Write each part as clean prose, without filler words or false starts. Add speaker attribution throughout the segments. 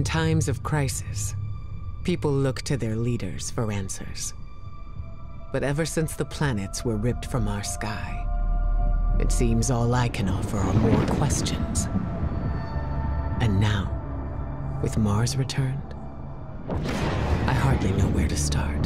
Speaker 1: In times of crisis, people look to their leaders for answers. But ever since the planets were ripped from our sky, it seems all I can offer are more questions. And now, with Mars returned, I hardly know where to start.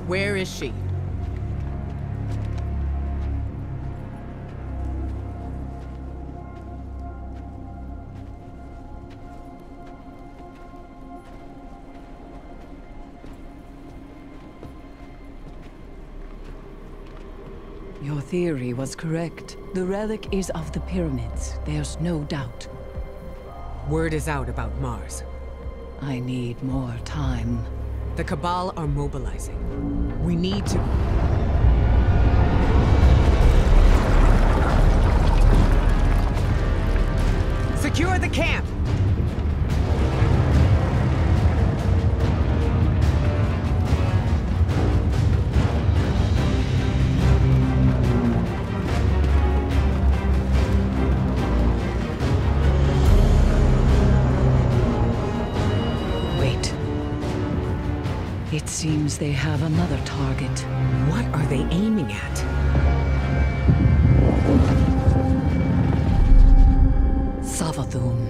Speaker 1: Where is she?
Speaker 2: Your theory was correct. The relic is of the pyramids. There's no doubt.
Speaker 1: Word is out about Mars.
Speaker 2: I need more time.
Speaker 1: The Cabal are mobilizing. We need to... Secure the camp!
Speaker 2: It seems they have another target.
Speaker 1: What are they aiming at?
Speaker 2: Savathun.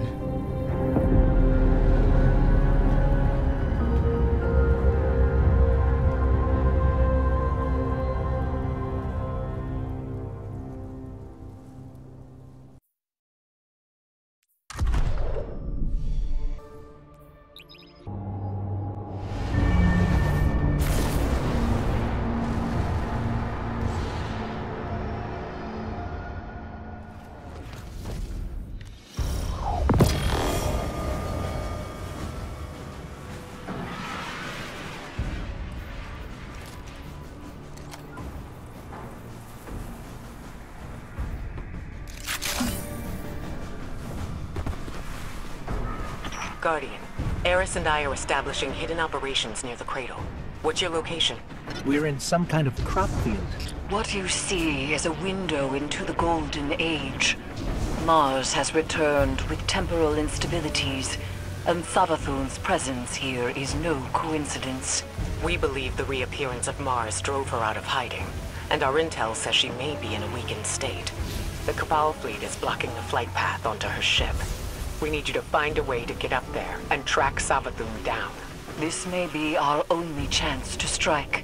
Speaker 1: Guardian, Eris and I are establishing hidden operations near the cradle. What's your location?
Speaker 3: We're in some kind of crop field.
Speaker 2: What you see is a window into the Golden Age. Mars has returned with temporal instabilities, and Savathun's presence here is no coincidence.
Speaker 1: We believe the reappearance of Mars drove her out of hiding, and our intel says she may be in a weakened state. The Cabal fleet is blocking the flight path onto her ship. We need you to find a way to get up there and track Savathun down.
Speaker 2: This may be our only chance to strike.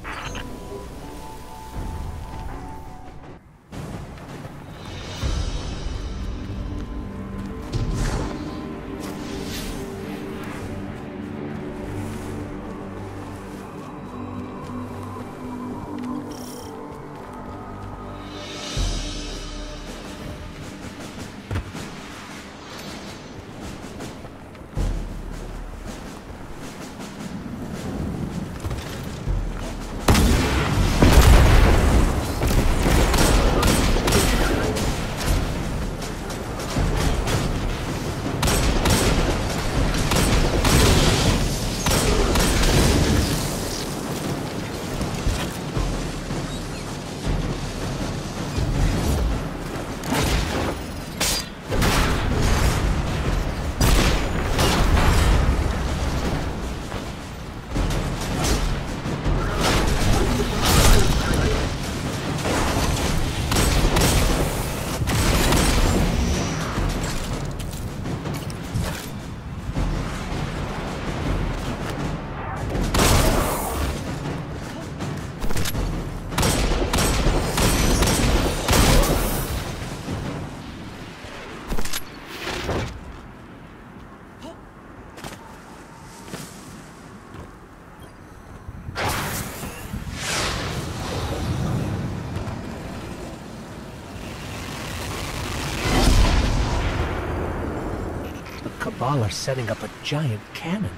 Speaker 3: Cabal are setting up a giant cannon.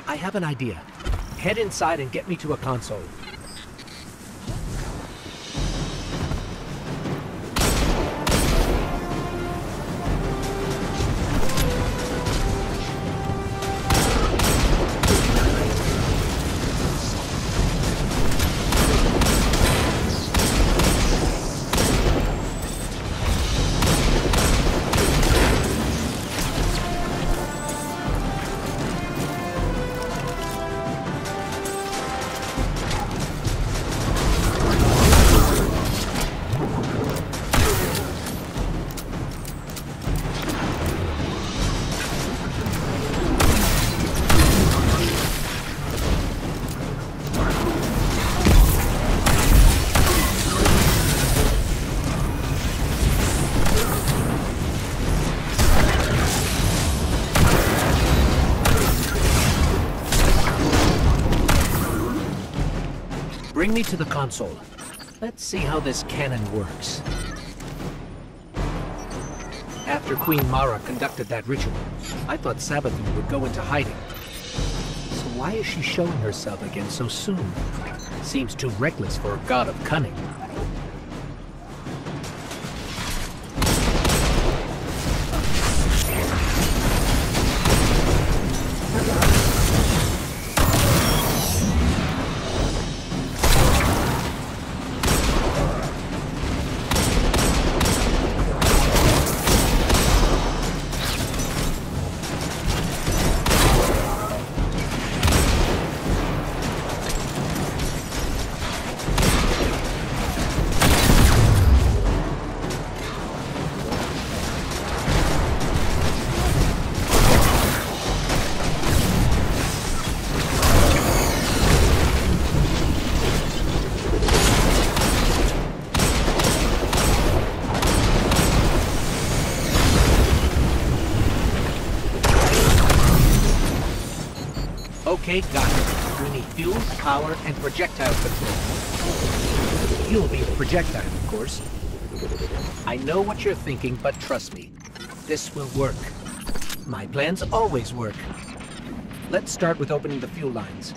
Speaker 3: I have an idea. Head inside and get me to a console. Bring me to the console. Let's see how this cannon works. After Queen Mara conducted that ritual, I thought Savathun would go into hiding. So why is she showing herself again so soon? Seems too reckless for a god of cunning. Okay, got it. We need fuel, power, and projectile control. You'll be the projectile, of course. I know what you're thinking, but trust me, this will work. My plans always work. Let's start with opening the fuel lines.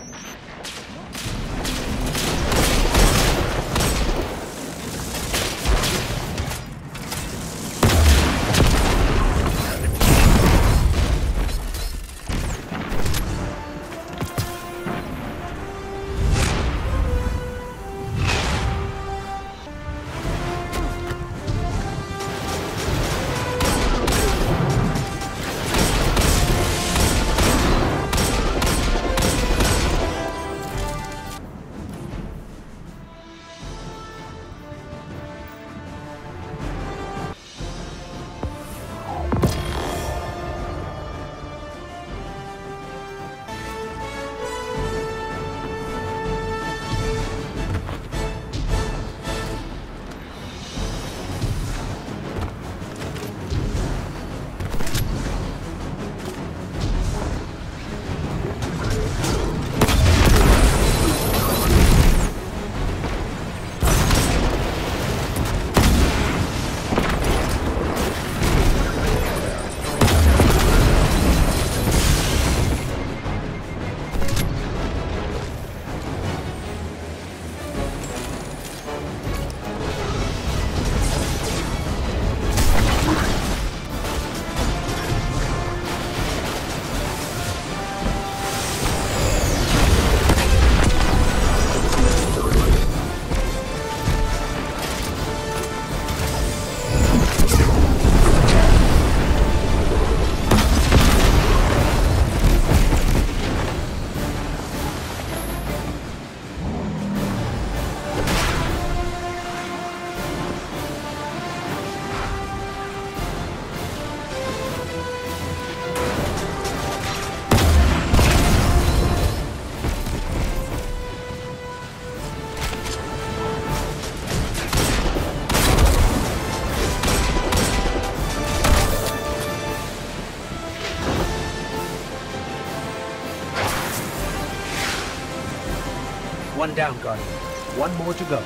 Speaker 3: One down, Guardian. One more to go.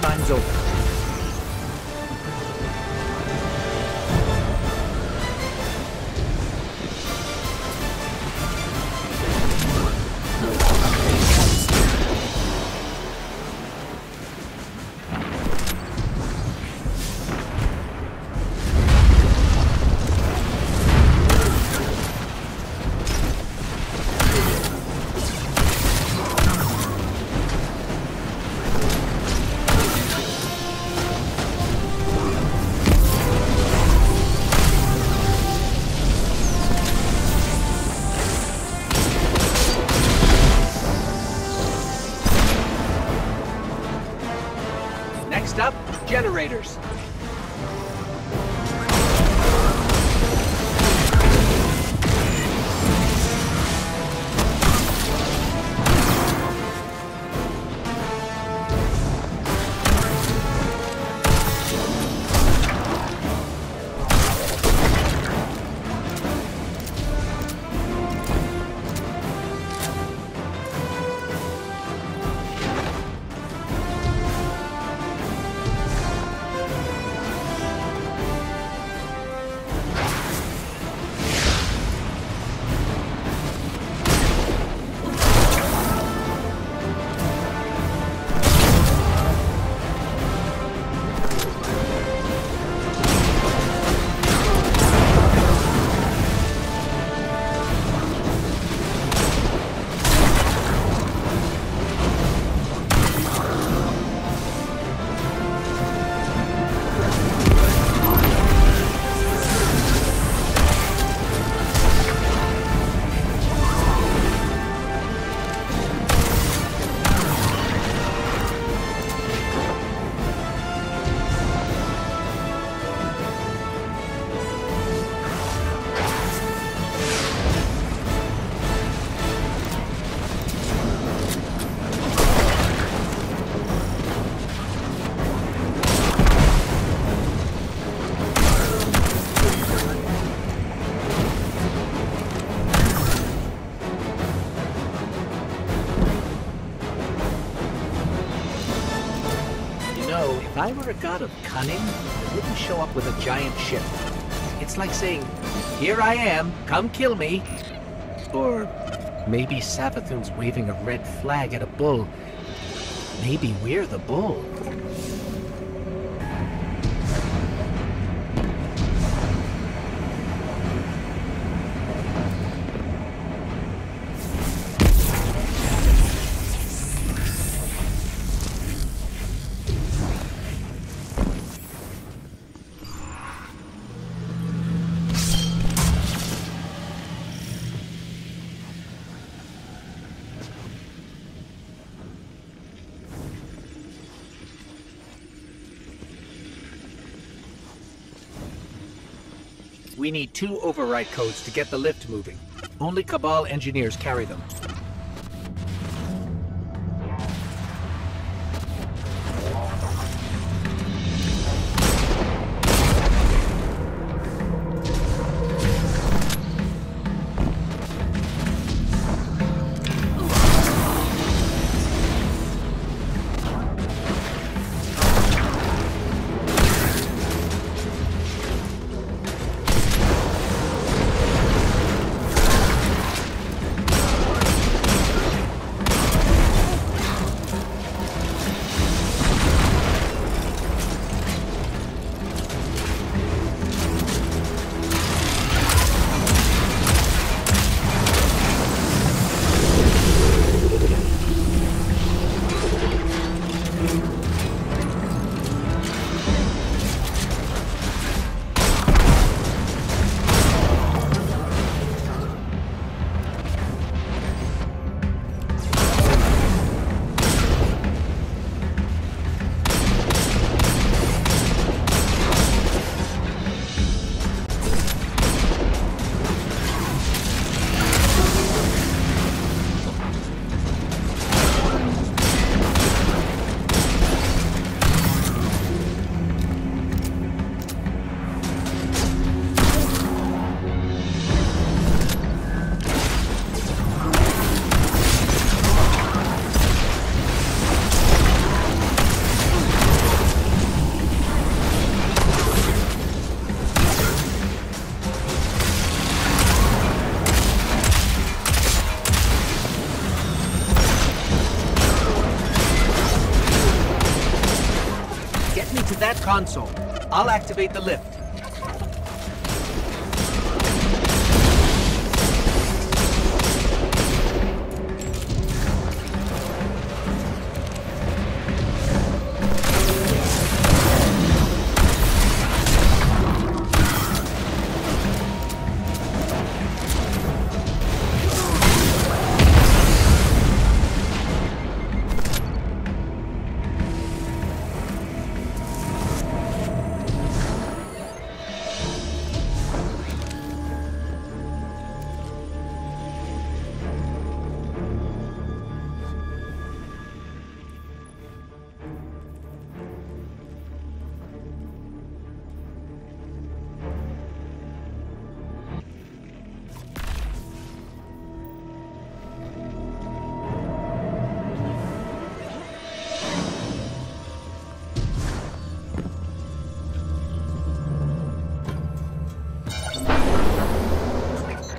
Speaker 3: Lines open. Next up, generators. If I were a god of cunning, I wouldn't show up with a giant ship. It's like saying, here I am, come kill me. Or maybe Savathun's waving a red flag at a bull. Maybe we're the bull. We need 2 override codes to get the lift moving. Only Cabal engineers carry them. That console. I'll activate the lift.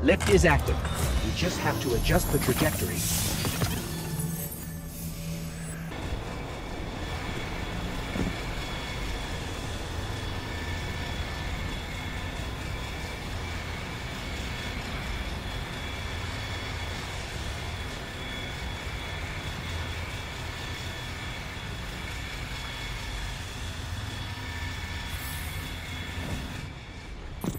Speaker 3: Lift is active. We just have to adjust the trajectory.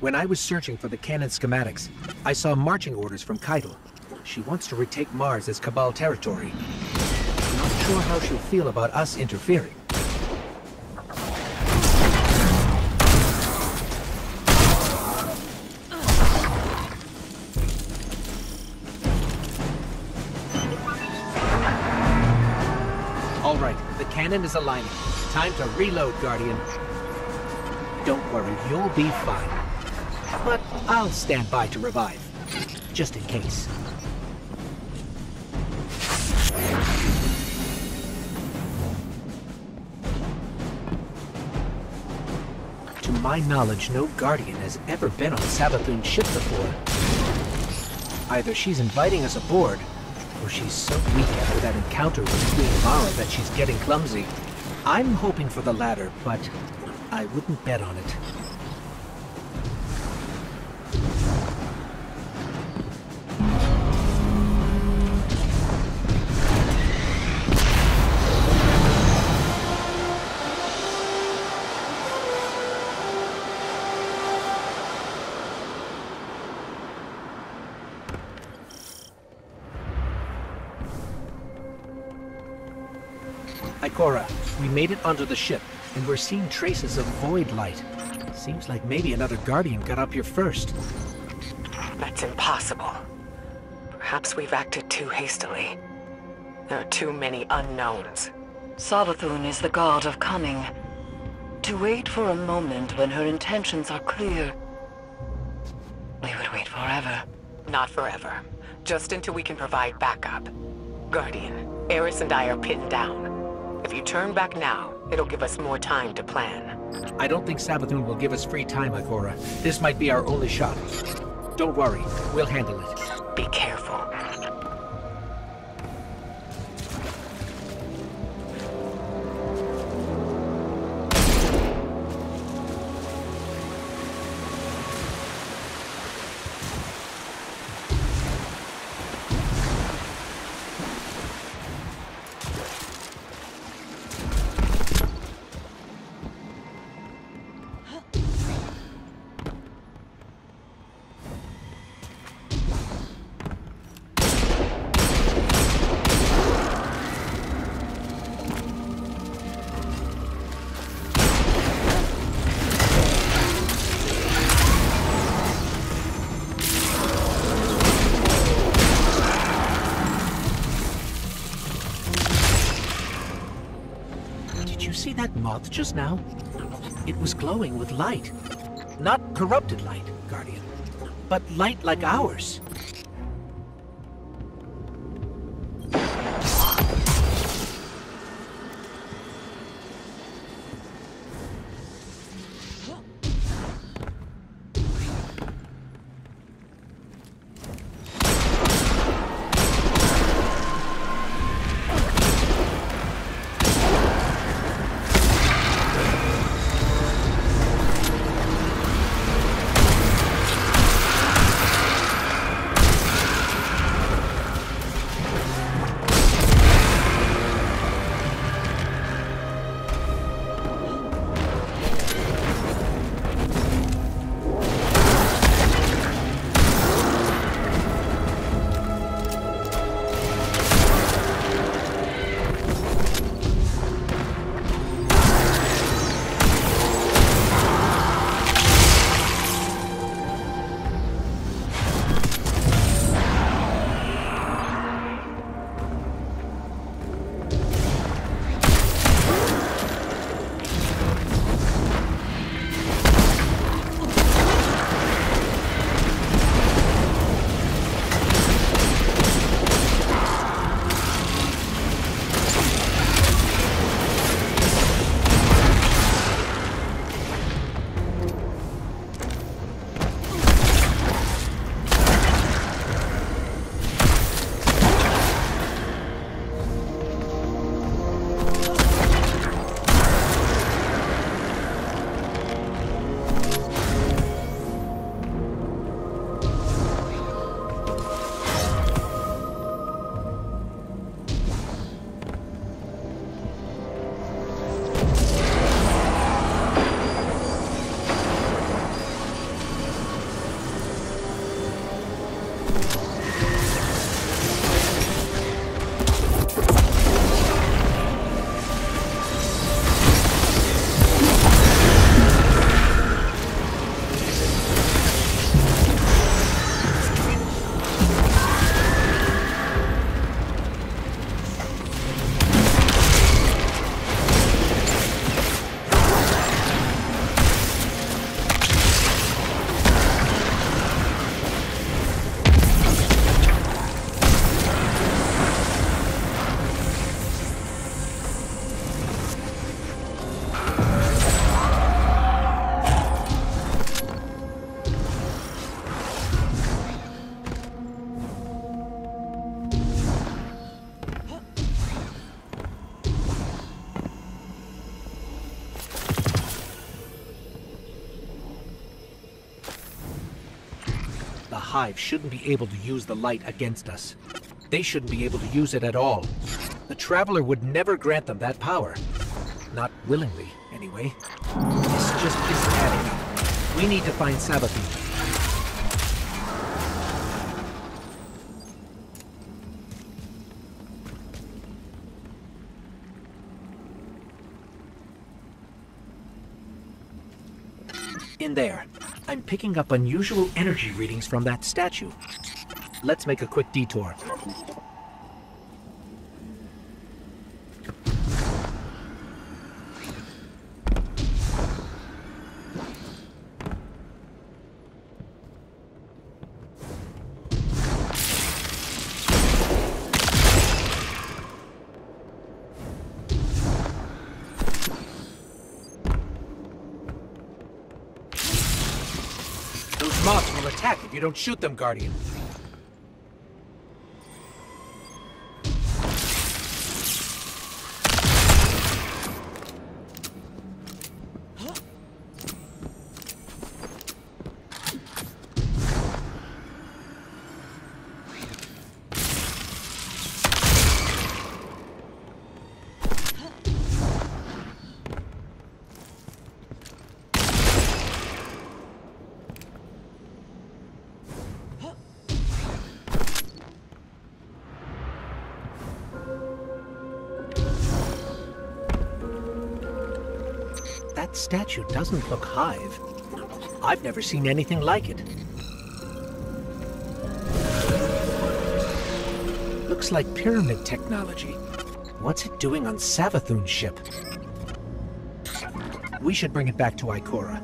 Speaker 3: When I was searching for the cannon schematics, I saw marching orders from Keitel. She wants to retake Mars as Cabal territory. I'm not sure how she'll feel about us interfering. All right, the cannon is aligning. Time to reload, Guardian. Don't worry, you'll be fine. But I'll stand by to revive, just in case. To my knowledge, no Guardian has ever been on Savathun's ship before. Either she's inviting us aboard, or she's so weak after that encounter with Queen Mara that she's getting clumsy. I'm hoping for the latter, but I wouldn't bet on it. Ikora, we made it onto the ship, and we're seeing traces of void light. Seems like maybe another Guardian got up here first.
Speaker 1: That's impossible. Perhaps we've acted too hastily. There are too many unknowns.
Speaker 2: Savathun is the god of cunning. To wait for a moment when her intentions are clear, we would wait forever.
Speaker 1: Not forever. Just until we can provide backup. Guardian, Eris and I are pinned down. If you turn back now, it'll give us more time to plan.
Speaker 3: I don't think Savathun will give us free time, Ikora. This might be our only shot. Don't worry, we'll handle it.
Speaker 1: Be careful.
Speaker 3: See that moth just now? It was glowing with light. Not corrupted light, Guardian, but light like ours. Hive shouldn't be able to use the light against us. They shouldn't be able to use it at all. The Traveler would never grant them that power. Not willingly, anyway. This just isn't adding up. We need to find Savathun. In there. I'm picking up unusual energy readings from that statue. Let's make a quick detour. Moths will attack if you don't shoot them, Guardian. That statue doesn't look Hive. I've never seen anything like it. Looks like pyramid technology. What's it doing on Savathun's ship? We should bring it back to Ikora.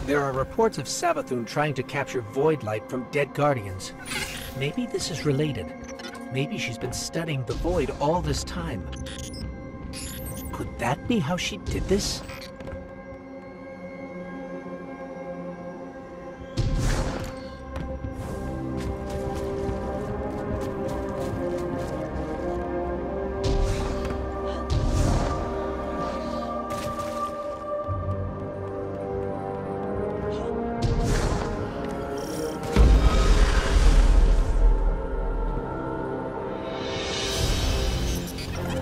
Speaker 3: There are reports of Savathun trying to capture void light from dead guardians. Maybe this is related. Maybe she's been studying the void all this time. Could that be how she did this?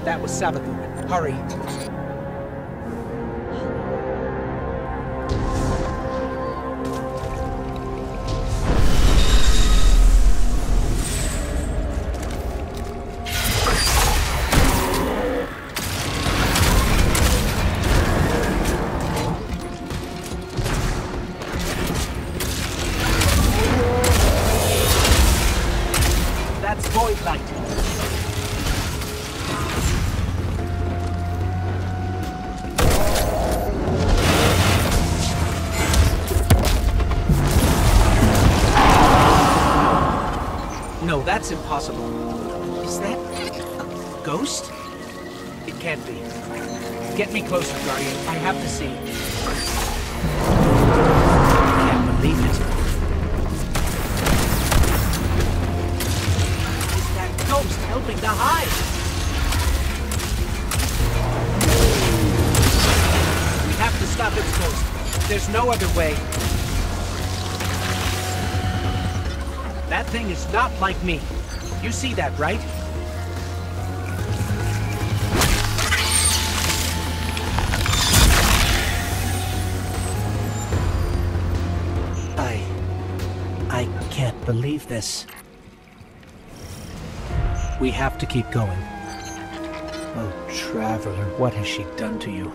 Speaker 3: That was Savathun. Hurry! That's void light. No, that's impossible. Is that a ghost? It can't be. Get me closer, Guardian. I have to see. I can't believe it. Is that ghost helping to hide? We have to stop its ghost. There's no other way. That thing is not like me. You see that, right? I can't believe this. We have to keep going. Oh, Traveler, what has she done to you?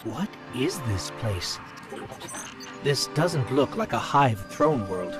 Speaker 3: What is this place? This doesn't look like a hive throne world.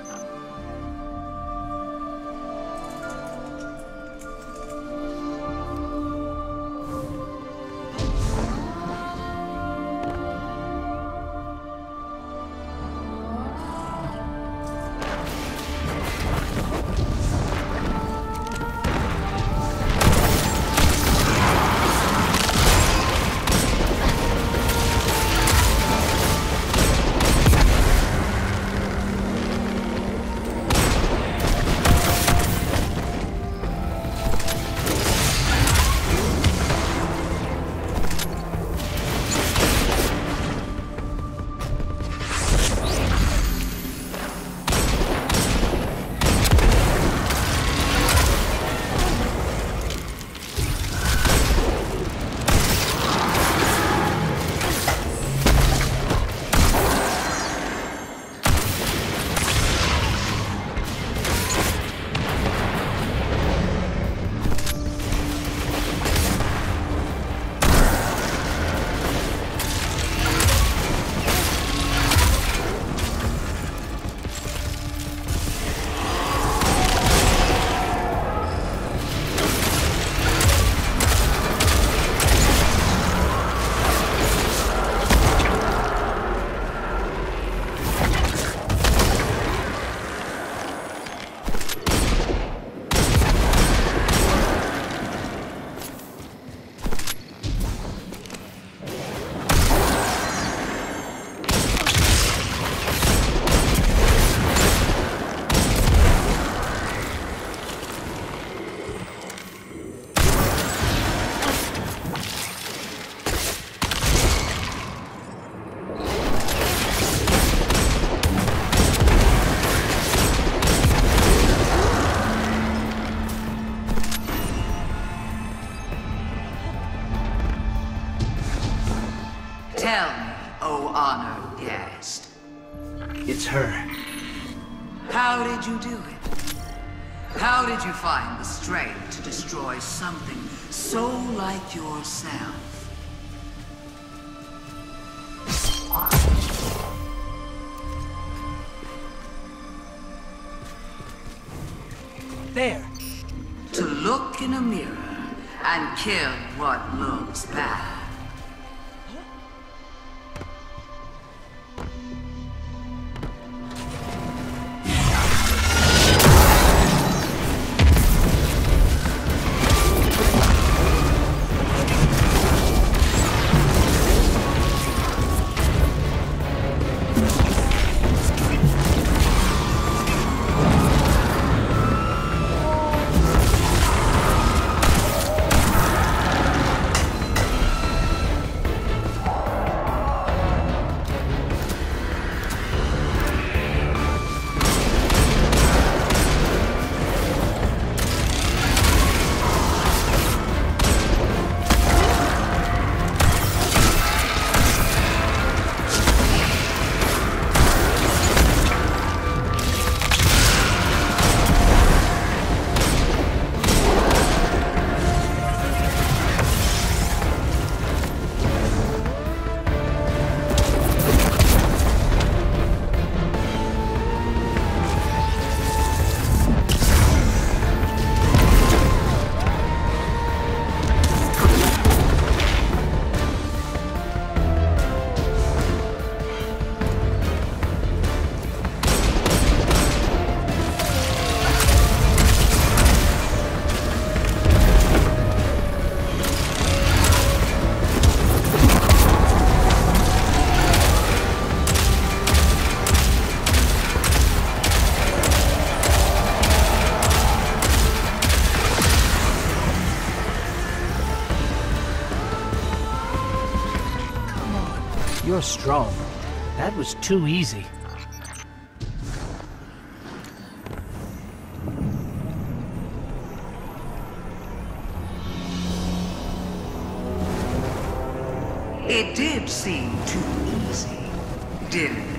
Speaker 4: Tell me, O honored guest.
Speaker 3: It's her.
Speaker 4: How did you do it? How did you find the strength to destroy something so like yourself?
Speaker 3: There.
Speaker 4: To look in a mirror and kill what looks bad.
Speaker 3: You're strong. That was too easy.
Speaker 4: It did seem too easy, didn't it?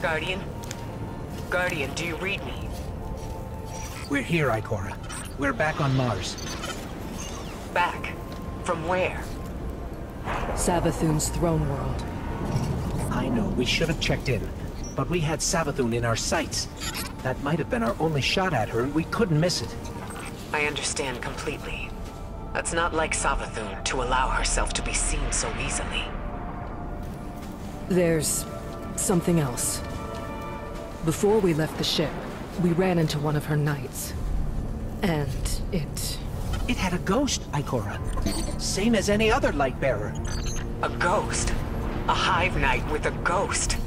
Speaker 1: Guardian? Guardian, do you read me?
Speaker 3: We're here, Ikora. We're back on Mars.
Speaker 1: Back? From where?
Speaker 5: Savathun's throne world.
Speaker 3: I know, we should have checked in. But we had Savathun in our sights. That might have been our only shot at her, and we couldn't miss it.
Speaker 1: I understand completely. That's not like Savathun to allow herself to be seen so easily.
Speaker 5: There's something else. Before we left the ship, we ran into one of her knights. And it...
Speaker 3: It had a ghost, Ikora. Same as any other light bearer.
Speaker 1: A ghost? A hive knight with a ghost?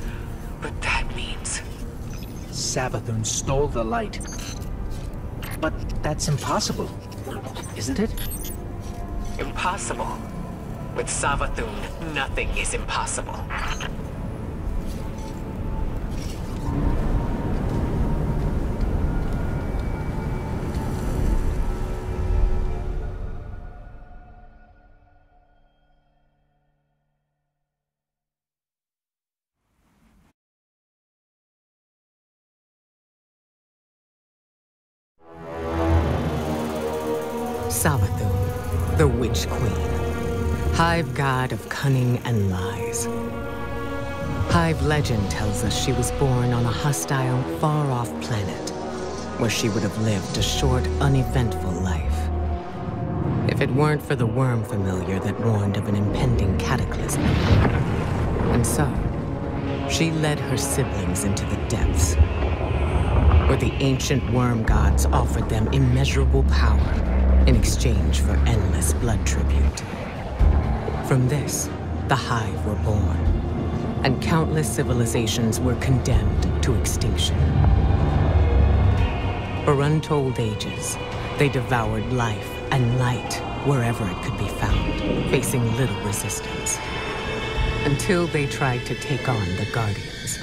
Speaker 1: But that means...
Speaker 3: Savathun stole the light. But that's impossible, isn't it?
Speaker 1: Impossible? With Savathun, nothing is impossible. Savathun, the Witch Queen. Hive god of cunning and lies. Hive legend tells us she was born on a hostile, far-off planet, where she would have lived a short, uneventful life. If it weren't for the worm familiar that warned of an impending cataclysm. And so, she led her siblings into the depths, where the ancient worm gods offered them immeasurable power in exchange for endless blood tribute. From this, the Hive were born, and countless civilizations were condemned to extinction. For untold ages, they devoured life and light wherever it could be found, facing little resistance, until they tried to take on the Guardians.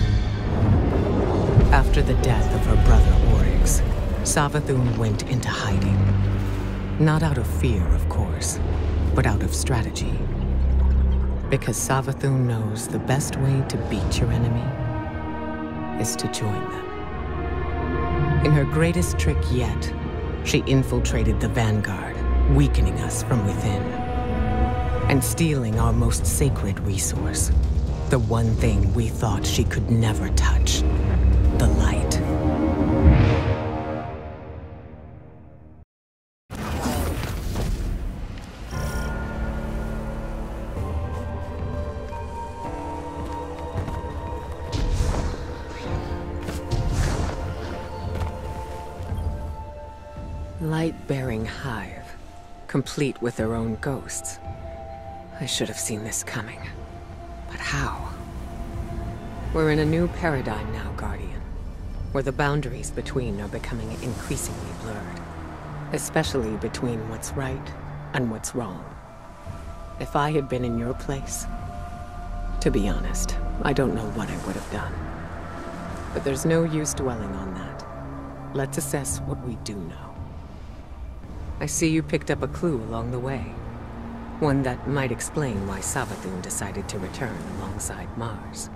Speaker 1: After the death of her brother Oryx, Savathun went into hiding. Not out of fear, of course, but out of strategy. Because Savathun knows the best way to beat your enemy is to join them. In her greatest trick yet, she infiltrated the Vanguard, weakening us from within, and stealing our most sacred resource, the one thing we thought she could never touch, the light. Light-bearing hive, complete with their own ghosts. I should have seen this coming. But how? We're in a new paradigm now, Guardian, where the boundaries between are becoming increasingly blurred, especially between what's right and what's wrong. If I had been in your place, to be honest, I don't know what I would have done. But there's no use dwelling on that. Let's assess what we do know. I see you picked up a clue along the way. One that might explain why Savathun decided to return alongside Mars.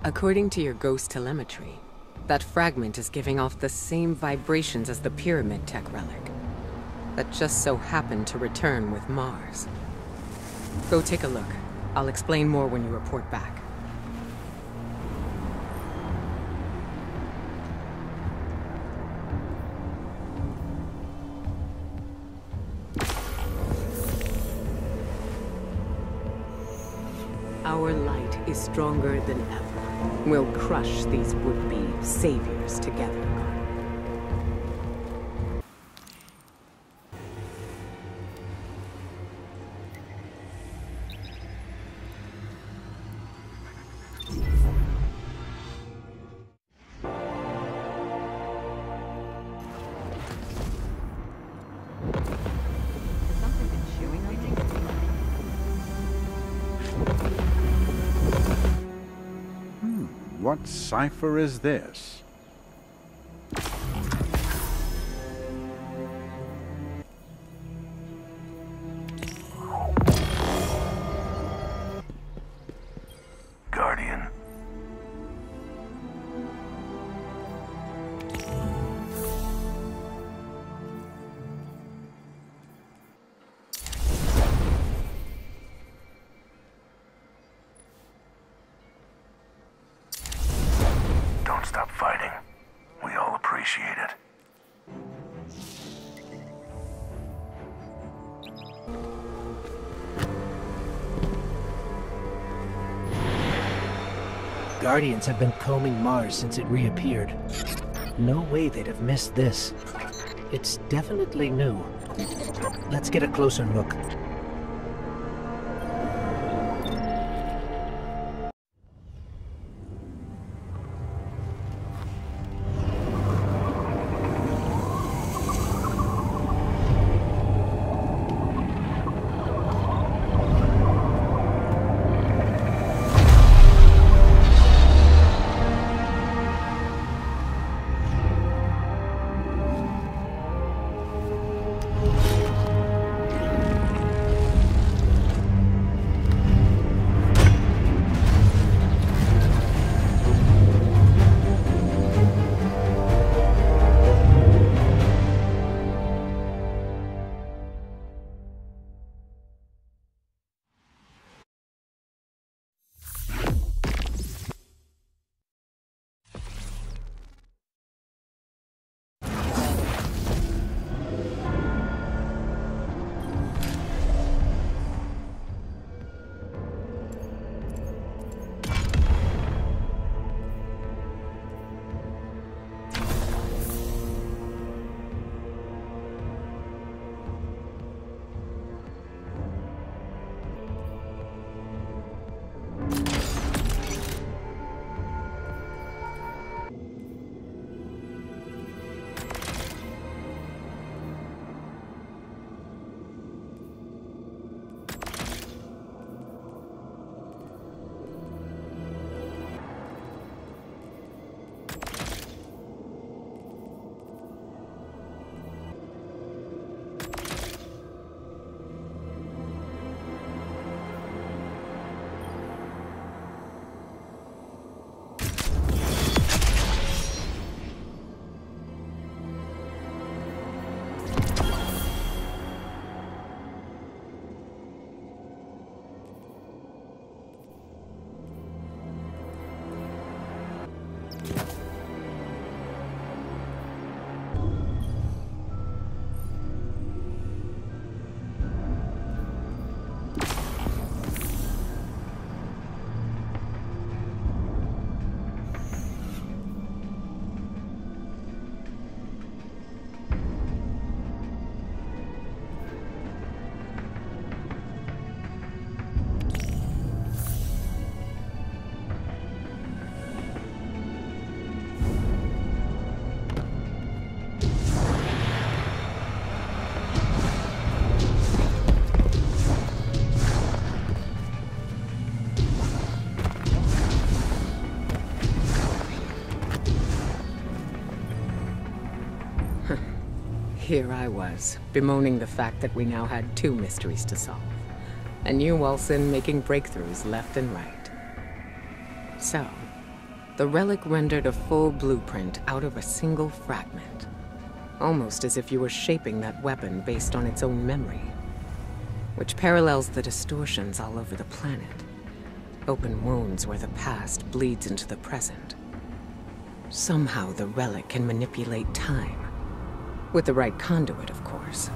Speaker 1: According to your ghost telemetry, that fragment is giving off the same vibrations as the Pyramid Tech relic that just so happened to return with Mars. Go take a look. I'll explain more when you report back. Our light is stronger than ever. We'll crush these would-be saviors together.
Speaker 6: What cipher is this?
Speaker 7: Guardian. Don't stop fighting. We all appreciate it.
Speaker 3: Guardians have been combing Mars since it reappeared. No way they'd have missed this. It's definitely new. Let's get a closer look.
Speaker 1: here I was, bemoaning the fact that we now had 2 mysteries to solve. And you, Wilson, making breakthroughs left and right. So, the relic rendered a full blueprint out of a single fragment. Almost as if you were shaping that weapon based on its own memory. Which parallels the distortions all over the planet. Open wounds where the past bleeds into the present. Somehow the relic can manipulate time. With the right conduit, of course.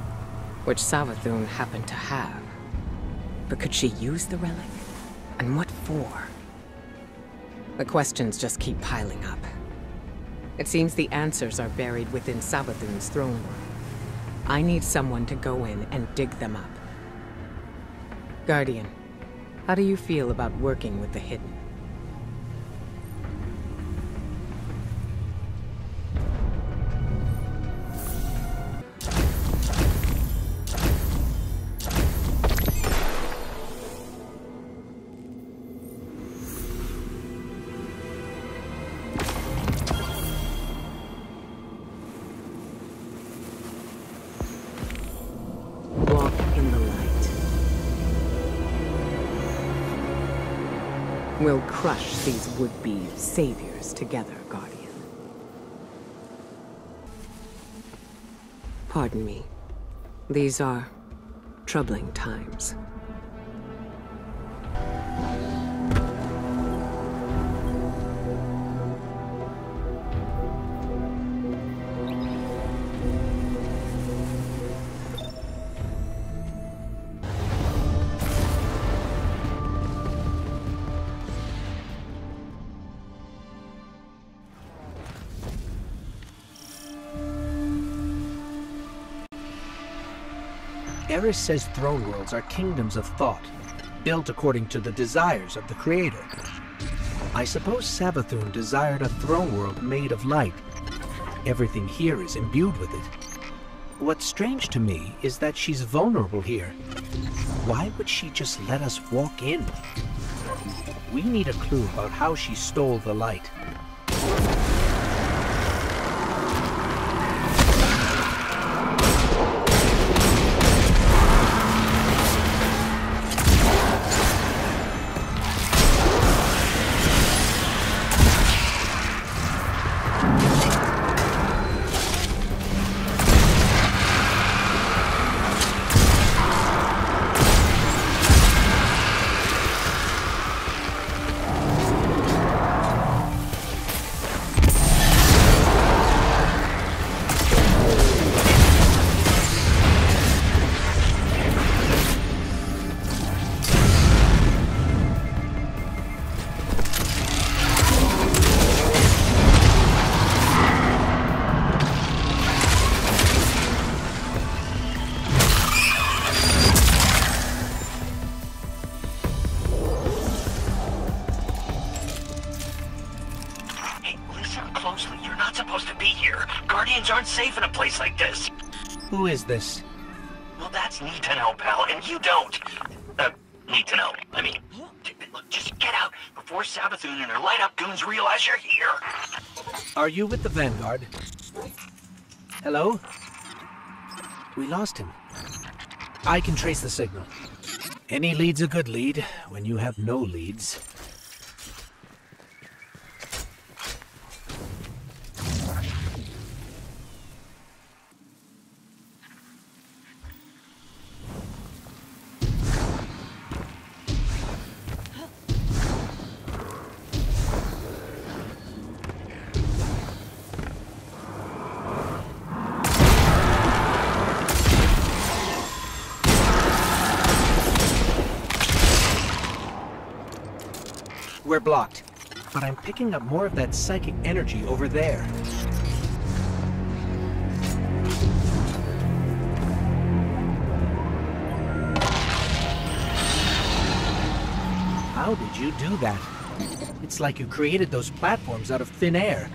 Speaker 1: Which Savathun happened to have. But could she use the relic? And what for? The questions just keep piling up. It seems the answers are buried within Savathun's throne room. I need someone to go in and dig them up. Guardian, how do you feel about working with the hidden? We'll crush these would-be saviors together, Guardian. Pardon me. These are troubling times.
Speaker 3: Eris says throne worlds are kingdoms of thought, built according to the desires of the creator. I suppose Savathun desired a throne world made of light. Everything here is imbued with it. What's strange to me is that she's vulnerable here. Why would she just let us walk in? We need a clue about how she stole the light.
Speaker 7: Aren't safe in a place like this.
Speaker 3: Who is this?
Speaker 7: Well, that's neat to know, pal, and you don't. Need to know. I mean, look, just get out before Savathun and her light-up goons realize you're here.
Speaker 3: Are you with the Vanguard? Hello? We lost him. I can trace the signal. Any lead's a good lead when you have no leads. We're blocked, but I'm picking up more of that psychic energy over there. How did you do that? It's like you created those platforms out of thin air.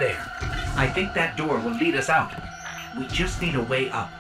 Speaker 3: There. I think that door will lead us out. We just need a way up.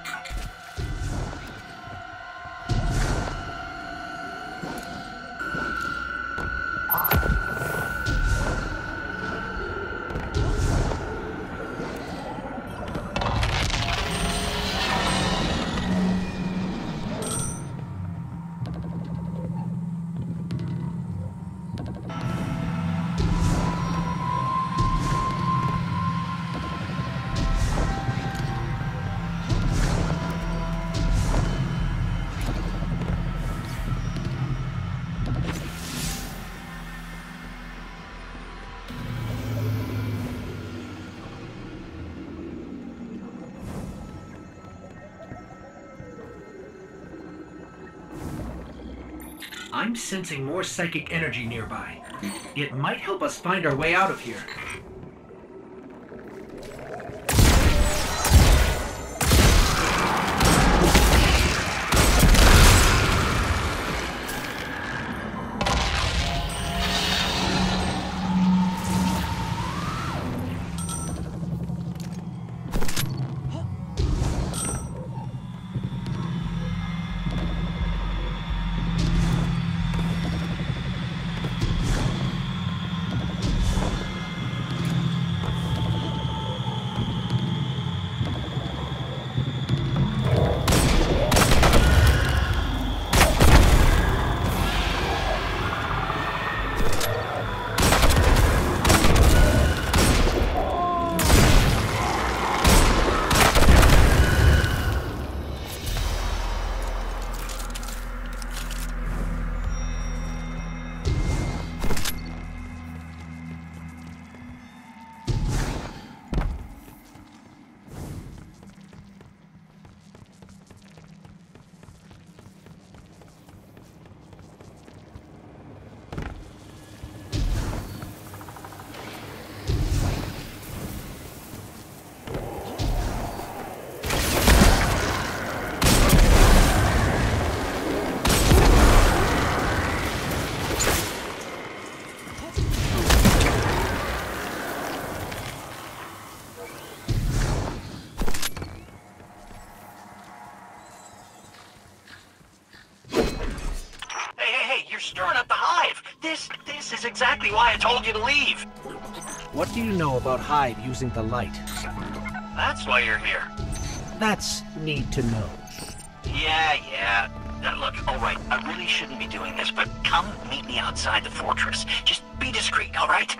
Speaker 3: I'm sensing more psychic energy nearby. It might help us find our way out of here.
Speaker 7: Stirring up the hive. This is exactly why I told you to leave.
Speaker 3: What do you know about Hive using the light?
Speaker 7: That's why you're here.
Speaker 3: That's need to know.
Speaker 7: Yeah. Look, all right, I really shouldn't be doing this, but come meet me outside the fortress. Just be discreet, all right?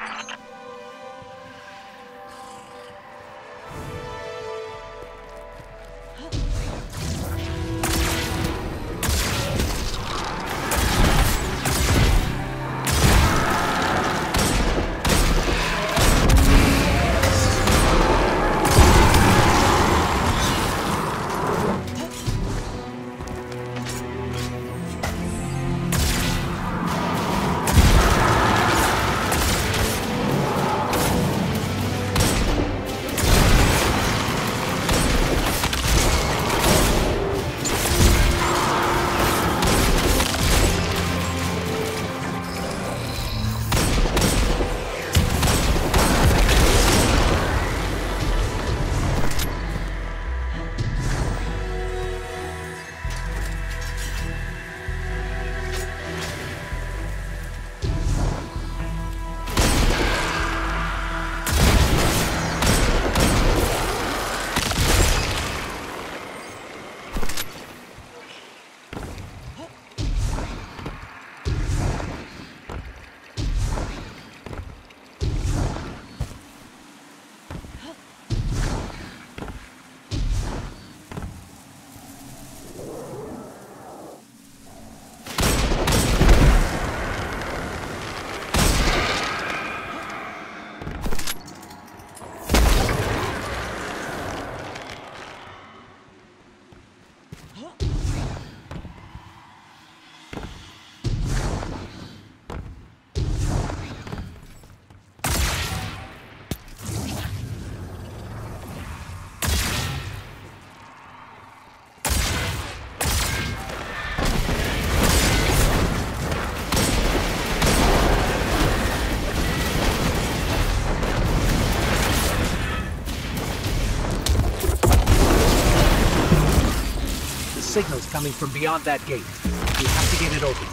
Speaker 3: signals coming from beyond that gate. We have to get it open.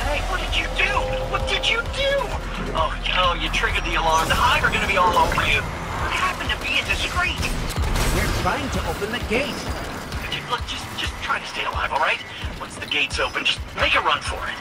Speaker 7: Hey, what did you do? What did you do? Oh, you triggered the alarm. The Hive are gonna be all over you. What happened to being discreet?
Speaker 3: We're trying to open the gate.
Speaker 7: Look, just try to stay alive, all right? Once the gate's open, just make a run for it.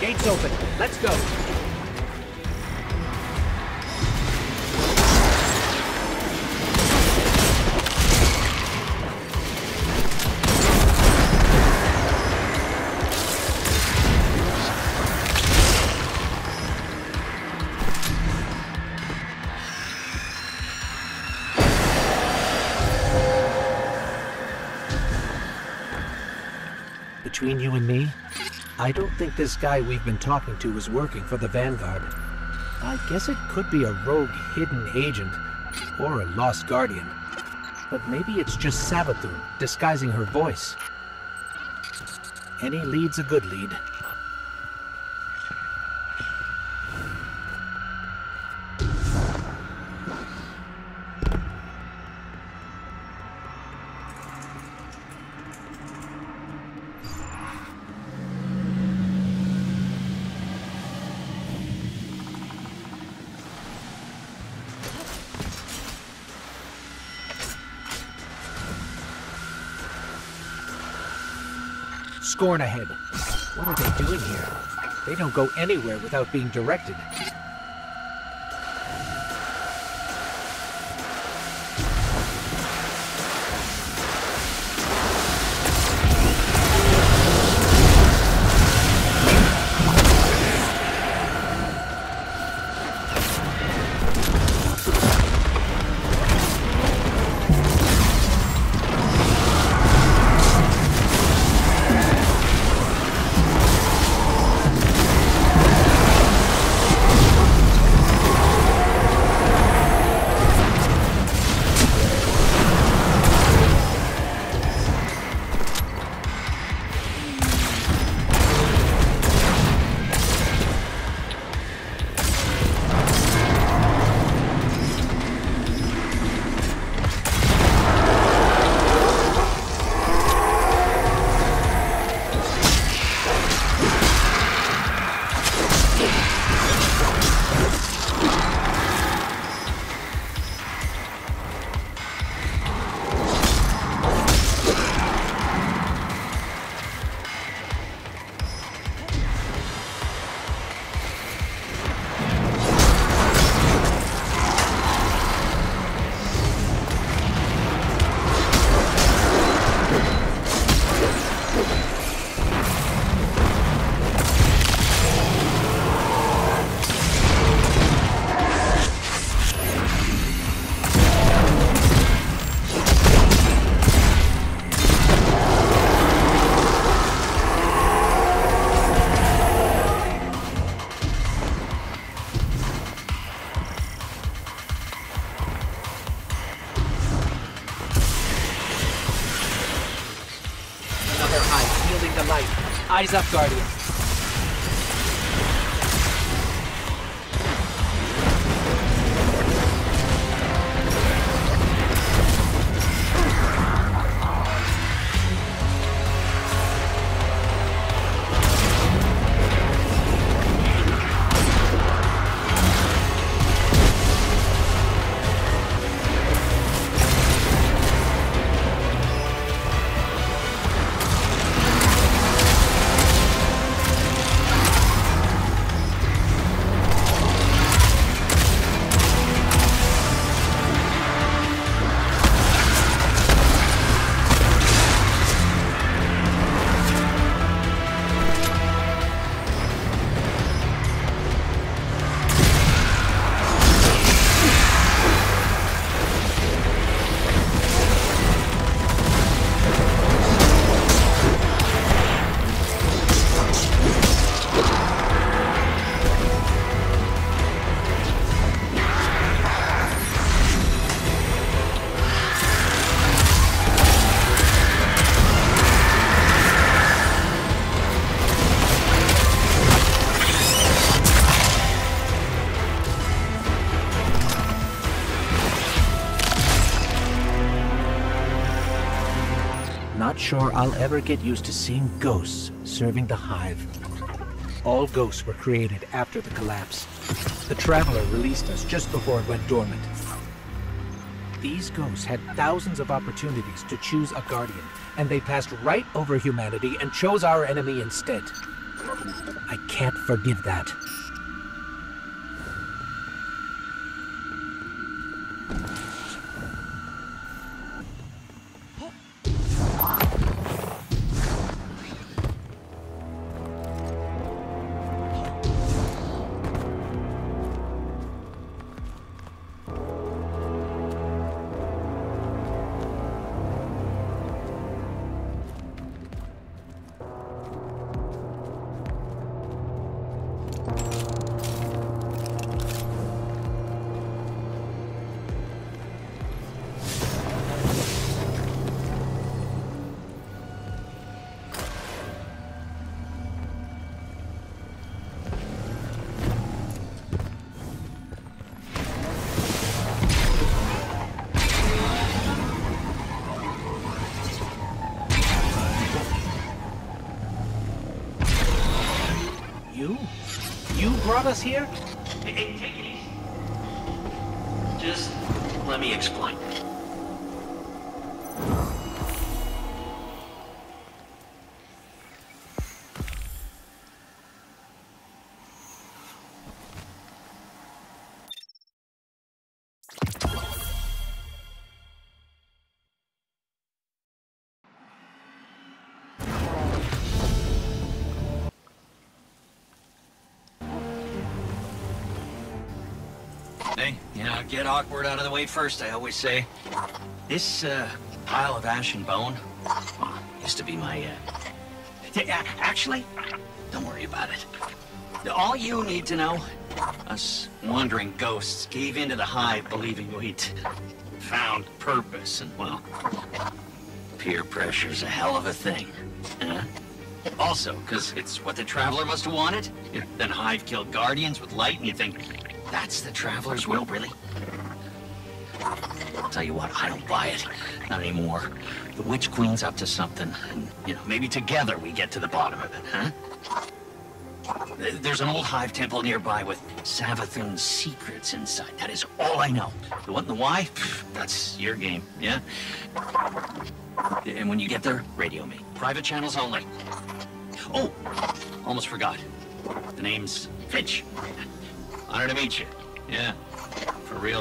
Speaker 3: Gate's open. Let's go. Between you and me, I don't think this guy we've been talking to is working for the Vanguard. I guess it could be a rogue hidden agent, or a lost guardian. But maybe it's just Savathun disguising her voice. Any lead's a good lead. Scorn ahead. What are they doing here? They don't go anywhere without being directed. Eyes up, Guardian. sure I'll ever get used to seeing ghosts serving the Hive. All ghosts were created after the collapse. The Traveler released us just before it went dormant. These ghosts had thousands of opportunities to choose a guardian, and they passed right over humanity and chose our enemy instead. I can't forgive that. You brought us here?
Speaker 7: Hey, take it easy. Just let me explain. Hey, get awkward out of the way first, I always say. This, pile of ash and bone, used to be my, actually, don't worry about it. All you need to know, us wandering ghosts gave into the Hive believing we'd found purpose, and, well, peer pressure's a hell of a thing. Also, because it's what the Traveler must have wanted. Then Hive killed Guardians with light, and you think, that's the Traveler's will, really? I'll tell you what, I don't buy it. Not anymore. The Witch Queen's up to something, and, maybe together we get to the bottom of it, huh? There's an old Hive temple nearby with Savathun's secrets inside. That is all I know. The what and the why? That's your game, yeah? And when you get there, radio me. Private channels only. Oh, almost forgot. The name's Fitch. Honor to meet you. Yeah, for real.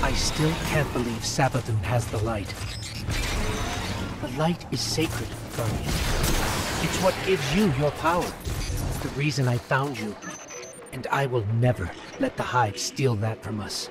Speaker 3: I still can't believe Savathun has the light. The light is sacred, Guardian. It's what gives you your power. It's the reason I found you. And I will never let the Hive steal that from us.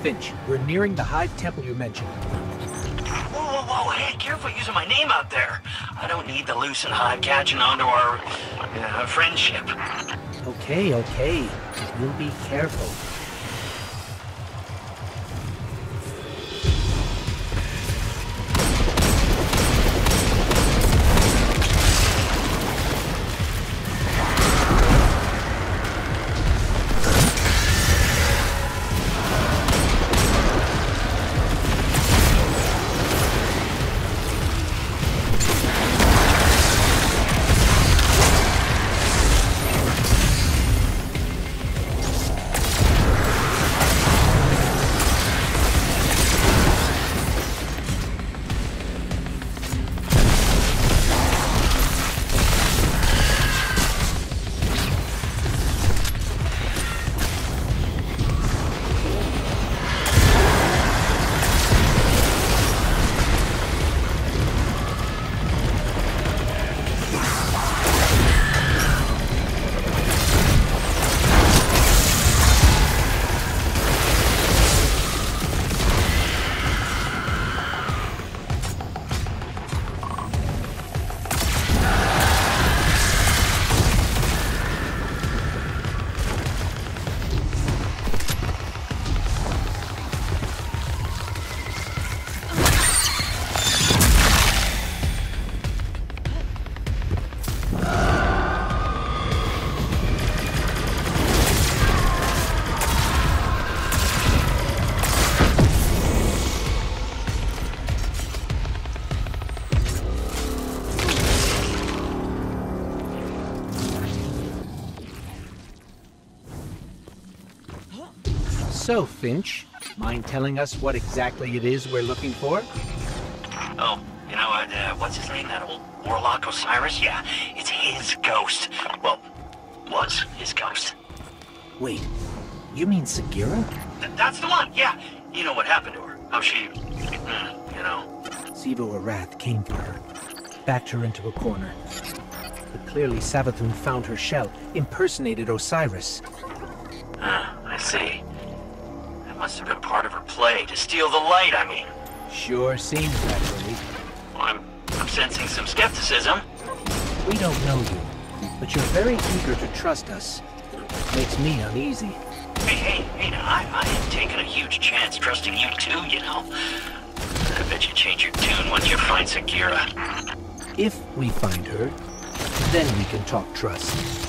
Speaker 3: Finch, we're nearing the Hive Temple you mentioned.
Speaker 7: Whoa, whoa, whoa, hey, careful using my name out there. I don't need the Lucent Hive catching on to our friendship.
Speaker 3: Okay, okay. We'll be careful. So, Finch, mind telling us what exactly it is we're looking for?
Speaker 7: Oh, you know, what's his name? That old warlock Osiris? Yeah, it's his ghost. Well, was his ghost.
Speaker 3: Wait, you mean Sagira?
Speaker 7: That's the one, yeah. You know what happened to her. How she, you know.
Speaker 3: Sivo Arath came for her, backed her into a corner. But clearly Savathun found her shell, impersonated Osiris.
Speaker 7: I see. That must have been part of her play, to steal the light, I mean.
Speaker 3: Sure seems that way.
Speaker 7: Well, I'm sensing some skepticism.
Speaker 3: We don't know you, but you're very eager to trust us. Makes me uneasy.
Speaker 7: Hey, now, I am taking a huge chance trusting you too, you know. I bet you change your tune once you find Sagira.
Speaker 3: If we find her, then we can talk trust.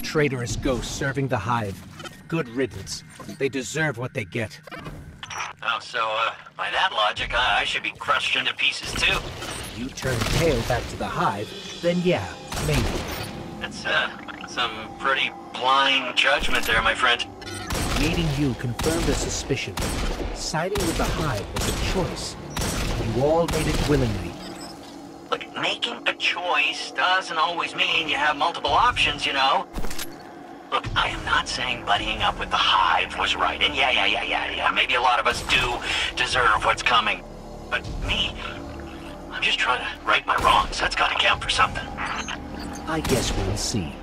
Speaker 3: traitorous ghosts serving the Hive. Good riddance. They deserve what they get.
Speaker 7: Oh, so, by that logic, I should be crushed into pieces too.
Speaker 3: You turn tail back to the Hive, then yeah, maybe.
Speaker 7: That's, some pretty blind judgment there, my friend.
Speaker 3: Meeting you confirmed a suspicion. Siding with the Hive was a choice. You all made it willingly.
Speaker 7: Look, making a choice doesn't always mean you have multiple options, you know? Look, I am not saying buddying up with the Hive was right, and yeah, maybe a lot of us do deserve what's coming. But me, I'm just trying to right my wrongs. That's gotta count for something.
Speaker 3: I guess we'll see.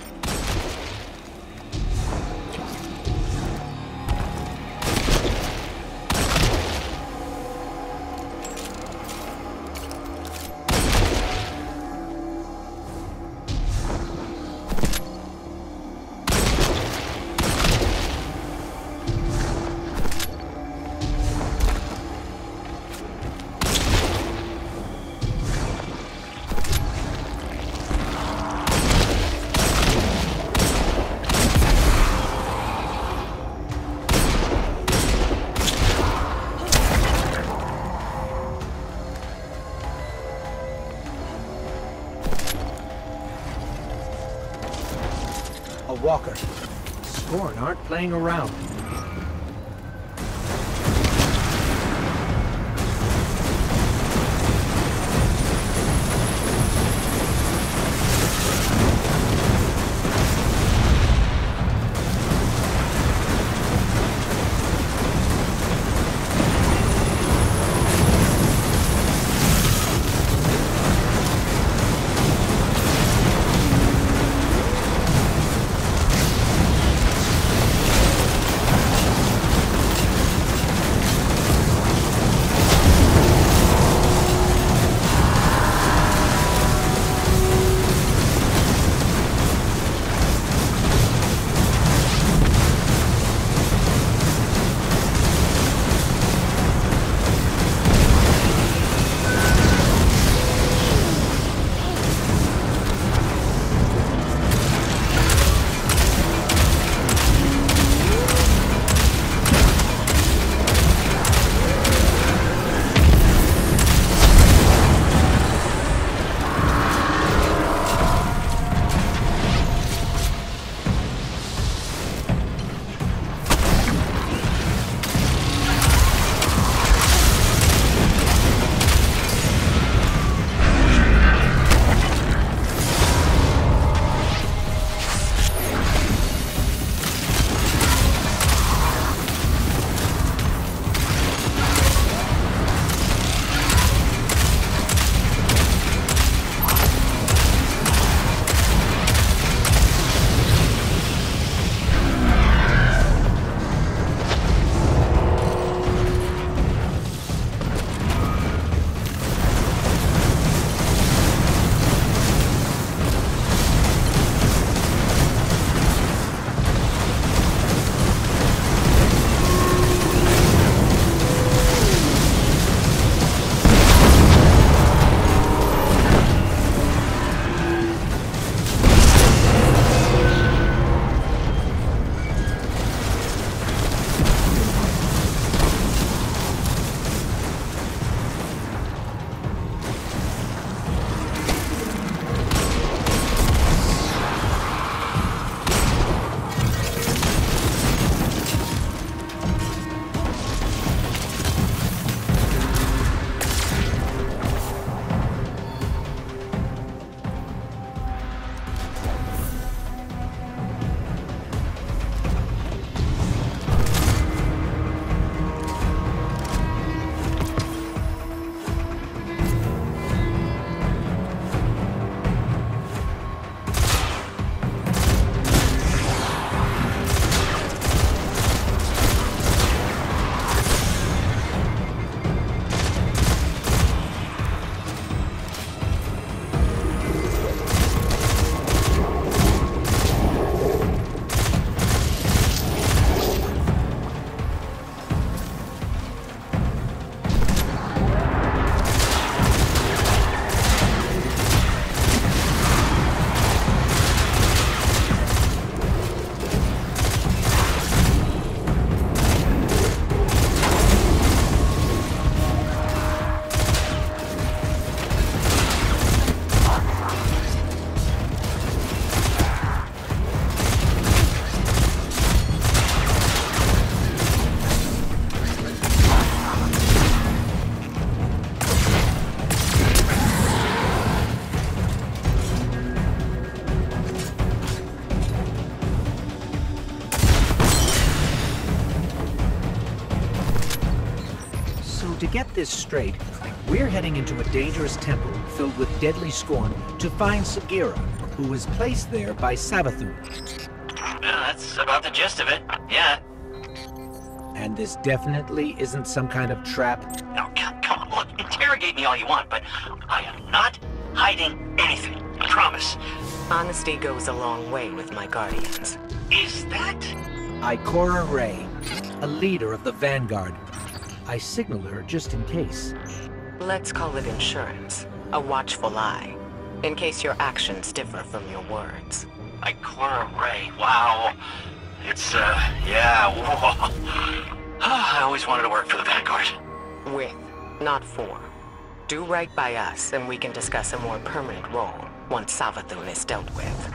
Speaker 3: A walker. Scorn aren't playing around. to get this straight, we're heading into a dangerous temple filled with deadly scorn to find Sagira, who was placed there by Savathun.
Speaker 7: Yeah, that's about the gist of it. Yeah.
Speaker 3: And this definitely isn't some kind of trap.
Speaker 7: Now, come on, look, interrogate me all you want, but I am not hiding anything. I promise.
Speaker 1: Honesty goes a long way with my guardians.
Speaker 7: Is that...
Speaker 3: Ikora Ray, a leader of the Vanguard. I signaled her just in case.
Speaker 1: Let's call it insurance. A watchful eye. In case your actions differ from your words.
Speaker 7: Ikora Ray, wow. It's, yeah, whoa. I always wanted to work for the Vanguard.
Speaker 1: With, not for. Do right by us, and we can discuss a more permanent role once Savathun is dealt with.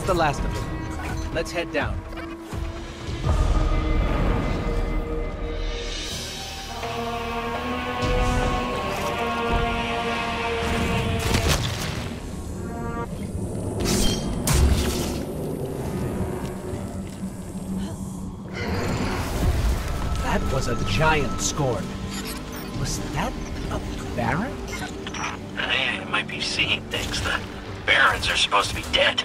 Speaker 3: The last of it. Let's head down. That was a giant scorn. Was that a Baron?
Speaker 7: I might be seeing things. The Barons are supposed to be dead.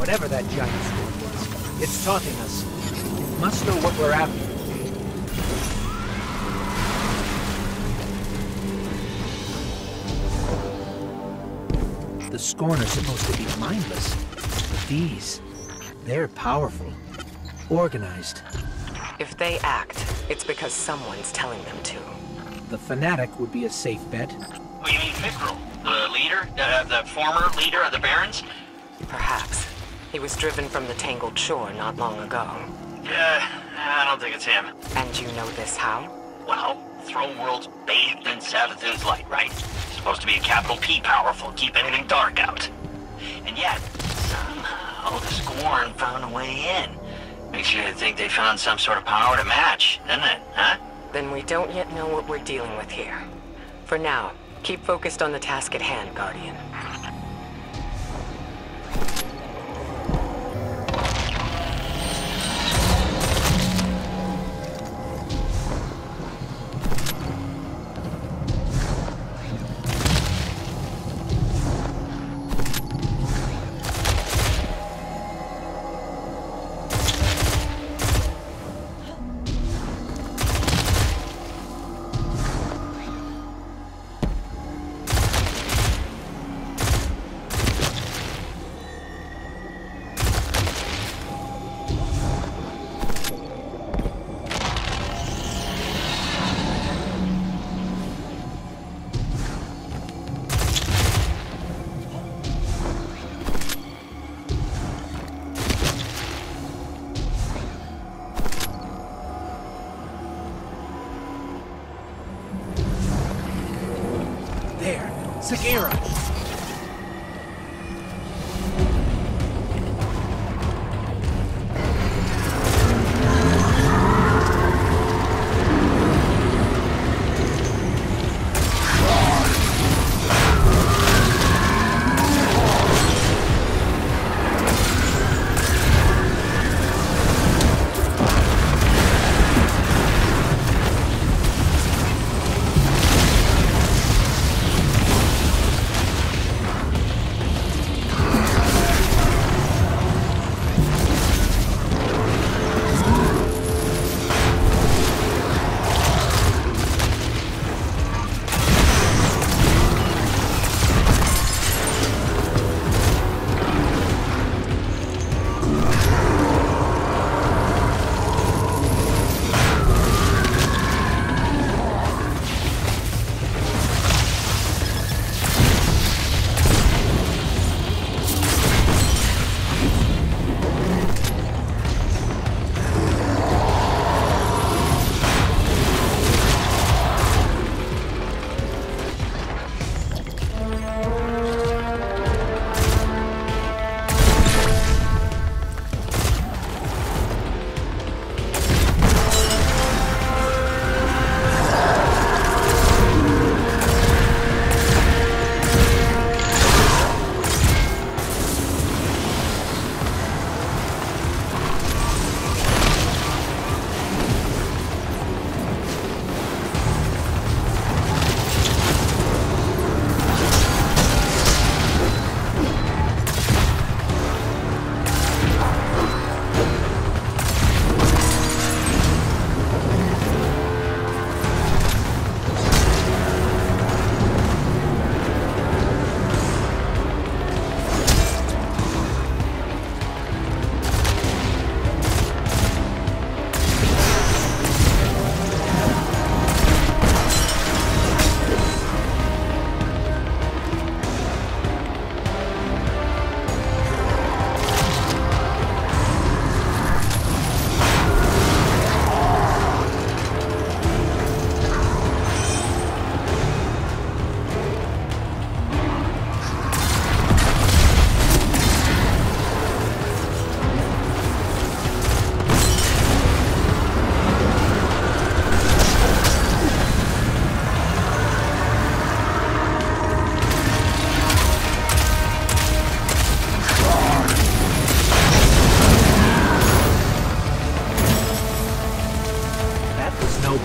Speaker 3: Whatever that giant sword was, it's taunting us. It must know what we're after. The Scorn are supposed to be mindless, but these, they're powerful, organized.
Speaker 1: If they act, it's because someone's telling them to.
Speaker 3: The Fanatic would be a safe bet.
Speaker 7: Oh, you mean Fikrul, the leader, the former leader of the Barons?
Speaker 1: Perhaps. He was driven from the Tangled Shore not long ago.
Speaker 7: I don't think it's him.
Speaker 1: And you know this how?
Speaker 7: Well, Throne World's bathed in Savathun's light, right? Supposed to be a capital P powerful, keep anything dark out. And yet, somehow the Scorn found a way in. Makes you think they found some sort of power to match, doesn't it, huh?
Speaker 1: Then we don't yet know what we're dealing with here. For now, keep focused on the task at hand, Guardian.
Speaker 3: Sagira!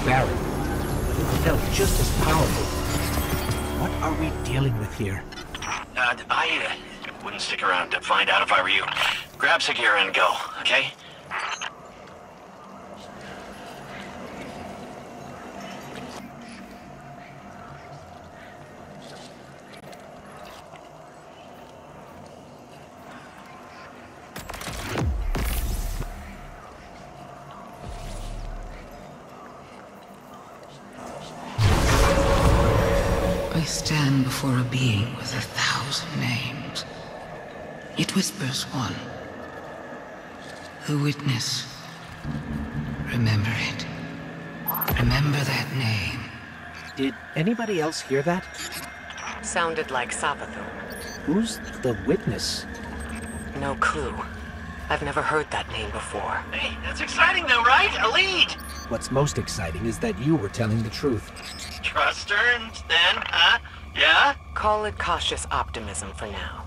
Speaker 3: Baron, but it felt just as powerful. What are we dealing with here?
Speaker 7: I wouldn't stick around to find out if I were you. Grab Sagira and go, okay?
Speaker 4: I stand before a being with 1,000 names. It whispers one. The witness. Remember it. Remember that name.
Speaker 3: Did anybody else hear that?
Speaker 1: Sounded like Savathun.
Speaker 3: Who's the witness?
Speaker 1: No clue. I've never heard that name before.
Speaker 7: Hey, that's exciting though, right? A lead!
Speaker 3: What's most exciting is that you were telling the truth.
Speaker 7: Trust her and then, huh? Yeah?
Speaker 1: Call it cautious optimism for now.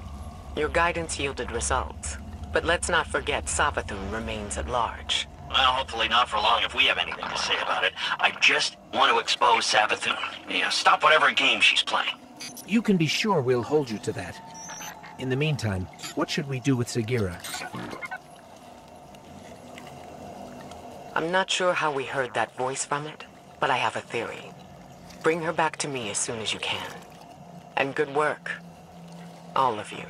Speaker 1: Your guidance yielded results. But let's not forget Savathun remains at large.
Speaker 7: Well, hopefully not for long if we have anything to say about it. I just want to expose Savathun. Yeah, stop whatever game she's playing.
Speaker 3: You can be sure we'll hold you to that. In the meantime, what should we do with Sagira?
Speaker 1: I'm not sure how we heard that voice from it, but I have a theory. Bring her back to me as soon as you can. And good work. All of you.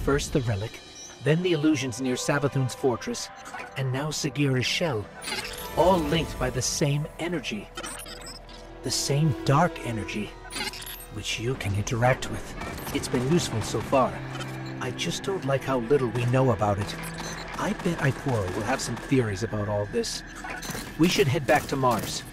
Speaker 3: First the relic, then the illusions near Savathun's fortress, and now Sagira's shell. All linked by the same energy. The same dark energy, which you can interact with. It's been useful so far. I just don't like how little we know about it. I bet Ikora will have some theories about all this. We should head back to Mars.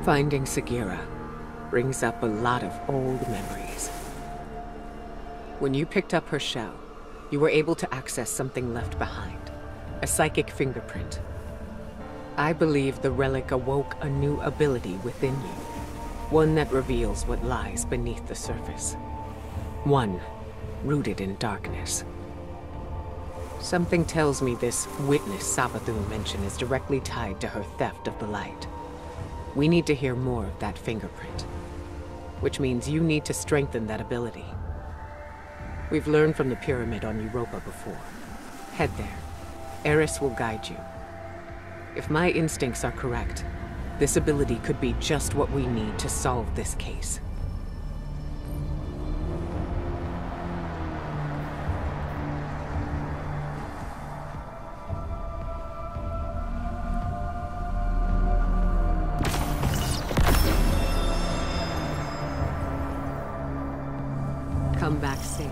Speaker 1: Finding Sagira brings up a lot of old memories. When you picked up her shell, you were able to access something left behind, a psychic fingerprint. I believe the relic awoke a new ability within you, one that reveals what lies beneath the surface. One rooted in darkness. Something tells me this witness Savathun mentioned is directly tied to her theft of the light. We need to hear more of that fingerprint, which means you need to strengthen that ability. We've learned from the pyramid on Europa before. Head there. Eris will guide you. If my instincts are correct, this ability could be just what we need to solve this case. Come back safe.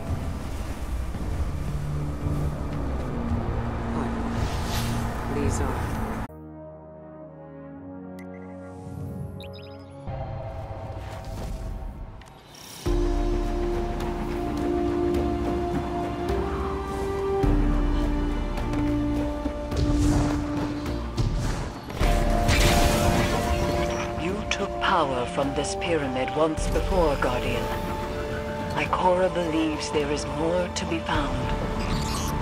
Speaker 1: What? These are...
Speaker 2: You took power from this pyramid once before, Guardian. Ikora believes there is more to be found.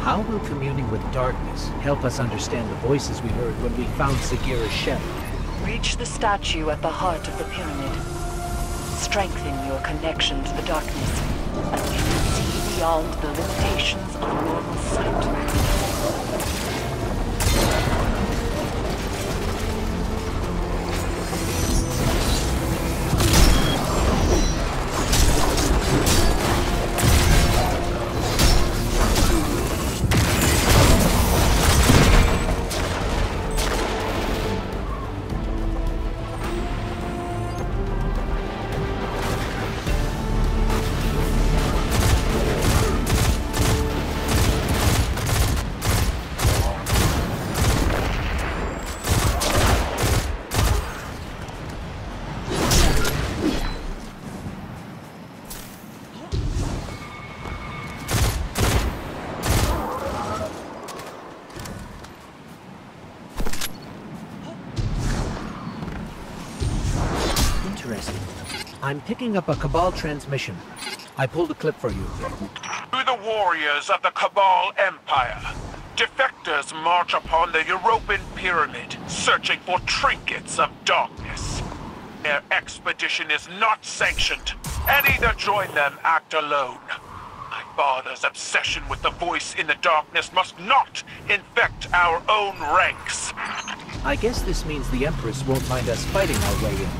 Speaker 3: How will communing with darkness help us understand the voices we heard when we found Sagira's shell?
Speaker 2: Reach the statue at the heart of the pyramid. Strengthen your connection to the darkness, and you can see beyond the limitations of normal sight.
Speaker 3: I'm picking up a Cabal transmission. I pulled a clip for you.
Speaker 8: To the warriors of the Cabal Empire, defectors march upon the European pyramid, searching for trinkets of darkness. Their expedition is not sanctioned. Any that join them act alone. My father's obsession with the voice in the darkness must not infect our own ranks.
Speaker 3: I guess this means the Empress won't mind us fighting our way in.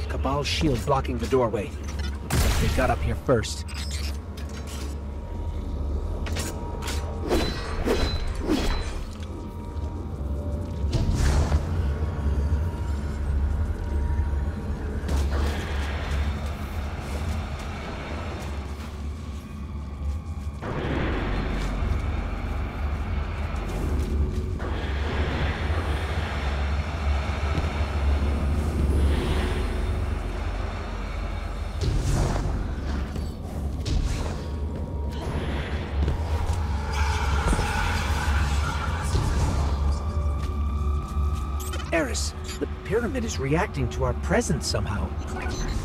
Speaker 3: Cabal's shield blocking the doorway. They got up here first. Eris, the pyramid is reacting to our presence somehow.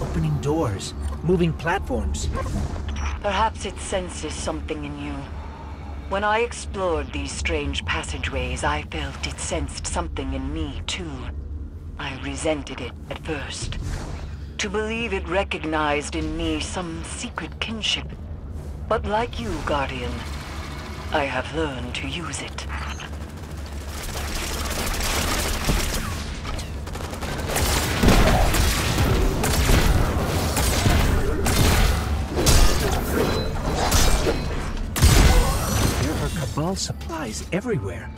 Speaker 3: Opening doors, moving platforms.
Speaker 2: Perhaps it senses something in you. When I explored these strange passageways, I felt it sensed something in me, too. I resented it at first. To believe it recognized in me some secret kinship. But like you, Guardian, I have learned to use it.
Speaker 3: There are Cabal supplies everywhere.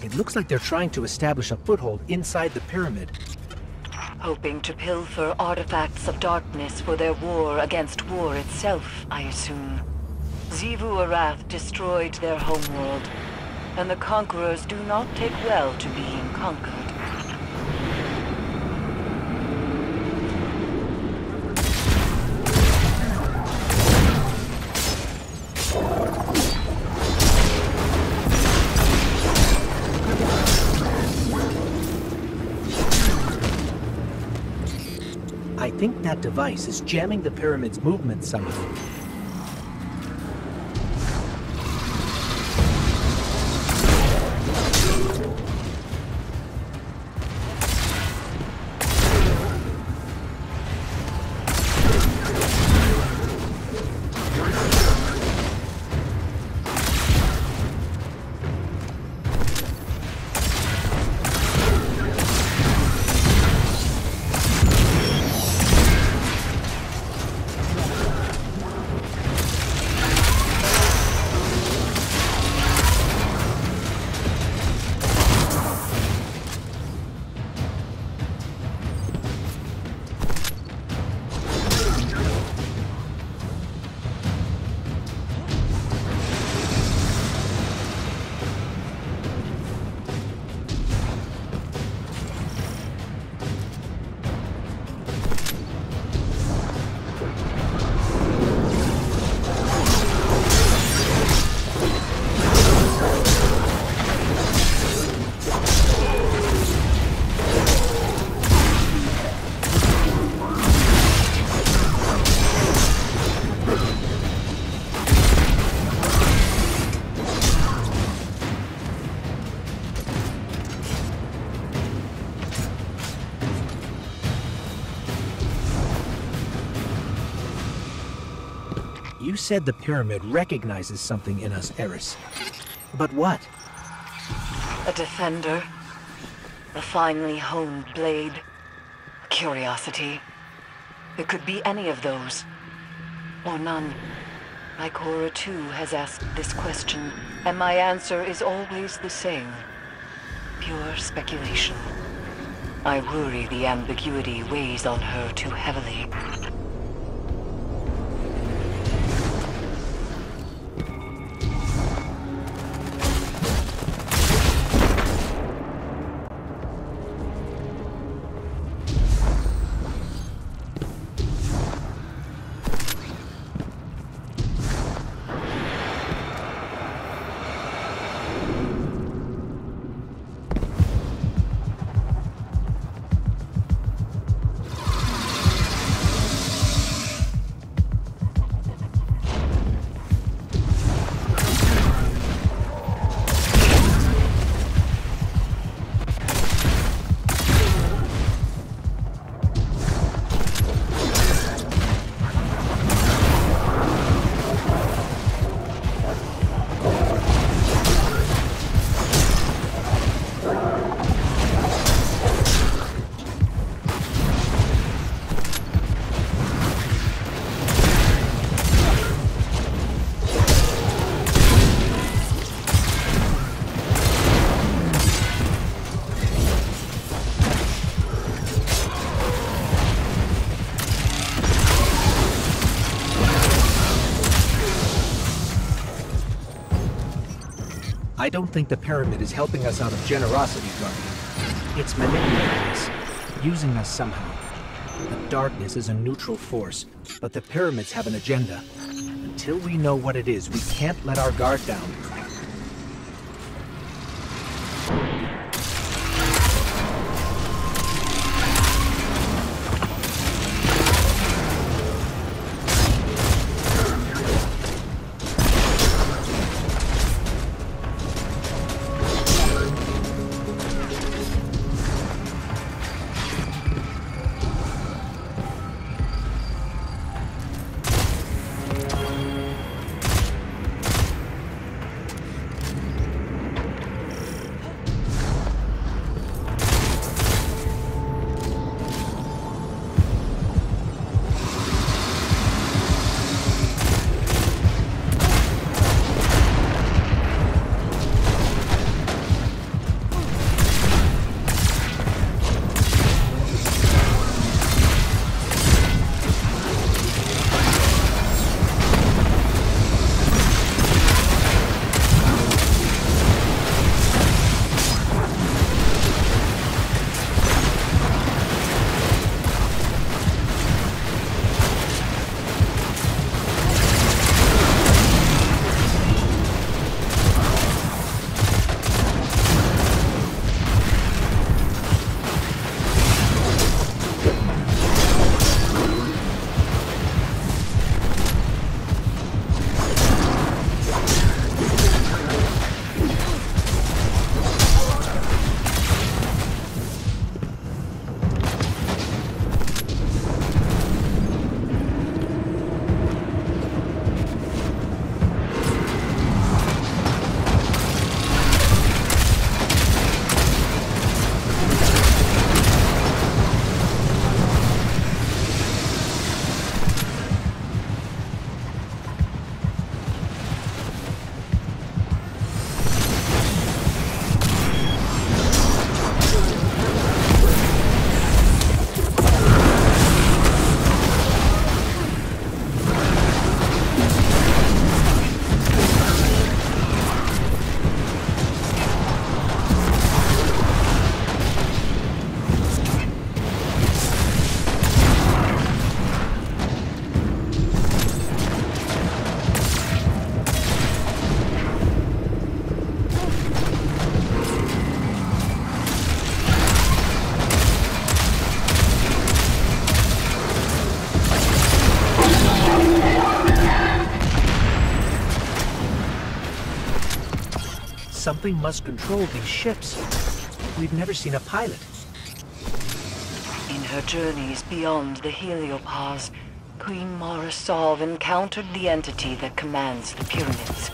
Speaker 3: It looks like they're trying to establish a foothold inside the pyramid.
Speaker 2: Hoping to pilfer artifacts of darkness for their war against war itself, I assume. Xivu Arath destroyed their homeworld, and the conquerors do not take well to being conquered.
Speaker 3: I think that device is jamming the pyramid's movement somehow. You said the pyramid recognizes something in us, Eris. But what?
Speaker 2: A defender. A finely honed blade. A curiosity. It could be any of those. Or none. My Cora too has asked this question, and my answer is always the same. Pure speculation. I worry the ambiguity weighs on her too heavily.
Speaker 3: I don't think the pyramid is helping us out of generosity, Guardian. It's manipulating us, using us somehow. The darkness is a neutral force, but the pyramids have an agenda. Until we know what it is, we can't let our guard down. Something must control these ships. We've never seen a pilot.
Speaker 2: In her journeys beyond the heliopause, Queen Mara Sov encountered the entity that commands the pyramids.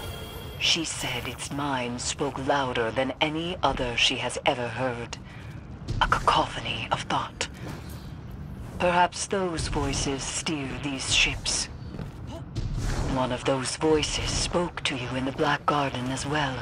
Speaker 2: She said its mind spoke louder than any other she has ever heard. A cacophony of thought. Perhaps those voices steer these ships. One of those voices spoke to you in the Black Garden as well.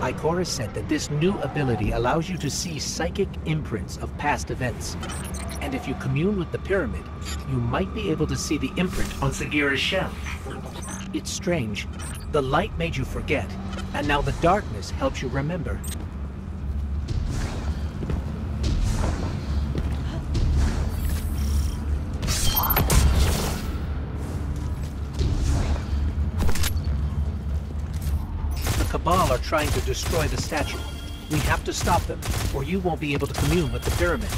Speaker 3: Ikora said that this new ability allows you to see psychic imprints of past events. And if you commune with the pyramid, you might be able to see the imprint on Sagira's shell. It's strange. The light made you forget, and now the darkness helps you remember. The Cabal are trying to destroy the statue. We have to stop them, or you won't be able to commune with the pyramid.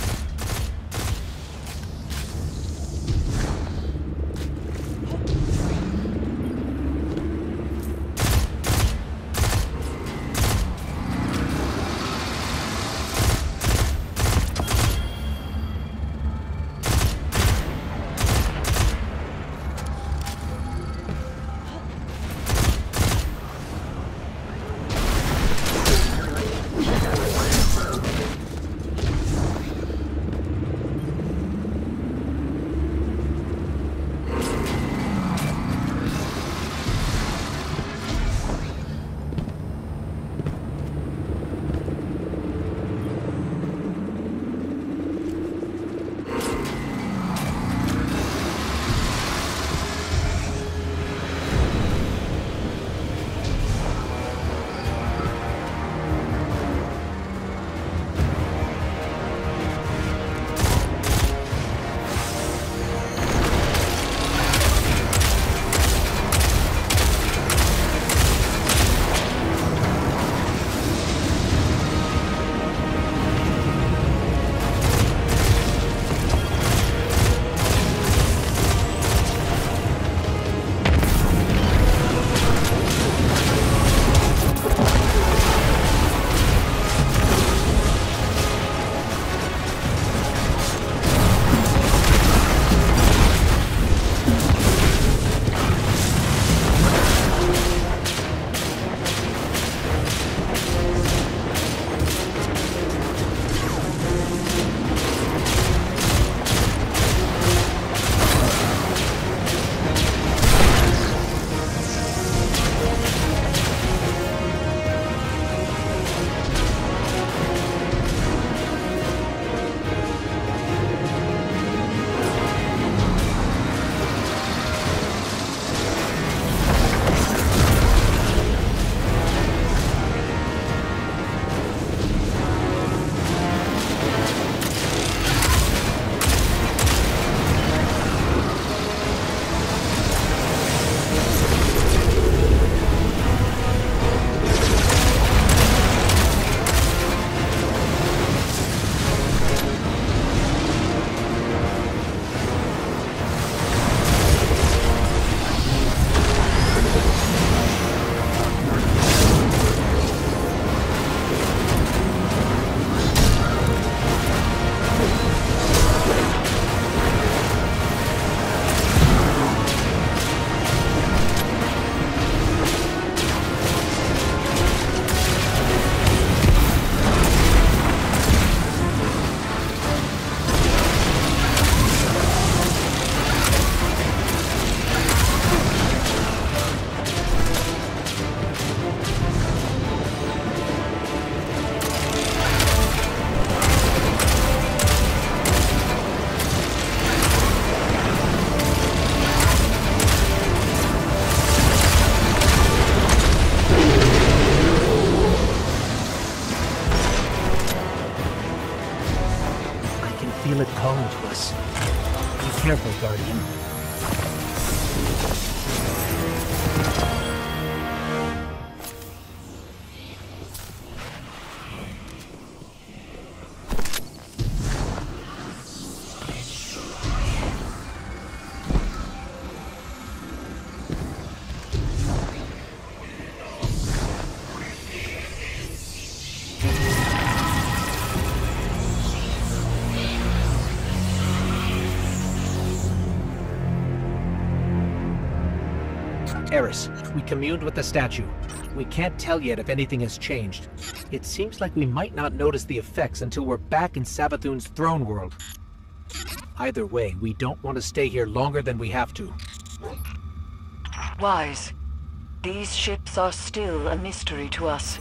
Speaker 3: feel it calling to us. Be careful, Guardian. Eris, we communed with the statue. We can't tell yet if anything has changed. It seems like we might not notice the effects until we're back in Savathun's throne world. Either way, we don't want to stay here longer than we have to.
Speaker 2: Wise, these ships are still a mystery to us.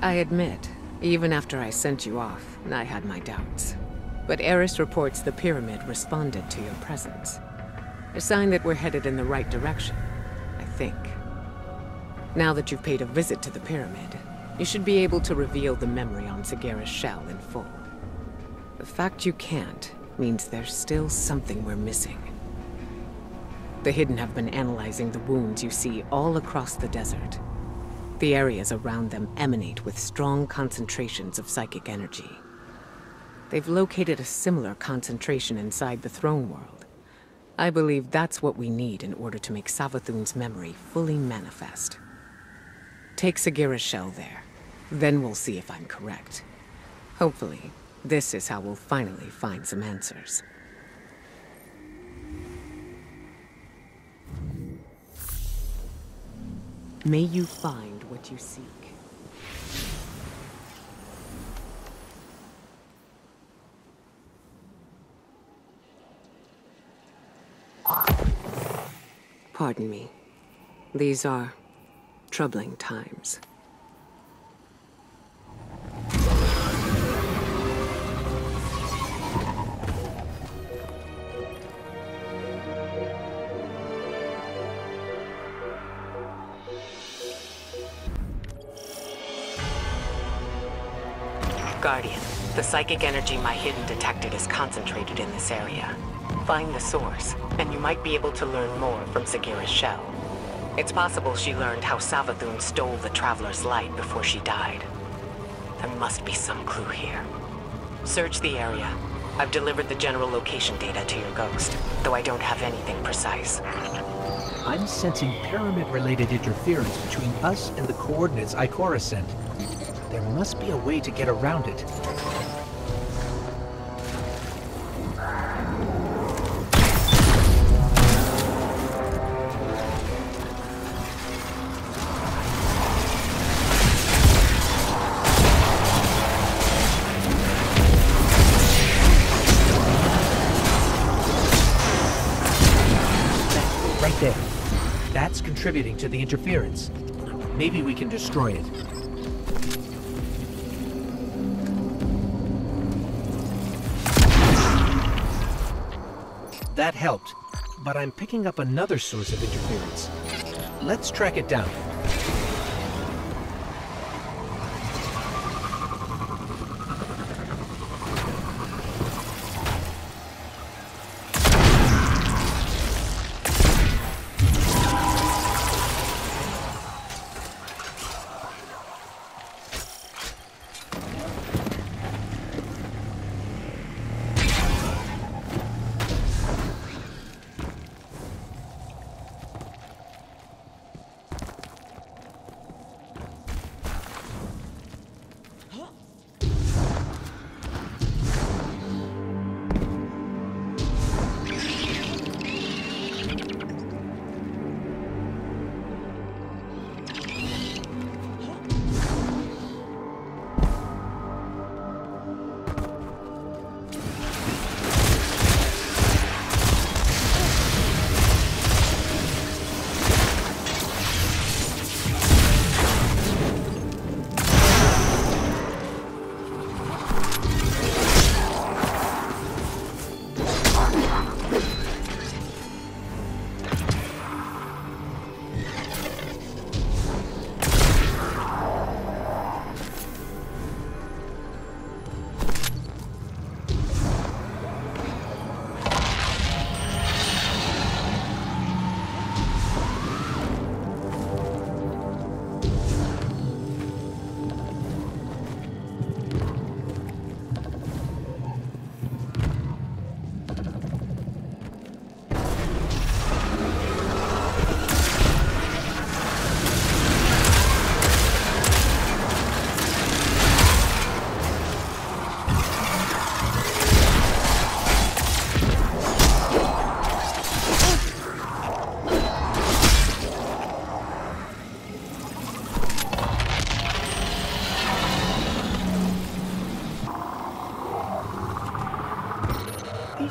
Speaker 1: I admit, even after I sent you off, I had my doubts. But Eris reports the pyramid responded to your presence. A sign that we're headed in the right direction, I think. Now that you've paid a visit to the pyramid, you should be able to reveal the memory on Sagera's shell in full. The fact you can't means there's still something we're missing. The Hidden have been analyzing the wounds you see all across the desert. The areas around them emanate with strong concentrations of psychic energy. They've located a similar concentration inside the throne world. I believe that's what we need in order to make Savathun's memory fully manifest. Take Sagera's shell there. Then we'll see if I'm correct. Hopefully, this is how we'll finally find some answers. May you find what you seek. Pardon me. These are troubling times. Guardian, the psychic energy my Hidden detected is concentrated in this area. Find the source, and you might be able to learn more from Sagera's shell. It's possible she learned how Savathun stole the Traveler's light before she died. There must be some clue here. Search the area. I've delivered the general location data to your ghost, though I don't have anything precise.
Speaker 3: I'm sensing pyramid-related interference between us and the coordinates Ikora sent. There must be a way to get around it. Right there. That's contributing to the interference. Maybe we can destroy it. That helped, but I'm picking up another source of interference. Let's track it down.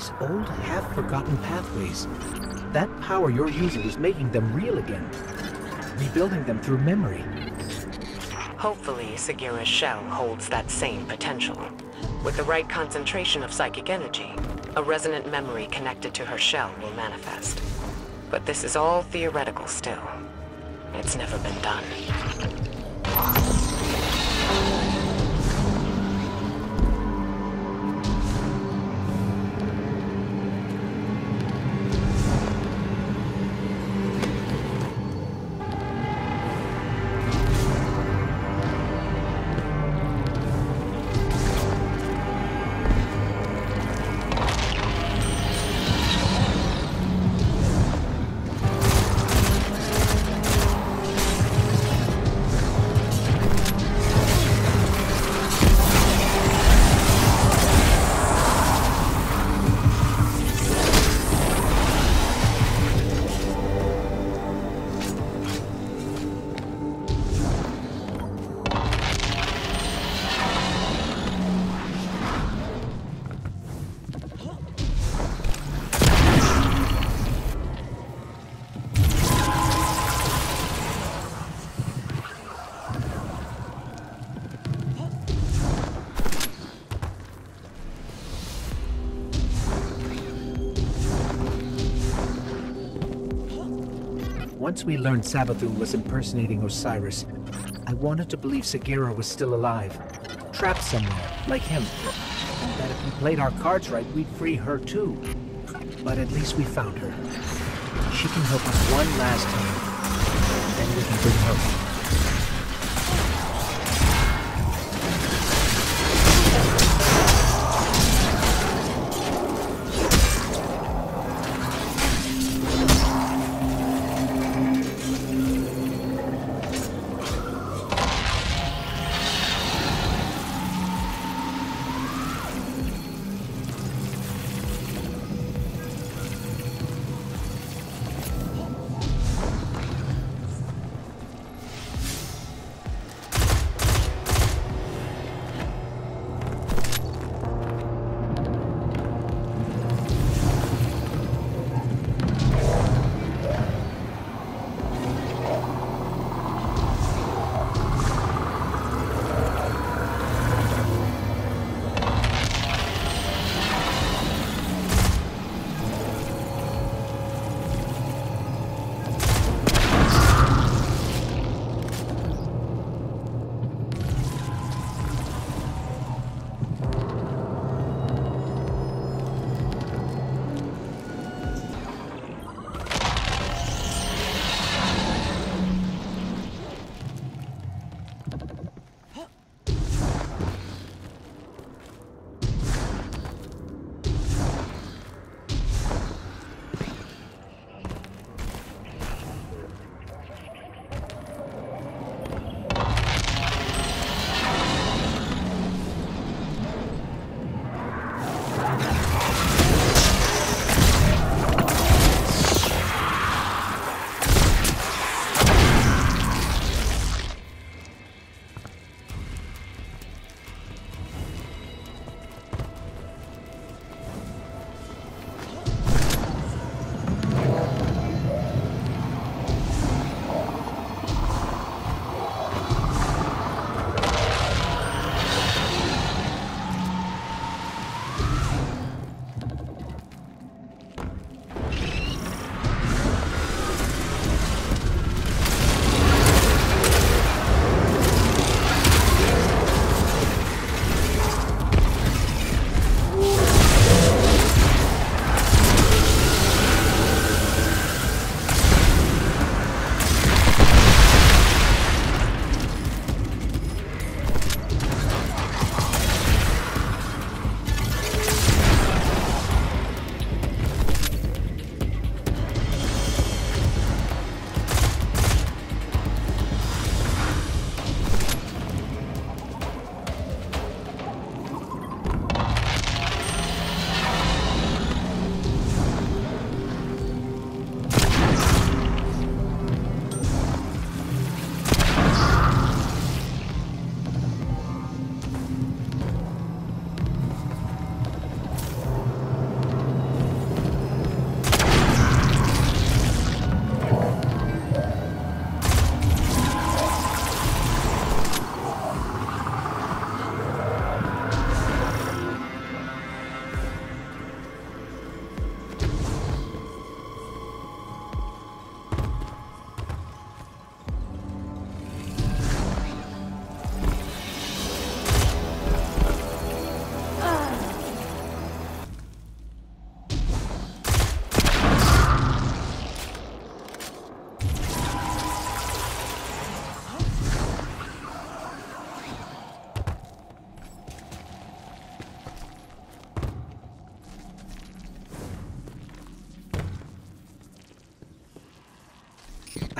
Speaker 3: These old, half-forgotten pathways. That power you're using is making them real again. Rebuilding them through memory.
Speaker 1: Hopefully, Sagira's shell holds that same potential. With the right concentration of psychic energy, a resonant memory connected to her shell will manifest. But this is all theoretical still. It's never been done.
Speaker 3: Once we learned Savathun was impersonating Osiris, I wanted to believe Sagira was still alive, trapped somewhere, like him. And that if we played our cards right, we'd free her too. But at least we found her. She can help us one last time, and then we can bring her home.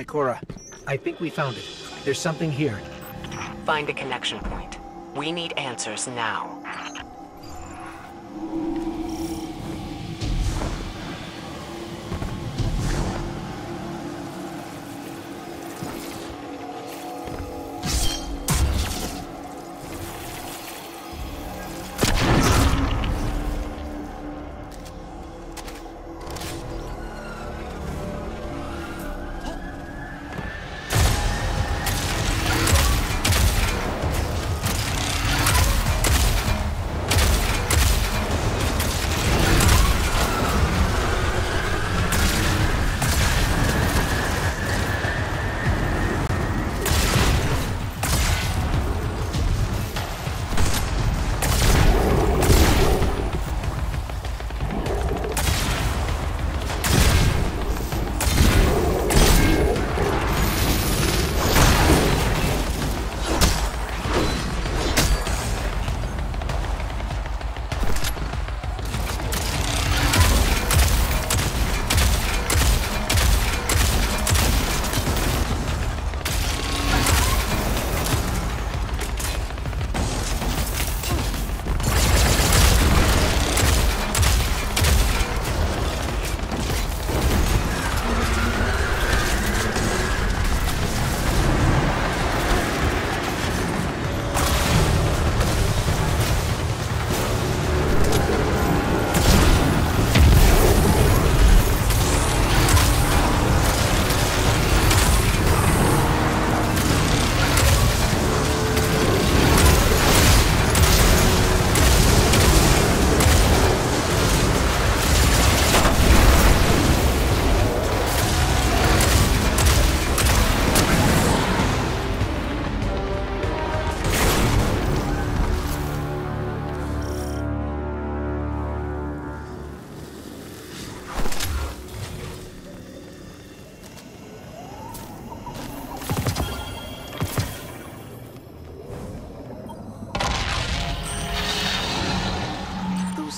Speaker 3: Ikora, I think we found it. There's something here.
Speaker 1: Find a connection point. We need answers now.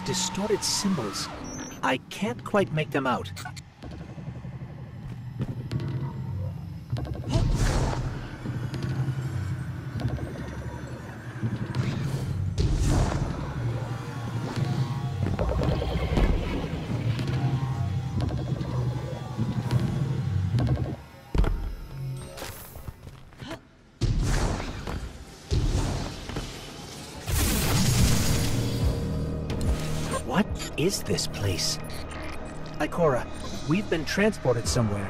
Speaker 3: Distorted symbols. I can't quite make them out. What is this place? Ikora, we've been transported somewhere.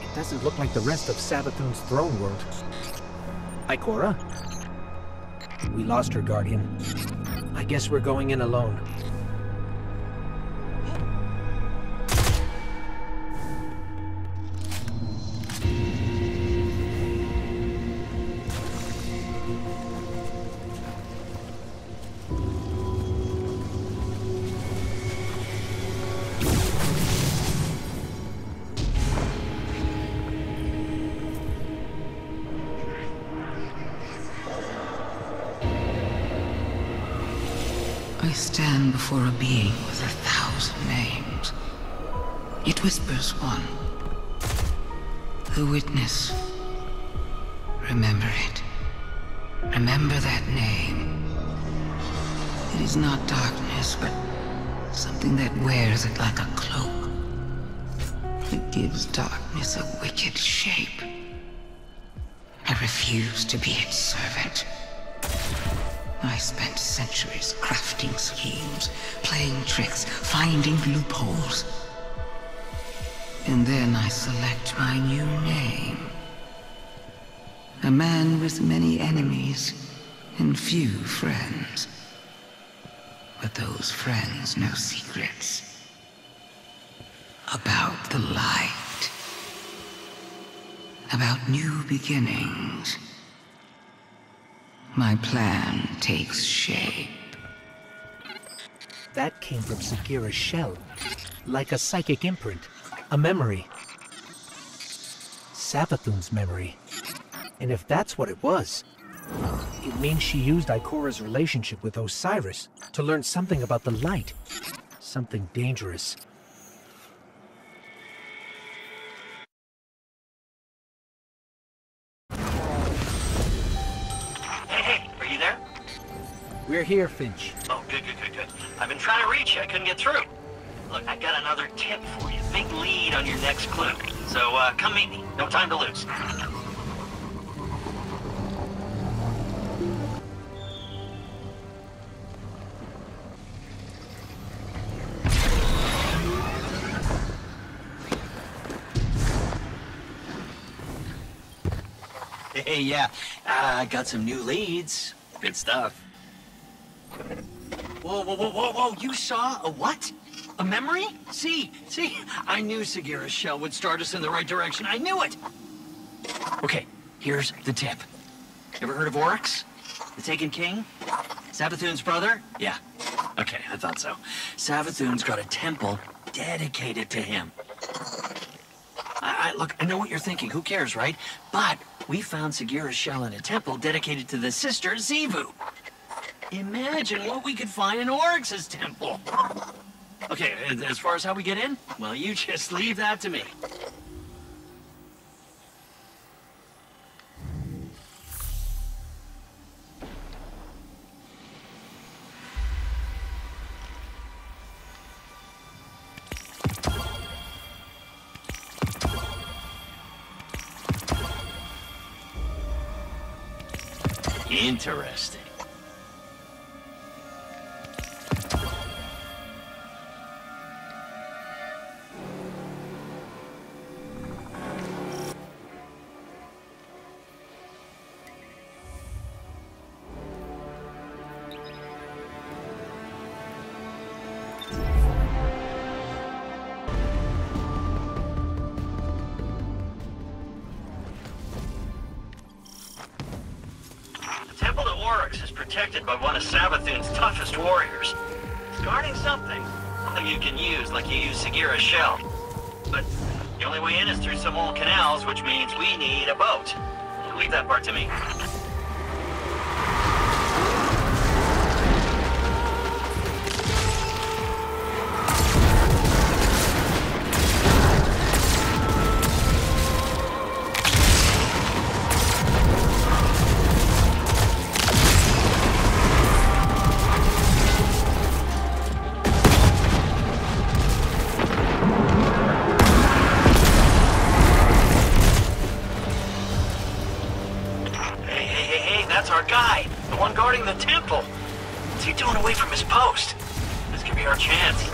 Speaker 3: It doesn't look like the rest of Savathun's throne world. Ikora? We lost her, Guardian. I guess we're going in alone.
Speaker 4: I stand before a being with 1,000 names. It whispers one. The witness. Remember it. Remember that name. It is not darkness, but something that wears it like a cloak. It gives darkness a wicked shape. I refuse to be its servant. I spent centuries crafting schemes, playing tricks, finding loopholes. And then I select my new name. A man with many enemies and few friends. But those friends know secrets about the light. About new beginnings. My plan takes shape.
Speaker 3: That came from Sagira's shell. Like a psychic imprint. A memory. Savathun's memory. And if that's what it was, it means she used Ikora's relationship with Osiris to learn something about the light. Something dangerous. We're here, Finch.
Speaker 7: Oh, good. I've been trying to reach you. I couldn't get through. Look, I got another tip for you. Big lead on your next clue. So, come meet me. No time to lose. Hey, yeah. I got some new leads. Good stuff. Whoa. You saw a what? A memory? See, I knew Sagira's shell would start us in the right direction. I knew it! Okay, here's the tip. Ever heard of Oryx? The Taken King? Savathun's brother? Yeah. Okay, I thought so. Savathun's got a temple dedicated to him. Look, I know what you're thinking. Who cares, right? But we found Sagira's shell in a temple dedicated to the sister Xivu. Imagine what we could find in Oryx's temple. Okay, as far as how we get in, well, you just leave that to me. Interesting. Is protected by one of Savathun's toughest warriors. It's guarding something you can use like you use Sagira's shell. But the only way in is through some old canals, which means we need a boat. Leave that part to me. That's our guy, the one guarding the temple. What's he doing away from his post? This could be our chance.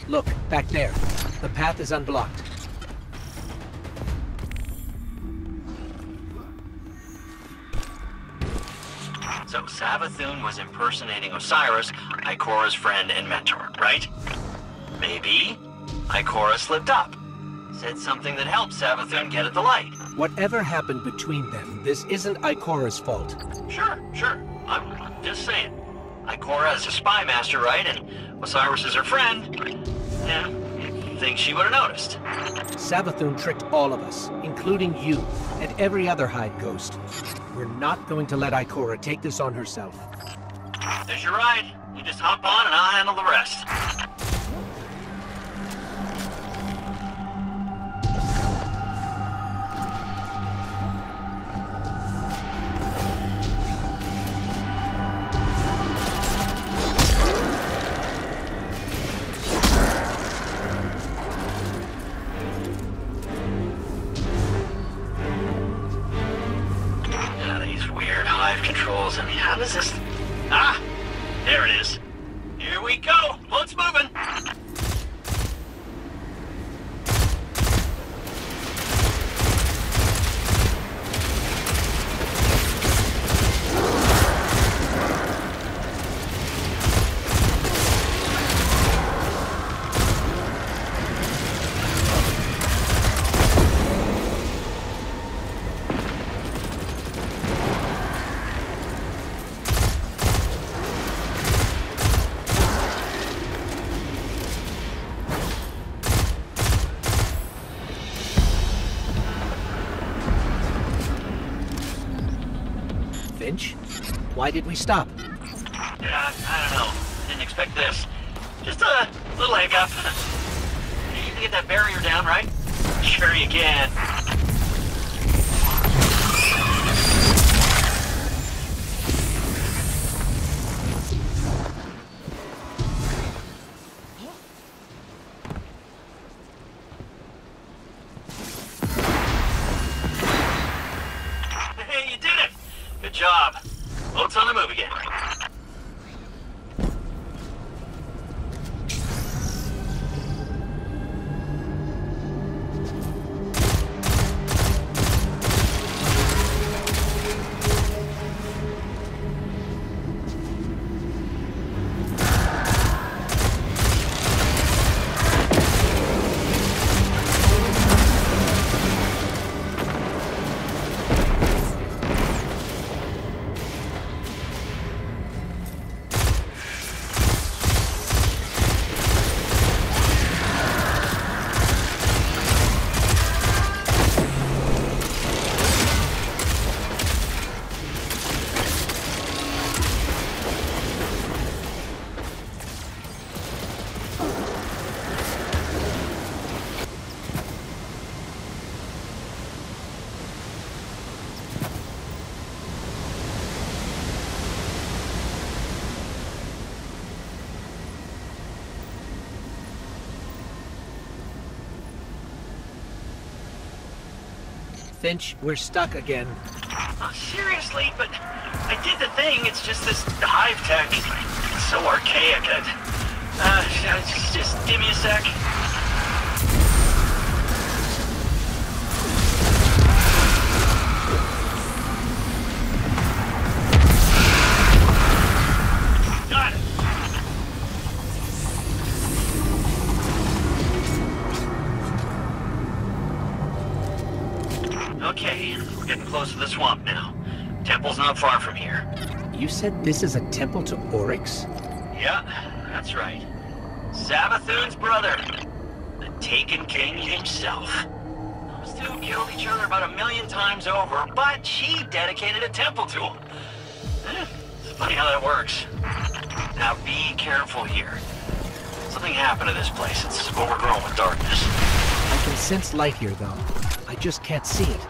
Speaker 3: Look, back there. The path is unblocked.
Speaker 7: So Savathun was impersonating Osiris, Ikora's friend and mentor, right? Maybe Ikora slipped up. Said something that helped Savathun get at the light.
Speaker 3: Whatever happened between them, this isn't Ikora's fault.
Speaker 7: Sure. I'm just saying. Ikora is a spy master, right? And Osiris is her friend. Yeah, you'd think she would have noticed.
Speaker 3: Savathun tricked all of us, including you, and every other Hive Ghost. We're not going to let Ikora take this on herself.
Speaker 7: There's your ride. You just hop on and I'll handle the rest. What is this? Ah! There it is. Here we go. Boat's moving.
Speaker 3: Finch? Why did we stop?
Speaker 7: Yeah, I don't know. Didn't expect this. Just a little hiccup. You can get that barrier down, right? Sure you can. Hey, you did it! Good job. Boat's on the move again.
Speaker 3: Finch, we're stuck again.
Speaker 7: Oh, seriously? But I did the thing. It's just this hive tech. It's so archaic. Just give me a sec. Got it. Okay, we're getting close to the swamp now. Temple's not far from here.
Speaker 3: You said this is a temple to Oryx?
Speaker 7: Yeah, that's right. Savathun's brother. The Taken King himself. Those two killed each other about 1,000,000 times over, but she dedicated a temple to him. It's funny how that works. Now be careful here. Something happened to this place. It's overgrown with darkness.
Speaker 3: I can sense light here, though. I just can't see it.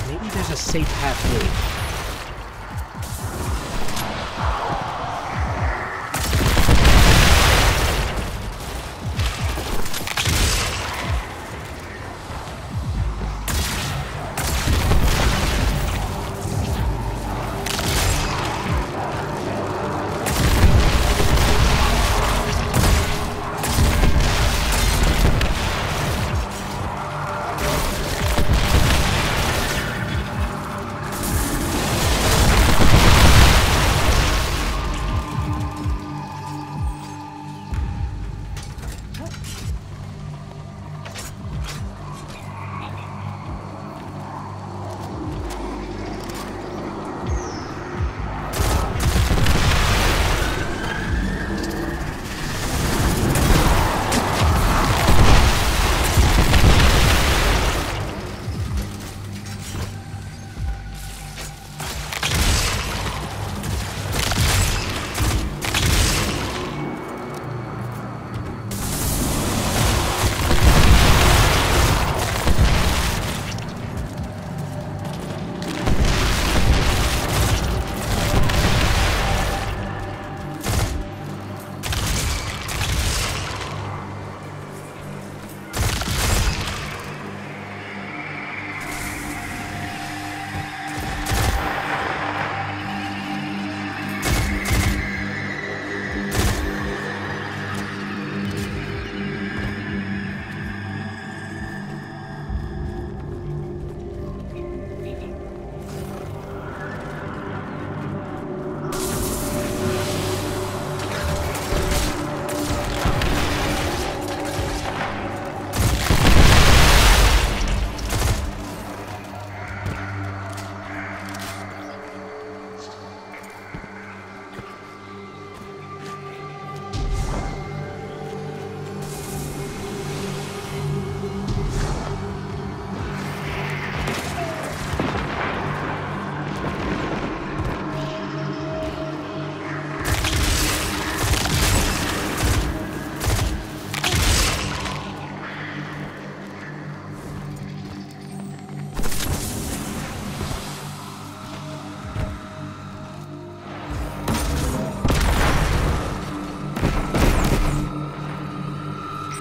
Speaker 3: Maybe there's a safe path through.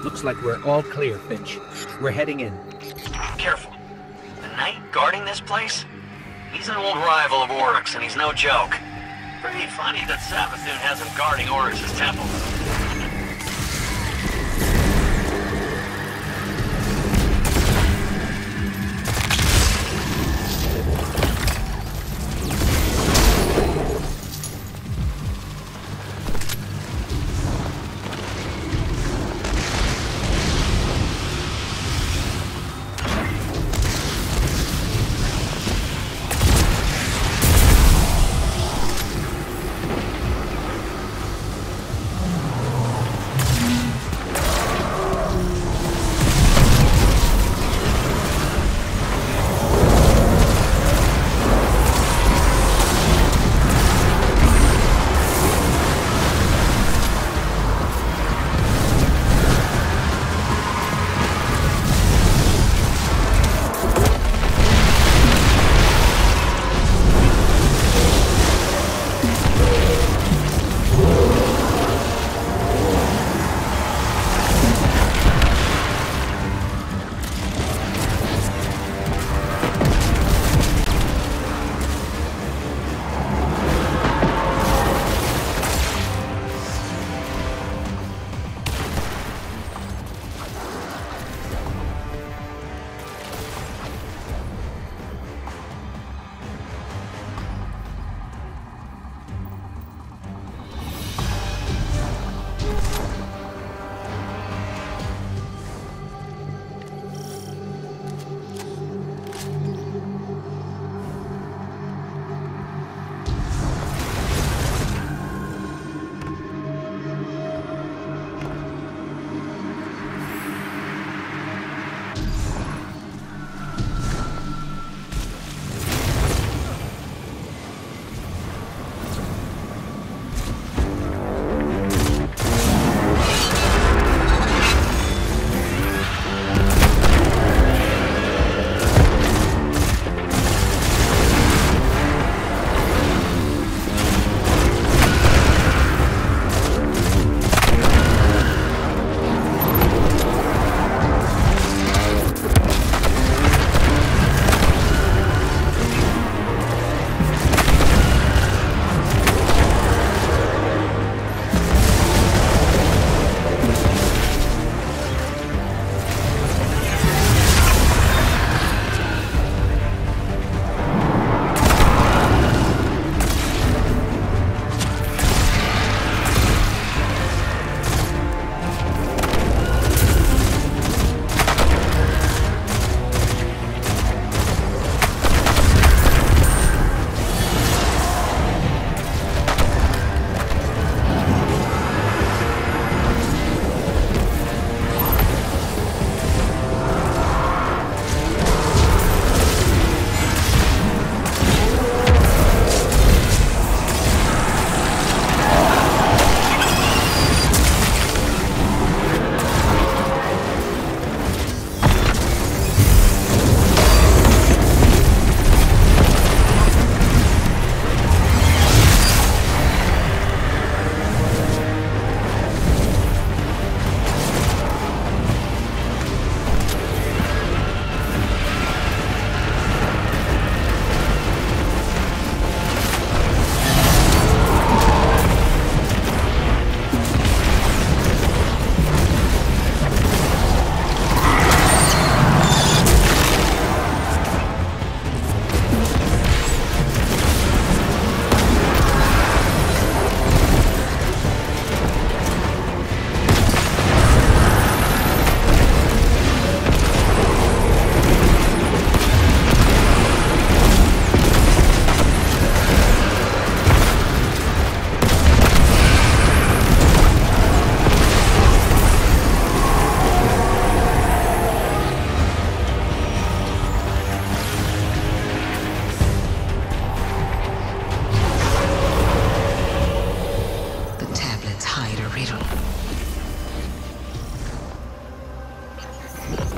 Speaker 3: Looks like we're all clear, Finch. We're heading in.
Speaker 7: Careful. The knight guarding this place? He's an old rival of Oryx, and he's no joke. Pretty funny that Savathun has him guarding Oryx's temple.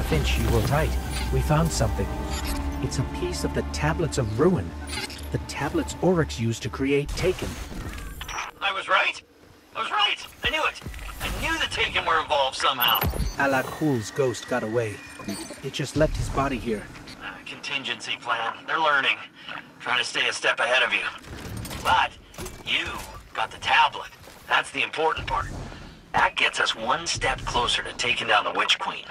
Speaker 3: Finch, you were right. We found something. It's a piece of the Tablets of Ruin. The tablets Oryx used to create Taken.
Speaker 7: I was right. I was right. I knew it. I knew the Taken were involved somehow.
Speaker 3: Alakul's ghost got away. It just left his body here.
Speaker 7: Contingency plan. They're learning. Trying to stay a step ahead of you. But you got the tablet. That's the important part. That gets us one step closer to taking down the Witch Queen.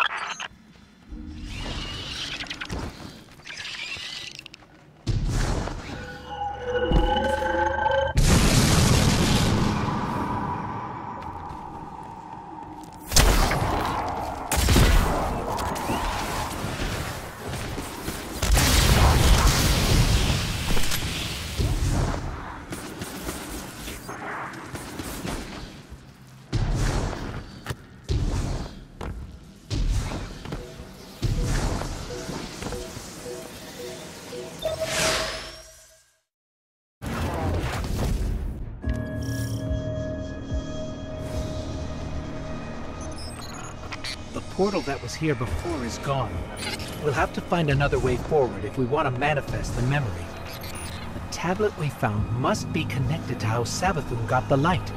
Speaker 3: The portal that was here before is gone. We'll have to find another way forward if we want to manifest the memory. The tablet we found must be connected to how Savathun got the light.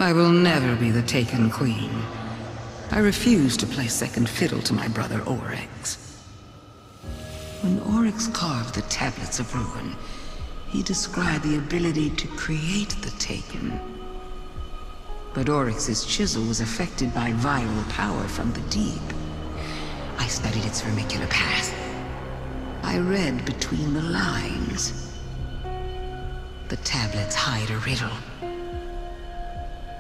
Speaker 4: I will never be the Taken Queen. I refuse to play second fiddle to my brother Oryx. When Oryx carved the Tablets of Ruin, he described the ability to create the Taken. But Oryx's chisel was affected by viral power from the deep. I studied its vermicular path. I read between the lines. The tablets hide a riddle.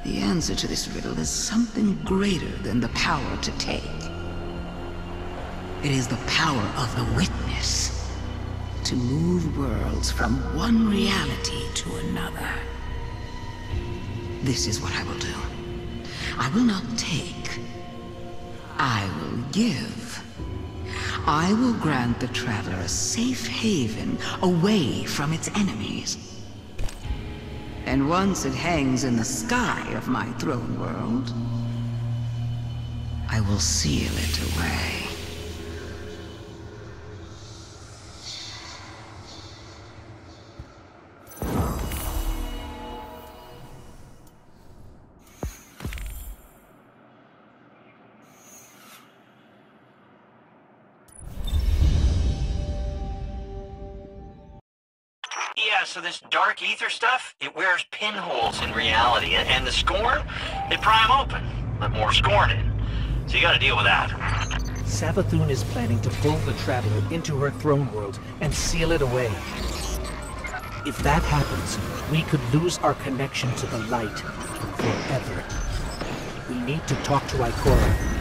Speaker 4: The answer to this riddle is something greater than the power to take. It is the power of the witness to move worlds from one reality to another. This is what I will do. I will not take. I will give. I will grant the Traveler a safe haven away from its enemies. And once it hangs in the sky of my throne world, I will seal it away.
Speaker 7: so this dark ether stuff, it wears pinholes in reality, and the Scorn, they pry them open, let more Scorn in. So you gotta deal with that.
Speaker 3: Savathun is planning to pull the Traveler into her throne world and seal it away. If that happens, we could lose our connection to the light forever. We need to talk to Ikora.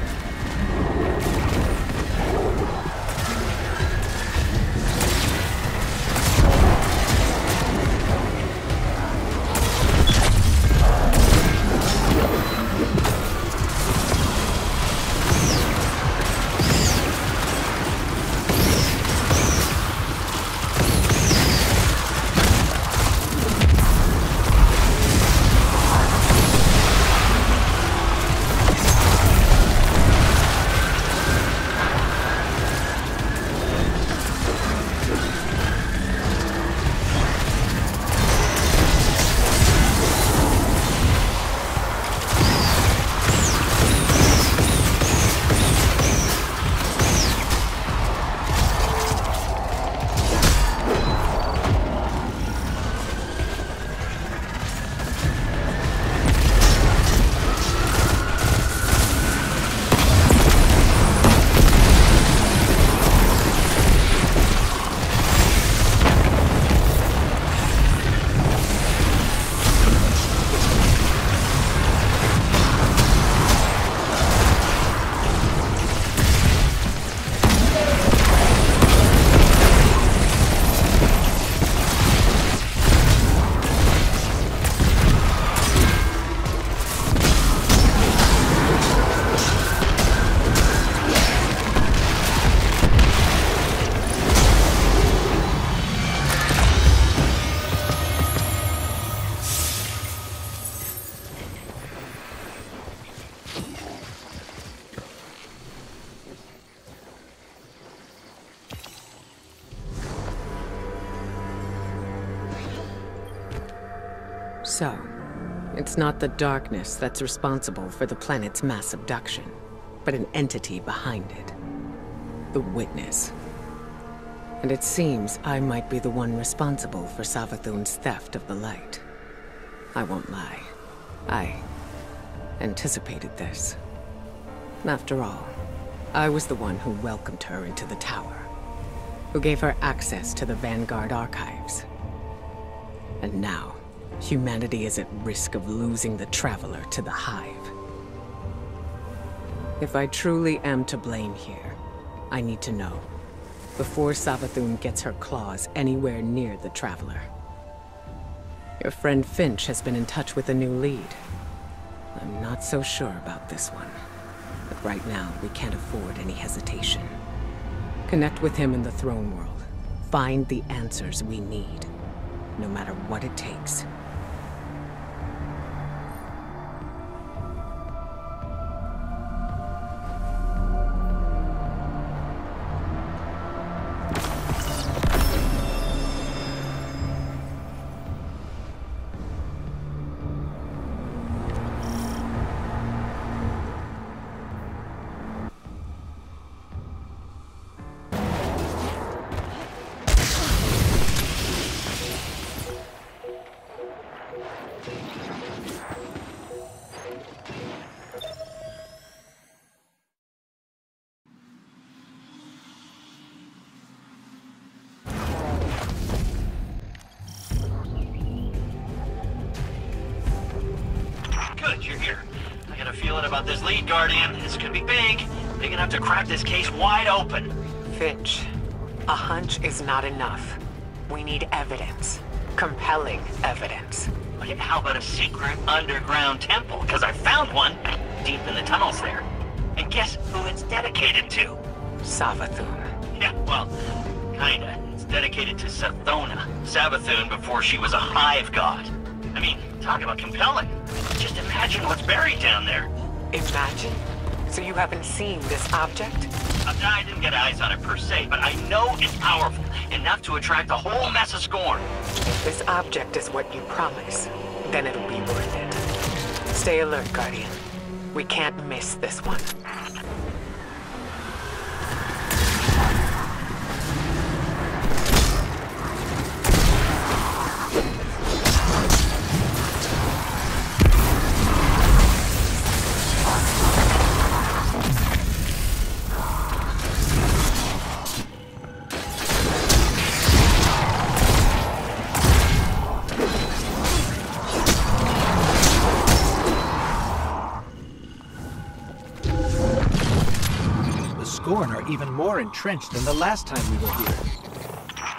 Speaker 1: So, it's not the darkness that's responsible for the planet's mass abduction, but an entity behind it. The Witness. And it seems I might be the one responsible for Savathun's theft of the light. I won't lie. I anticipated this. After all, I was the one who welcomed her into the tower, who gave her access to the Vanguard archives. And now, humanity is at risk of losing the Traveler to the Hive. If I truly am to blame here, I need to know, before Savathun gets her claws anywhere near the Traveler. Your friend Finch has been in touch with a new lead. I'm not so sure about this one, but right now we can't afford any hesitation. Connect with him in the Throne World. Find the answers we need, no matter what it takes.
Speaker 7: You're here. I got a feeling about this lead, Guardian. This could be big. Big enough to crack this case wide open.
Speaker 1: Finch, a hunch is not enough. We need evidence. Compelling evidence.
Speaker 7: Okay, how about a secret underground temple? Because I found one deep in the tunnels there. And guess who it's dedicated to?
Speaker 1: Savathun.
Speaker 7: Yeah, well, kinda. It's dedicated to Sathona, Savathun, before she was a hive god. I mean, talk about compelling. Just imagine what's buried down there.
Speaker 1: Imagine? So you haven't seen this object?
Speaker 7: I didn't get eyes on it per se, but I know it's powerful. Enough to attract a whole mess of Scorn.
Speaker 1: If this object is what you promise, then it'll be worth it. Stay alert, Guardian. We can't miss this one.
Speaker 3: Scorn are even more entrenched than the last time we were here.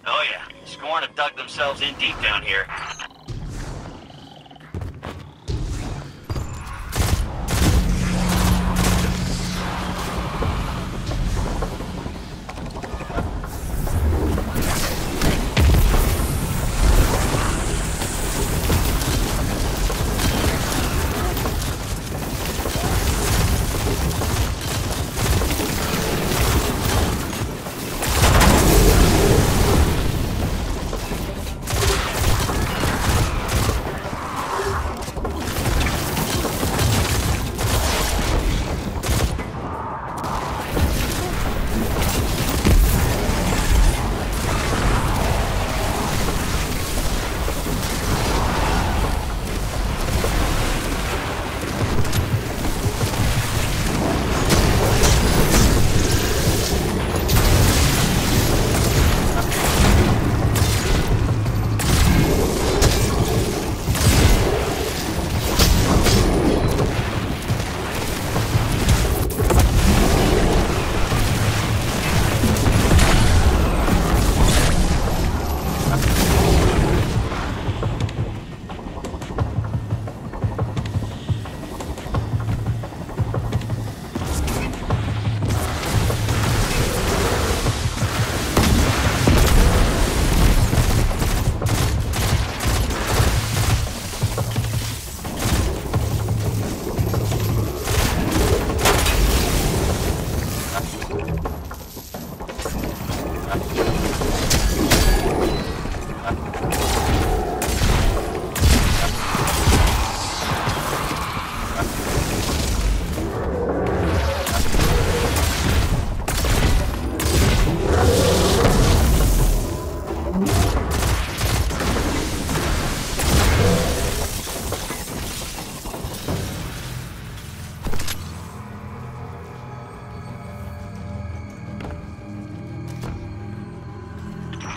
Speaker 7: Oh yeah, Scorn have dug themselves in deep down here.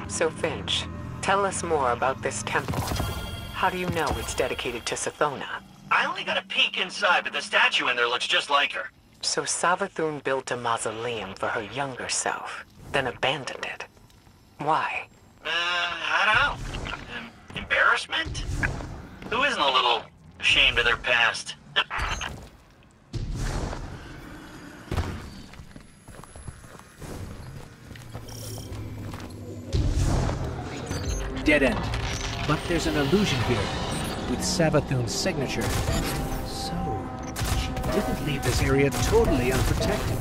Speaker 1: So Finch, tell us more about this temple. How do you know it's dedicated to Sithona?
Speaker 7: I only got a peek inside, but the statue in there looks just like her.
Speaker 1: So Savathun built a mausoleum for her younger self, then abandoned it. Why?
Speaker 7: I don't know. Embarrassment? Who isn't a little ashamed of their past?
Speaker 3: Dead end. But there's an illusion here, with Savathun's signature. So, she didn't leave this area totally unprotected.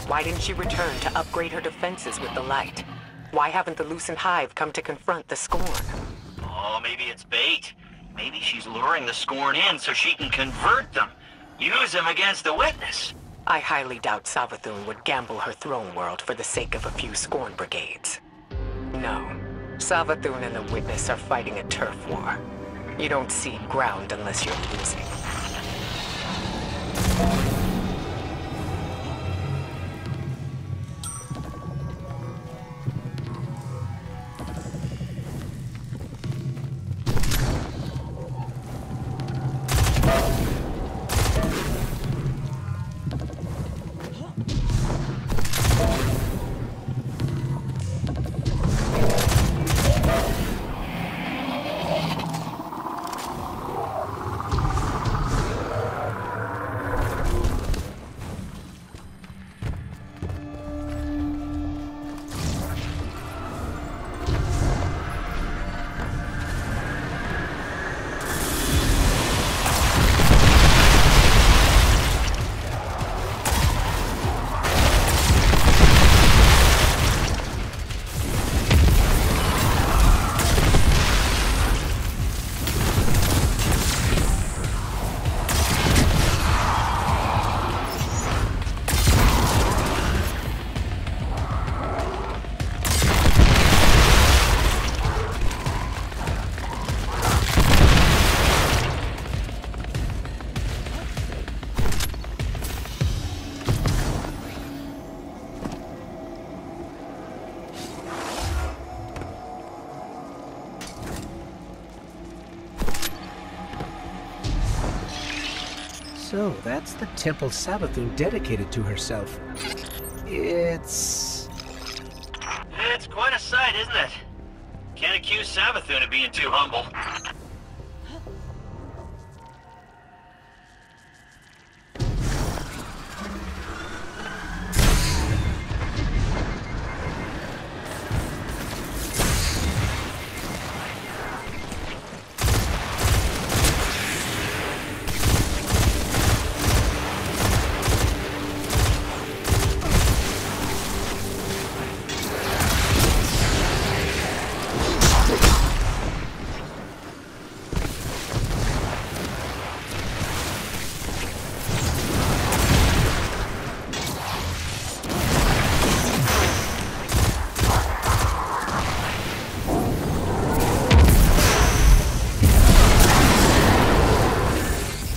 Speaker 1: Why didn't she return to upgrade her defenses with the light? Why haven't the Lucent Hive come to confront the Scorn?
Speaker 7: Oh, maybe it's bait. Maybe she's luring the Scorn in so she can convert them. Use them against the Witness.
Speaker 1: I highly doubt Savathun would gamble her throne world for the sake of a few Scorn brigades. No. Savathun and the Witness are fighting a turf war. You don't cede ground unless you're losing.
Speaker 3: So, that's the temple Savathun dedicated to herself. It's
Speaker 7: quite a sight, isn't it? Can't accuse Savathun of being too humble.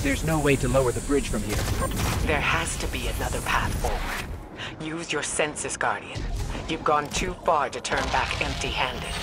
Speaker 3: There's no way to lower the bridge from here.
Speaker 1: There has to be another path forward. Use your senses, Guardian. You've gone too far to turn back empty-handed.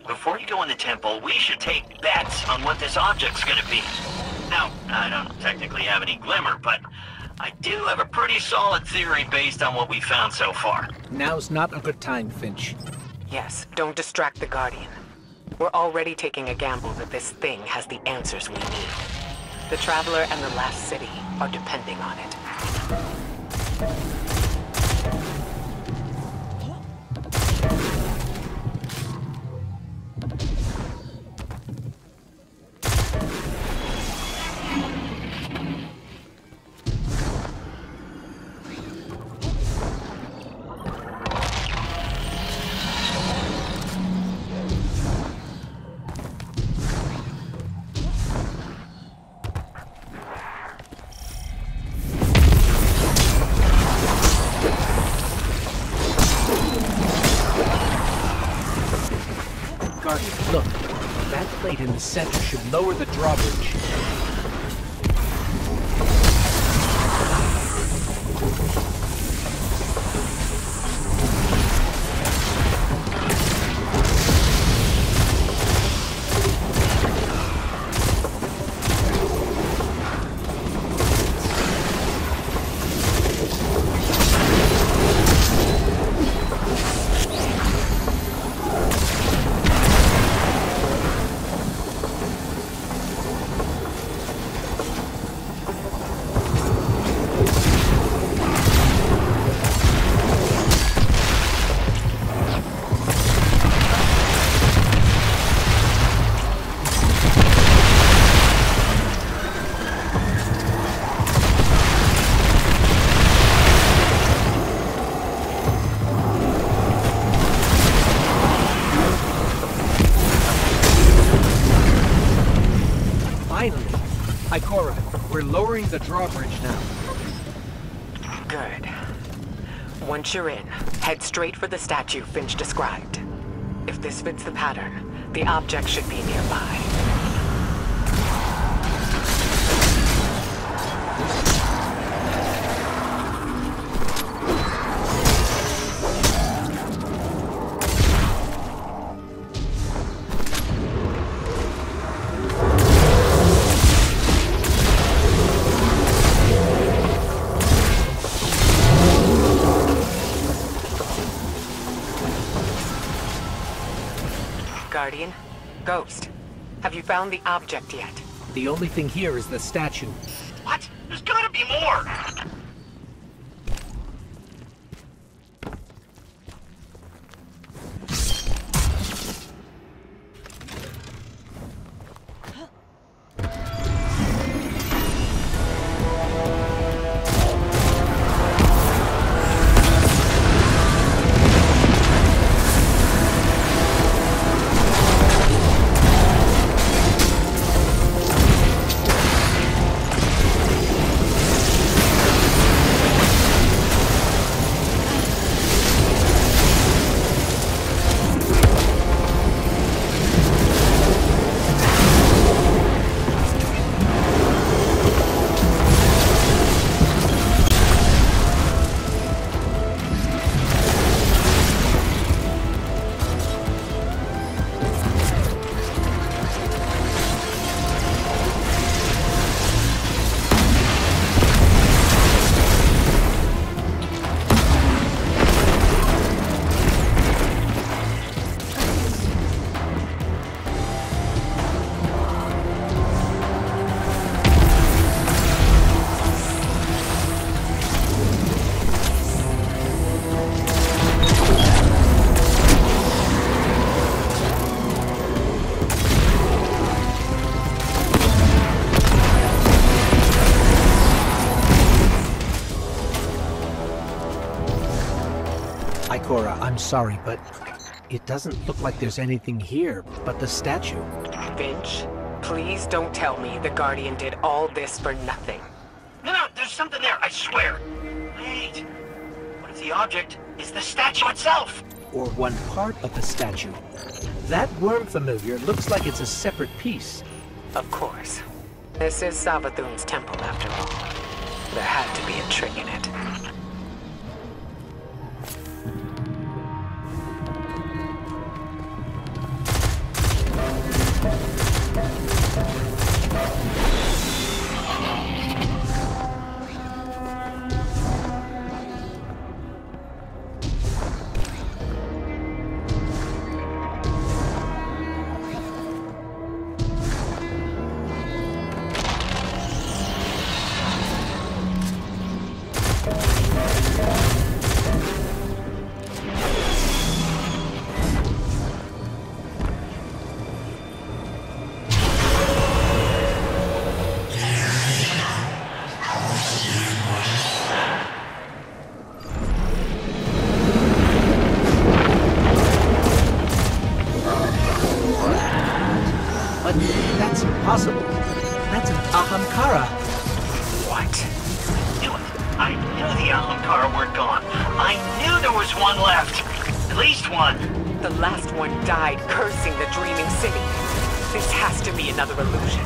Speaker 7: Before you go in the temple, we should take bets on what this object's gonna be. Now, I don't technically have any glimmer, but I do have a pretty solid theory based on what we found so far.
Speaker 3: Now's not a good time, Finch.
Speaker 1: Yes, don't distract the Guardian. We're already taking a gamble that this thing has the answers we need. The Traveler and the Last City are depending on it.
Speaker 3: Look, that plate in the center should lower the drawbridge. Ikora, we're lowering the drawbridge now.
Speaker 1: Good. Once you're in, head straight for the statue Finch described. If this fits the pattern, the object should be nearby. Guardian? Ghost? Have you found the object yet?
Speaker 3: The only thing here is the statue.
Speaker 7: What? There's gotta be more!
Speaker 3: Ikora, I'm sorry, but it doesn't look like there's anything here but the statue.
Speaker 1: Finch, please don't tell me the Guardian did all this for nothing.
Speaker 7: No, there's something there, I swear. Wait. What if the object is the statue itself?
Speaker 3: Or one part of the statue. That worm familiar looks like it's a separate piece.
Speaker 1: Of course. This is Savathun's temple, after all. There had to be a trick in it.
Speaker 3: But that's impossible. That's an Ahamkara.
Speaker 7: What? I knew it. I knew the Ahamkara weren't gone. I knew there was one left. At least one.
Speaker 1: The last one died cursing the dreaming city. This has to be another illusion.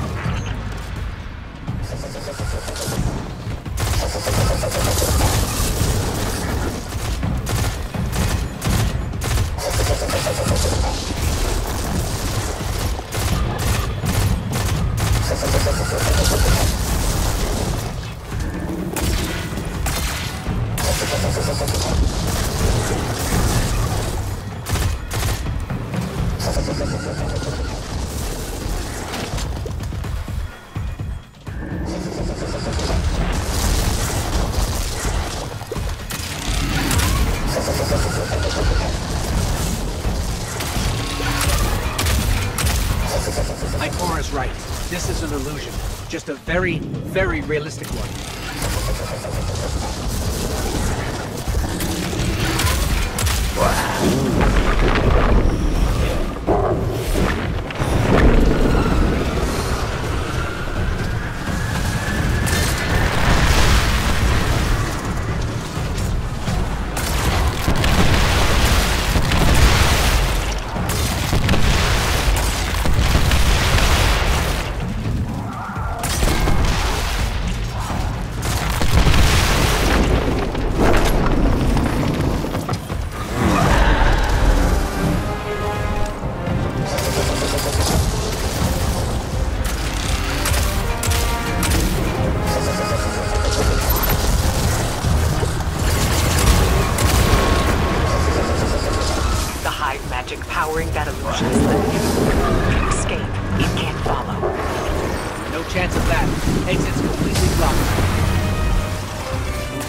Speaker 3: Ikora's right. This is an illusion. Just a very, very realistic one.
Speaker 1: magic powering that illusion is limited. To escape, it can't follow.
Speaker 3: No chance of that. Exit's completely blocked.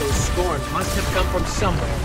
Speaker 3: Those scorns must have come from somewhere.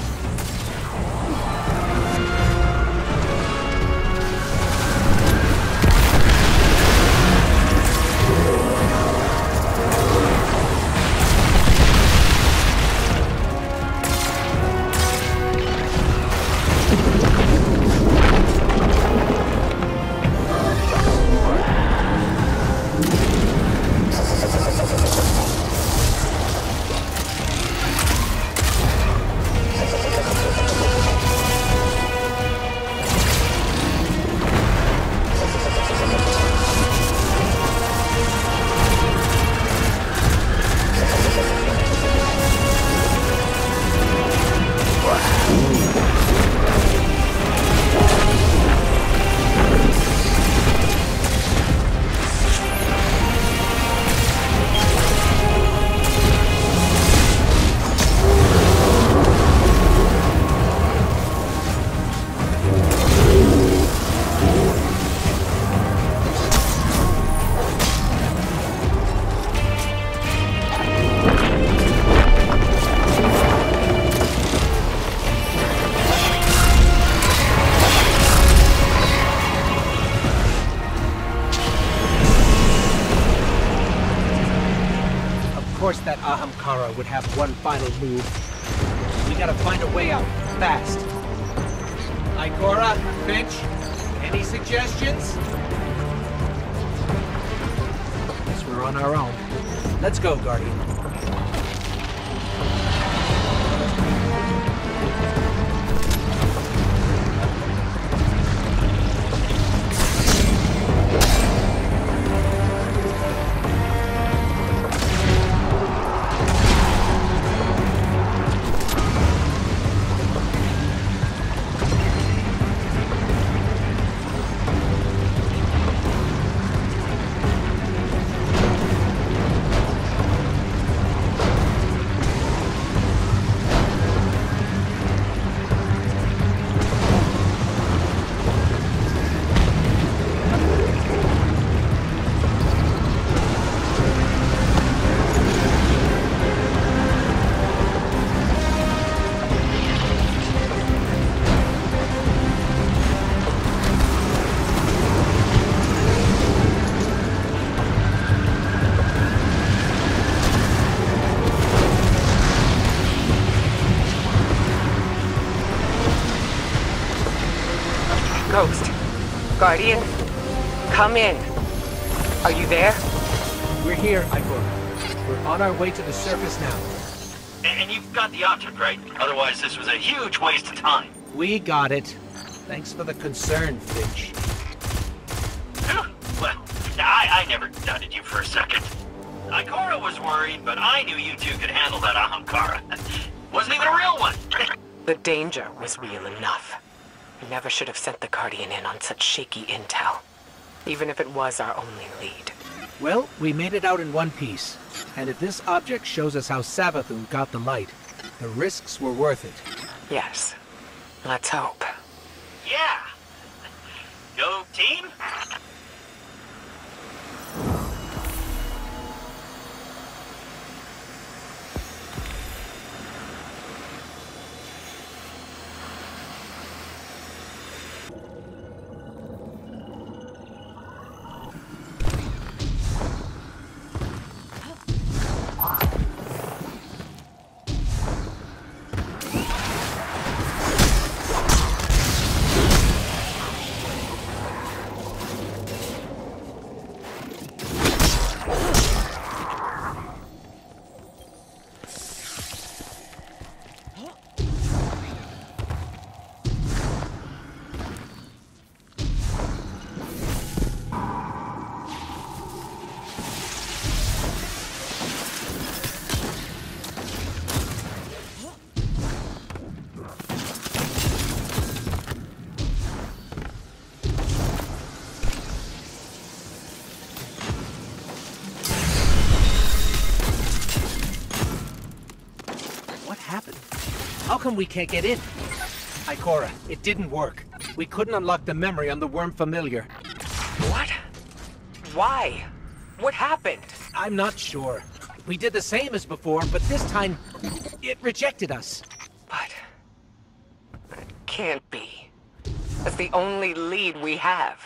Speaker 3: That Ahamkara would have one final move. We gotta find a way out, fast. Ikora, Finch, any suggestions? Guess we're on our own. Let's go, Guardian.
Speaker 1: Ghost. Guardian. Come in. Are you there?
Speaker 3: We're here, Ikora. We're on our way to the surface now.
Speaker 7: And you've got the object, right? Otherwise, this was a huge waste of time.
Speaker 3: We got it. Thanks for the concern, Finch.
Speaker 7: Well, I never doubted you for a second. Ikora was worried, but I knew you two could handle that Ahamkara. Wasn't even a real one.
Speaker 1: The danger was real enough. We never should have sent the Guardian in on such shaky intel, even if it was our only lead.
Speaker 3: Well, we made it out in one piece. And if this object shows us how Savathun got the light, the risks were worth it.
Speaker 1: Yes. Let's hope.
Speaker 7: Yeah. Go team. How come we can't get in? Ikora, it didn't work.
Speaker 3: We couldn't unlock the memory on the worm familiar.
Speaker 9: What? Why? What happened?
Speaker 3: I'm not sure. We did the same as before, but this time, it rejected us.
Speaker 9: But... it can't be. That's the only lead we have.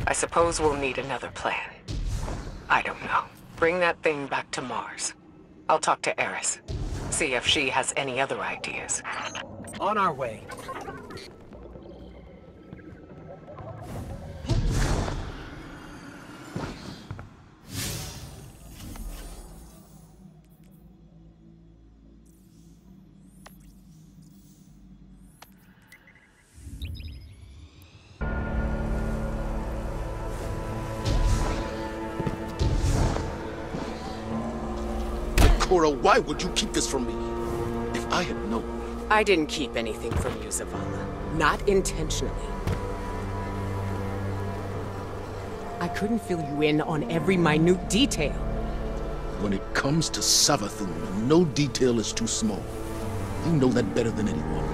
Speaker 9: I suppose we'll need another plan. I don't know. Bring that thing back to Mars. I'll talk to Eris. See if she has any other ideas.
Speaker 3: On our way.
Speaker 10: Cora, why would you keep this from me? If I had known...
Speaker 9: I didn't keep anything from you, Zavala. Not intentionally. I couldn't fill you in on every minute detail.
Speaker 10: When it comes to Savathun, no detail is too small. You know that better than anyone.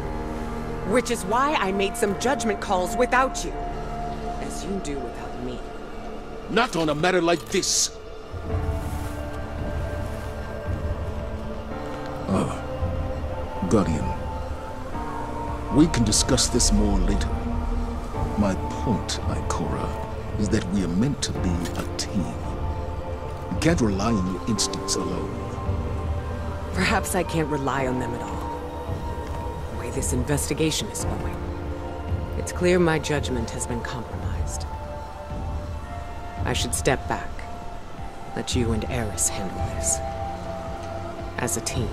Speaker 9: Which is why I made some judgment calls without you. As you do without me.
Speaker 10: Not on a matter like this. Guardian. We can discuss this more later. My point, Ikora, is that we are meant to be a team. You can't rely on your instincts alone.
Speaker 9: Perhaps I can't rely on them at all. The way this investigation is going. It's clear my judgment has been compromised. I should step back. Let you and Eris handle this. As a team.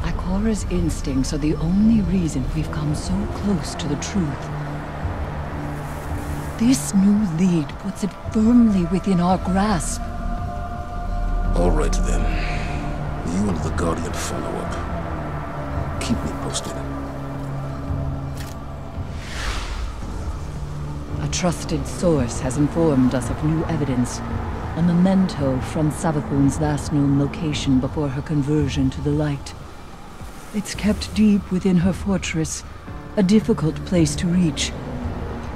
Speaker 11: Ikora's instincts are the only reason we've come so close to the truth. This new lead puts it firmly within our grasp.
Speaker 10: All right, then. You and the Guardian follow up. Keep me posted.
Speaker 11: A trusted source has informed us of new evidence. A memento from Savathun's last known location before her conversion to the light. It's kept deep within her fortress, a difficult place to reach.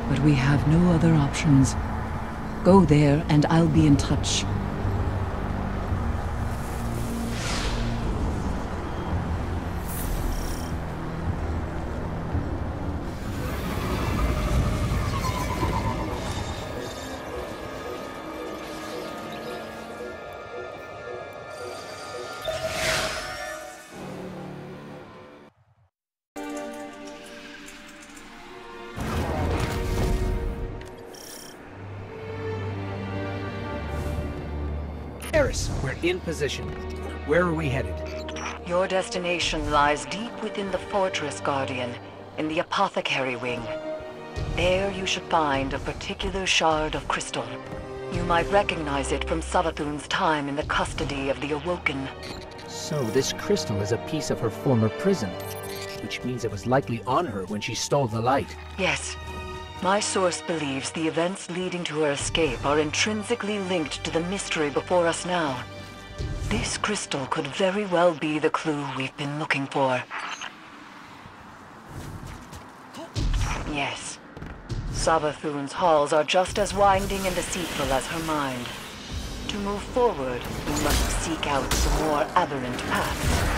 Speaker 11: But we have no other options. Go there and I'll be in touch.
Speaker 3: Eris, we're in position. Where are we headed?
Speaker 2: Your destination lies deep within the fortress, Guardian, in the apothecary wing. There you should find a particular shard of crystal. You might recognize it from Savathun's time in the custody of the Awoken.
Speaker 3: So this crystal is a piece of her former prison, which means it was likely on her when she stole the light.
Speaker 2: Yes. My source believes the events leading to her escape are intrinsically linked to the mystery before us now. This crystal could very well be the clue we've been looking for. Yes. Savathun's halls are just as winding and deceitful as her mind. To move forward, we must seek out some more aberrant paths.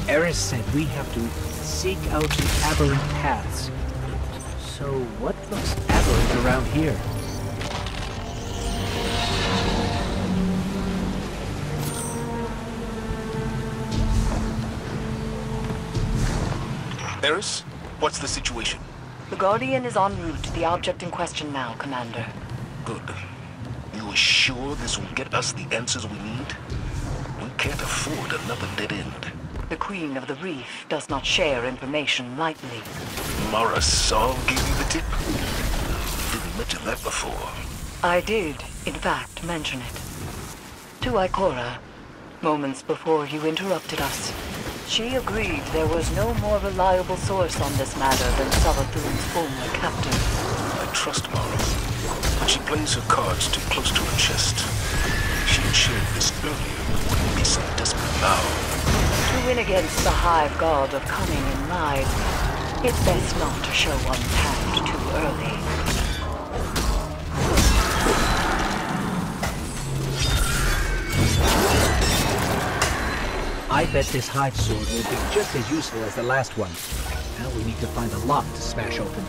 Speaker 3: Eris said we have to seek out the aberrant paths. So what looks aberrant around here?
Speaker 10: Eris, what's the situation?
Speaker 2: The Guardian is en route to the object in question now, Commander.
Speaker 10: Good. You are sure this will get us the answers we need? We can't afford another dead end.
Speaker 2: The Queen of the Reef does not share information lightly.
Speaker 10: Mara Saul gave you the tip? Didn't mention that before.
Speaker 2: I did, in fact, mention it. To Ikora, moments before you interrupted us. She agreed there was no more reliable source on this matter than Savathun's former captain.
Speaker 10: I trust Mara, but she plays her cards too close to her chest. She shared this earlier, but wouldn't be so desperate now.
Speaker 2: To win against the hive god of cunning and lies, it's best not to show one's hand too early.
Speaker 3: I bet this hive sword will be just as useful as the last one. Now we need to find a lock to smash open.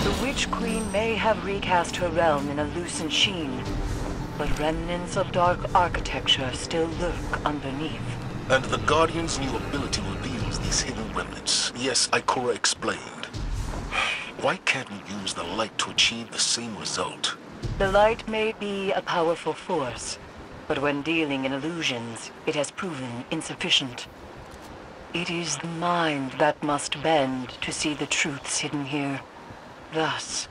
Speaker 2: The Witch Queen may have recast her realm in a lucent sheen, but remnants of dark architecture still lurk underneath.
Speaker 10: And the Guardian's new ability reveals these hidden remnants. Yes, Ikora explained. Why can't we use the light to achieve the same result?
Speaker 2: The light may be a powerful force, but when dealing in illusions, it has proven insufficient. It is the mind that must bend to see the truths hidden here. Thus,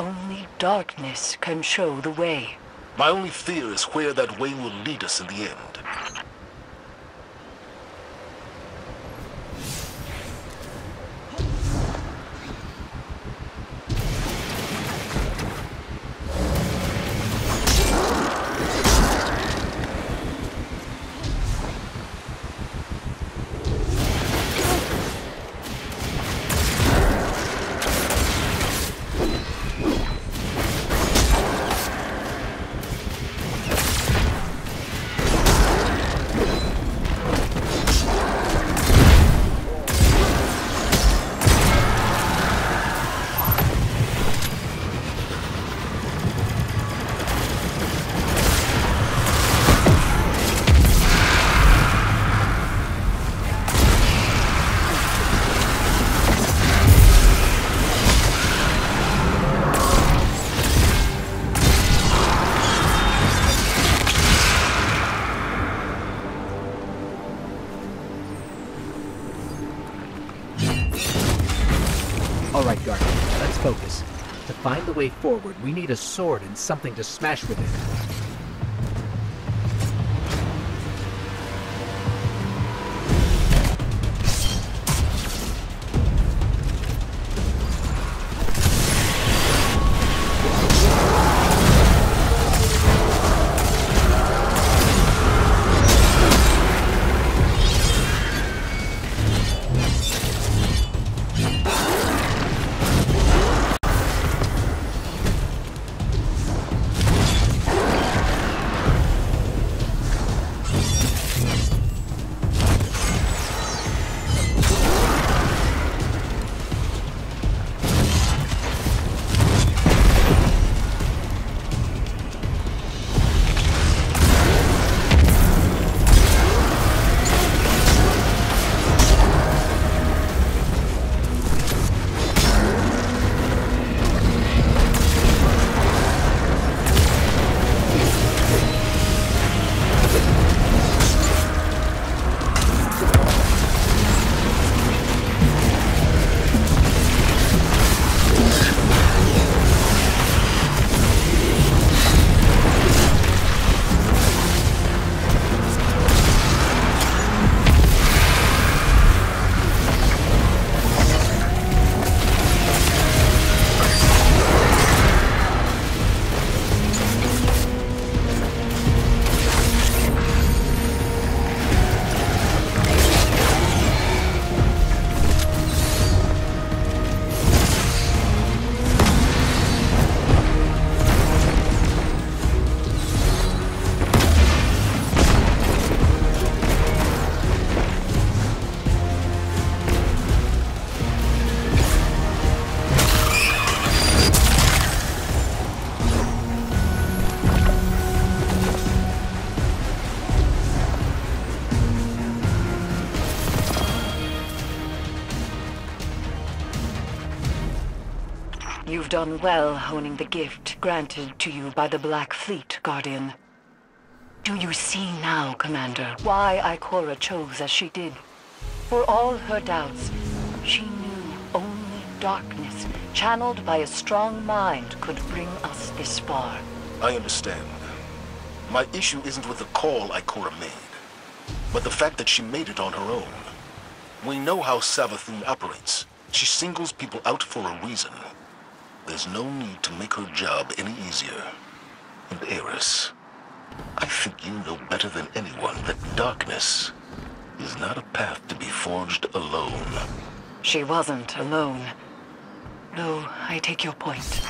Speaker 2: only darkness can show the way.
Speaker 10: My only fear is where that way will lead us in the end.
Speaker 3: Alright, Guardian, let's focus. To find the way forward, we need a sword and something to smash with it.
Speaker 2: You've done well honing the gift granted to you by the Black Fleet, Guardian. Do you see now, Commander, why Ikora chose as she did? For all her doubts, she knew only darkness, channeled by a strong mind, could bring us this far.
Speaker 10: I understand. My issue isn't with the call Ikora made, but the fact that she made it on her own. We know how Savathun operates. She singles people out for a reason. There's no need to make her job any easier. And Eris, I think you know better than anyone that darkness is not a path to be forged alone.
Speaker 2: She wasn't alone. Though, I take your point.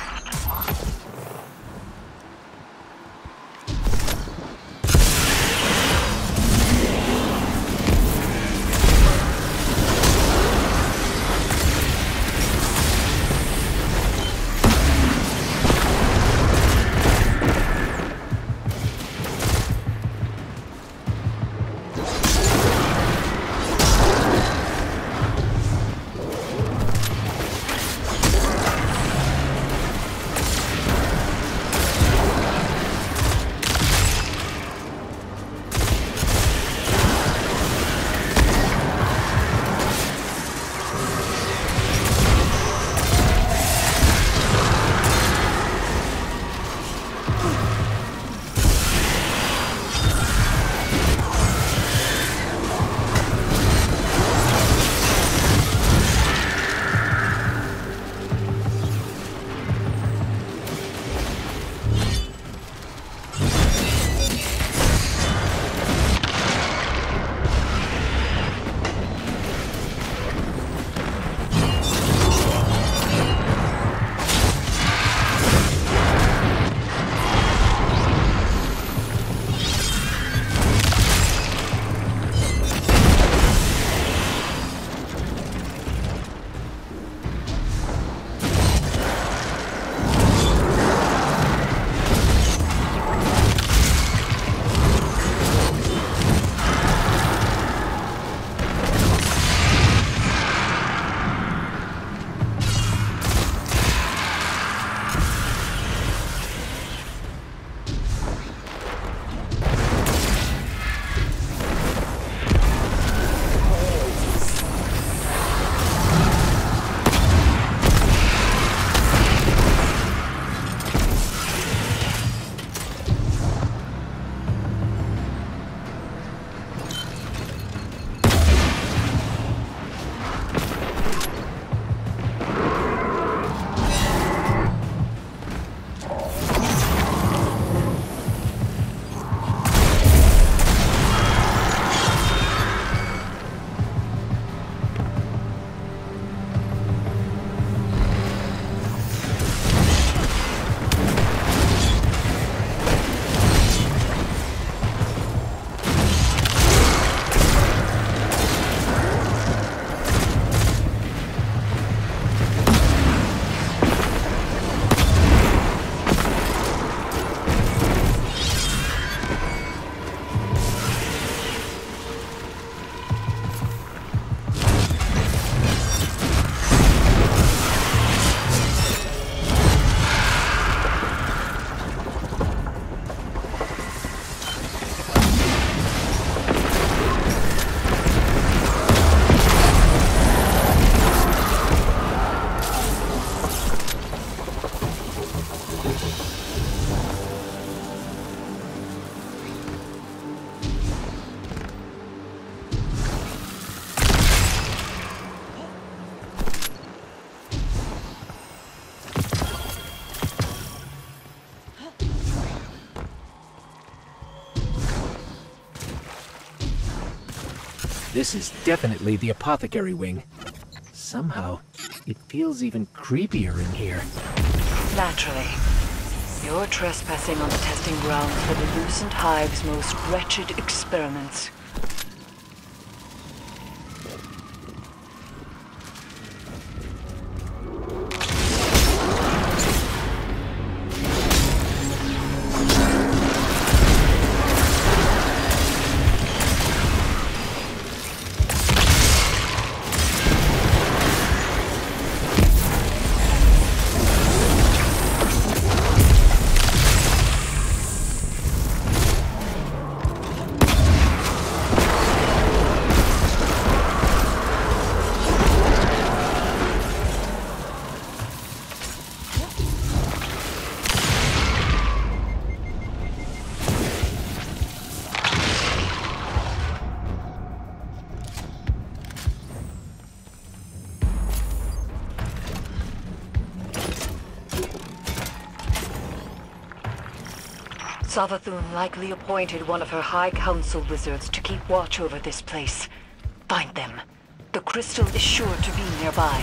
Speaker 3: This is definitely the apothecary wing. Somehow, it feels even creepier in here.
Speaker 2: Naturally. You're trespassing on the testing grounds for the Lucent Hive's most wretched experiments. Savathun likely appointed one of her High Council wizards to keep watch over this place. Find them. The crystal is sure to be nearby.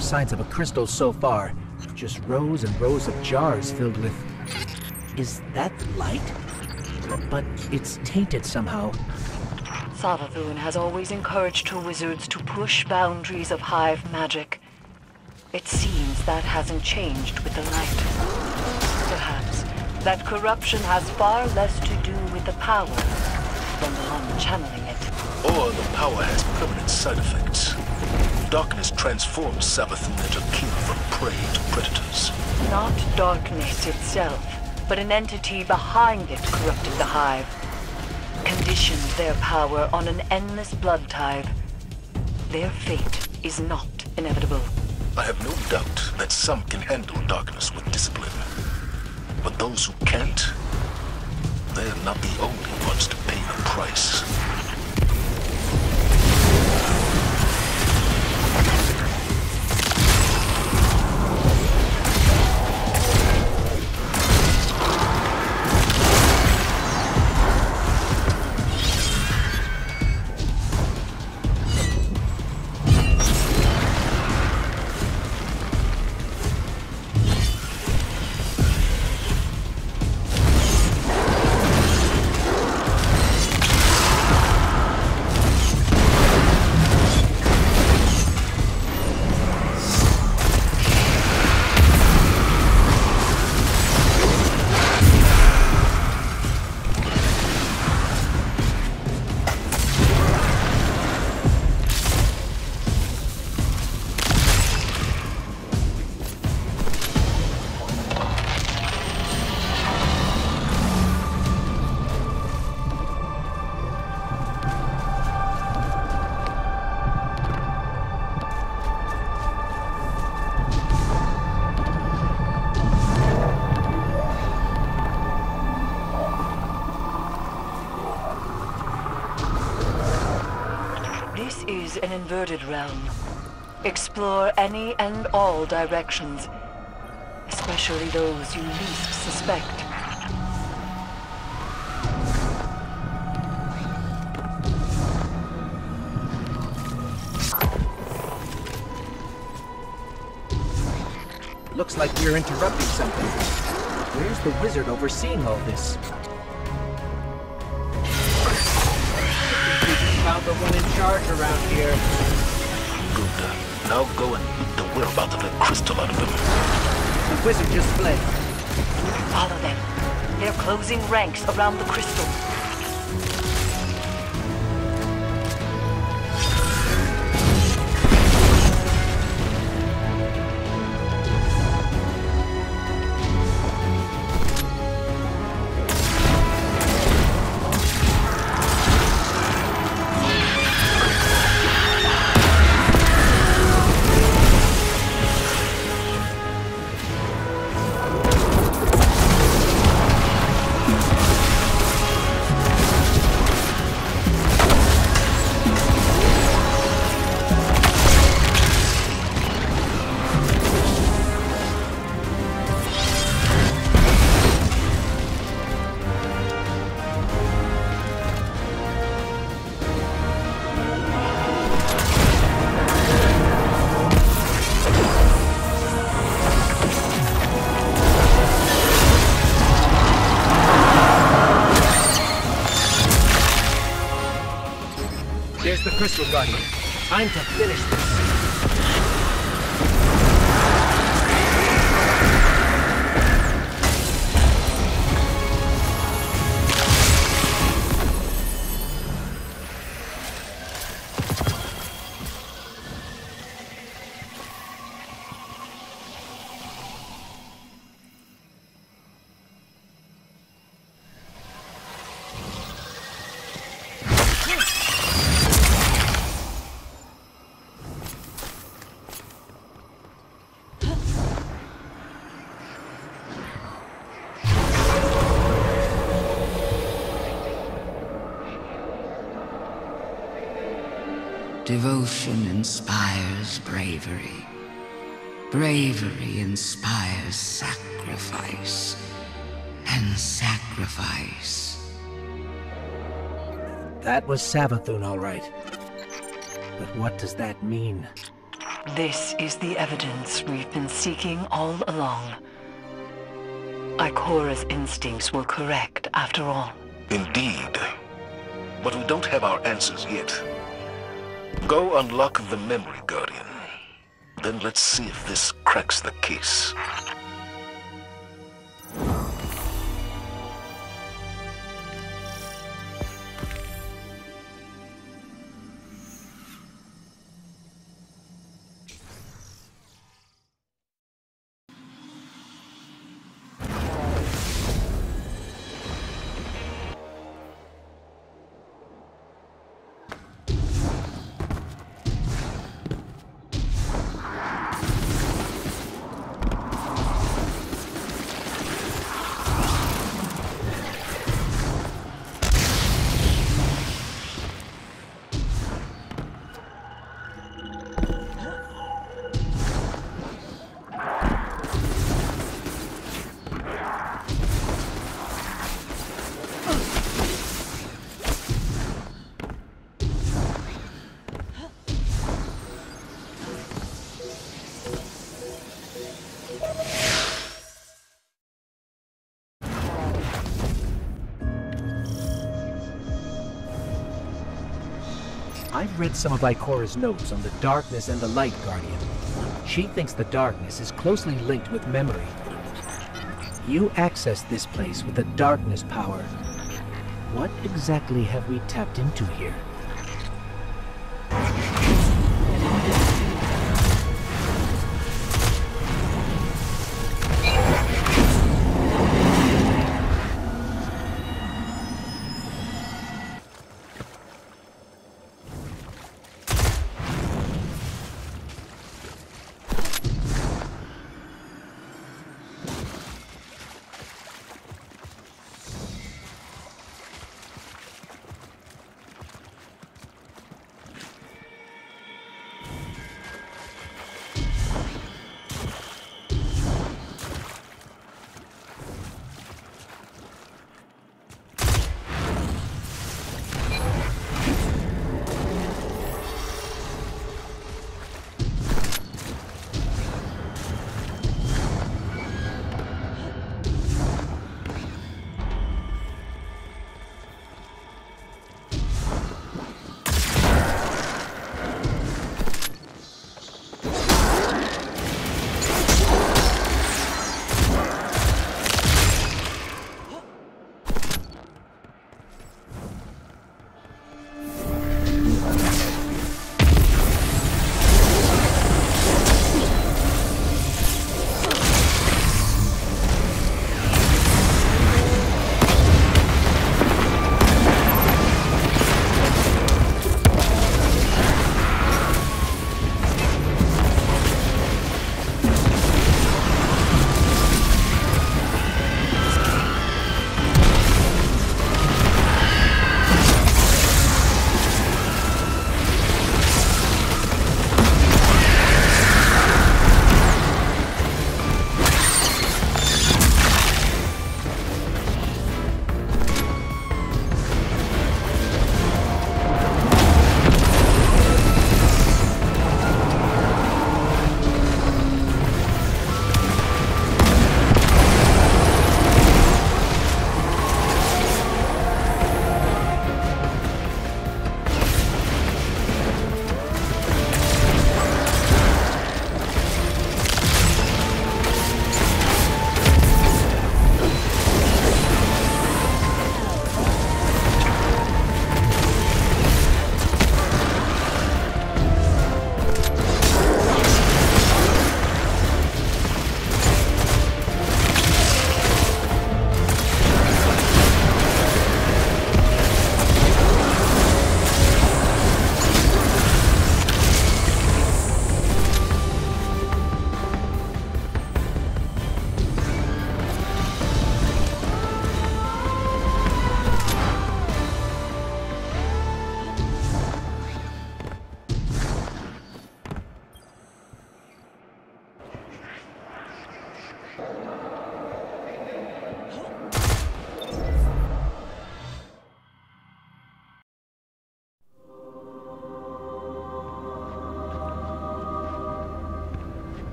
Speaker 3: Signs of a crystal so far. Just rows and rows of jars filled with... Is that light? But it's tainted somehow.
Speaker 2: Savathun has always encouraged her wizards to push boundaries of hive magic. It seems that hasn't changed with the light. Perhaps that corruption has far less to do with the power than the one channeling it.
Speaker 10: Or the power has permanent side effects. Darkness transforms Savathun into king from prey to predators.
Speaker 2: Not darkness itself, but an entity behind it corrupted the hive. Conditioned their power on an endless blood tithe. Their fate is not inevitable.
Speaker 10: I have no doubt that some can handle darkness with discipline. But those who can't, they're not the only ones to pay the price.
Speaker 2: An inverted realm. Explore any and all directions, especially those you least suspect.
Speaker 3: Looks like we're interrupting something. Where's the wizard overseeing all this?
Speaker 7: Found the one in charge around here.
Speaker 10: Good. Now go and loot the whereabouts of that crystal out of them.
Speaker 3: The wizard just fled.
Speaker 2: Follow them. They're closing ranks around the crystal.
Speaker 3: Crystal Guardian. Time to finish this.
Speaker 4: Devotion inspires bravery. Bravery inspires sacrifice. And sacrifice.
Speaker 3: That was Savathun, all right. But what does that mean?
Speaker 2: This is the evidence we've been seeking all along. Ikora's instincts were correct, after all.
Speaker 10: Indeed. But we don't have our answers yet. Go unlock the memory, Guardian. Then let's see if this cracks the case.
Speaker 3: I've read some of Ikora's notes on the darkness and the light, Guardian. She thinks the darkness is closely linked with memory. You accessed this place with the darkness power. What exactly have we tapped into here?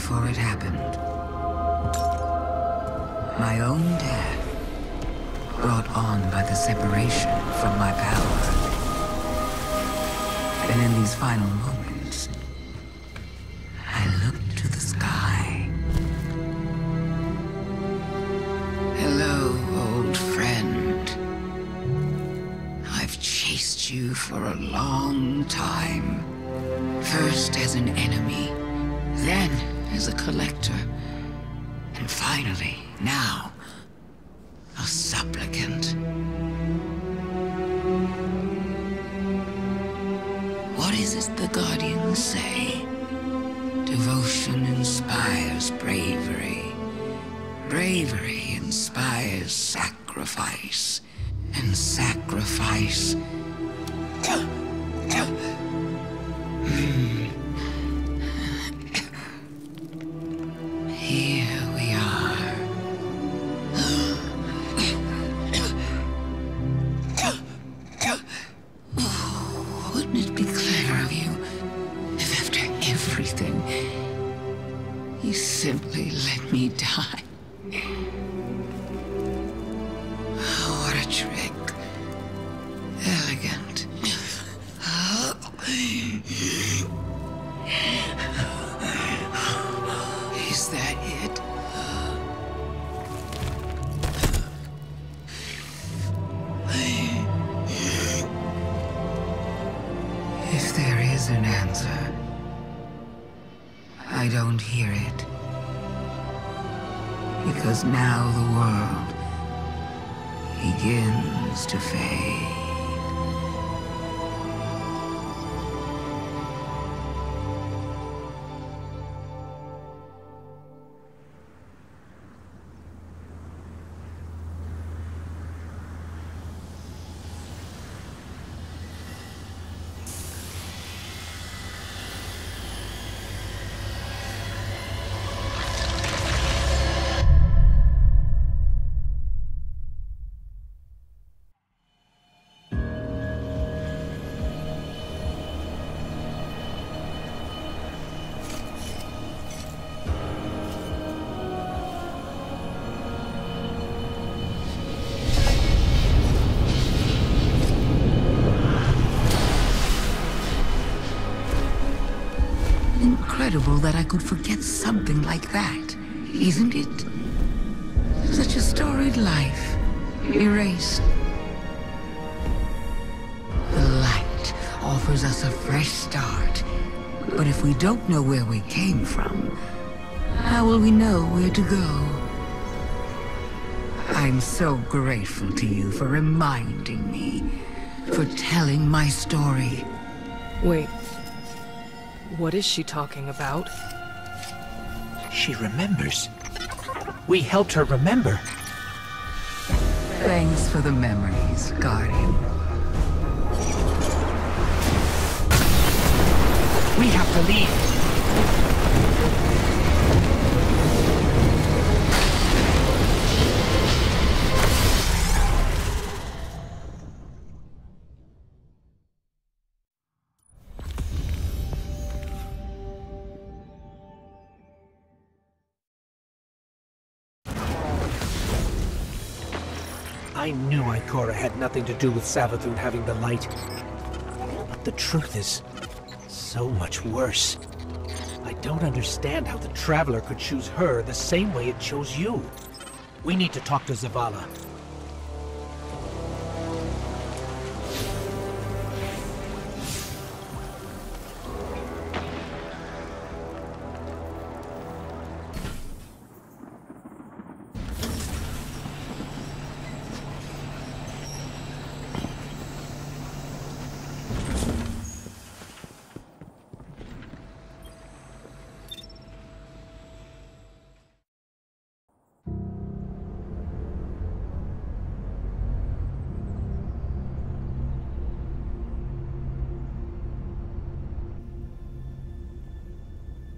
Speaker 4: before it happened. My own death, brought on by the separation from my power. And in these final moments, I looked to the sky. Hello, old friend. I've chased you for a long time. First as an enemy, then as a collector, and finally, now, a supplicant. What is it the Guardians say? Devotion inspires bravery. Bravery inspires sacrifice. And sacrifice... Here we are. Wouldn't it be clever of you if after everything, you simply let me die? What a trick. Elegant. Is that it? If there is an answer, I don't hear it. Because now the world begins to fade. Incredible that I could forget something like that, isn't it? Such a storied life, erased. The light offers us a fresh start, but if we don't know where we came from, how will we know where to go? I'm so grateful to you for reminding me, for telling my story.
Speaker 5: Wait. What is she talking about?
Speaker 3: She remembers. We helped her remember.
Speaker 4: Thanks for the memories, Guardian.
Speaker 3: We have to leave. I knew Ikora had nothing to do with Savathun having the light. But the truth is so much worse. I don't understand how the Traveler could choose her the same way it chose you. We need to talk to Zavala.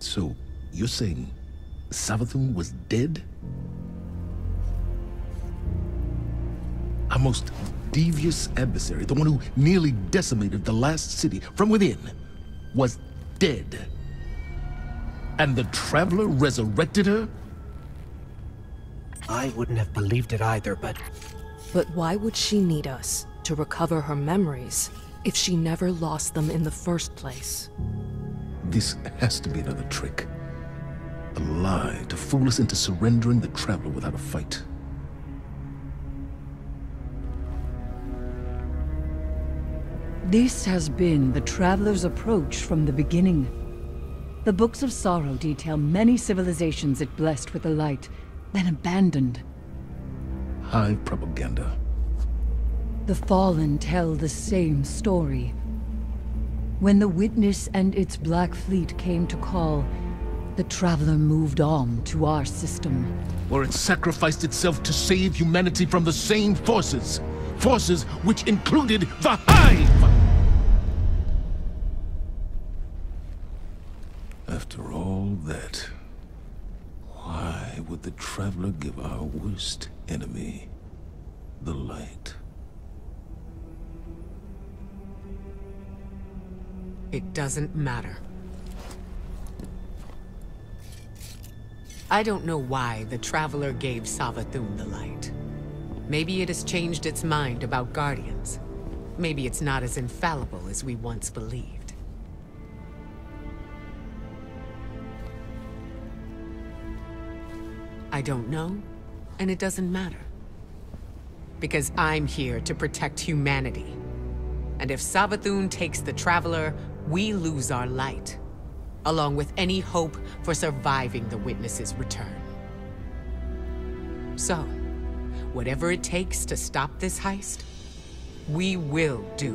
Speaker 10: So, you're saying Savathun was dead? Our most devious adversary, the one who nearly decimated the last city from within, was dead. And the Traveler resurrected her?
Speaker 3: I wouldn't have believed it either, but...
Speaker 5: But why would she need us to recover her memories if she never lost them in the first place?
Speaker 10: This has to be another trick. A lie to fool us into surrendering the Traveler without a fight.
Speaker 11: This has been the Traveler's approach from the beginning. The Books of Sorrow detail many civilizations it blessed with the light, then abandoned.
Speaker 10: High propaganda.
Speaker 11: The Fallen tell the same story. When the Witness and its Black Fleet came to call, the Traveler moved on to our system.
Speaker 10: Where it sacrificed itself to save humanity from the same forces. Forces which included the Hive! After all that, why would the Traveler give our worst enemy the light?
Speaker 1: It doesn't matter. I don't know why the Traveler gave Savathun the light. Maybe it has changed its mind about Guardians. Maybe it's not as infallible as we once believed. I don't know, and it doesn't matter. Because I'm here to protect humanity. And if Savathun takes the Traveler, we lose our light, along with any hope for surviving the Witness's return. So, whatever it takes to stop this heist, we will do.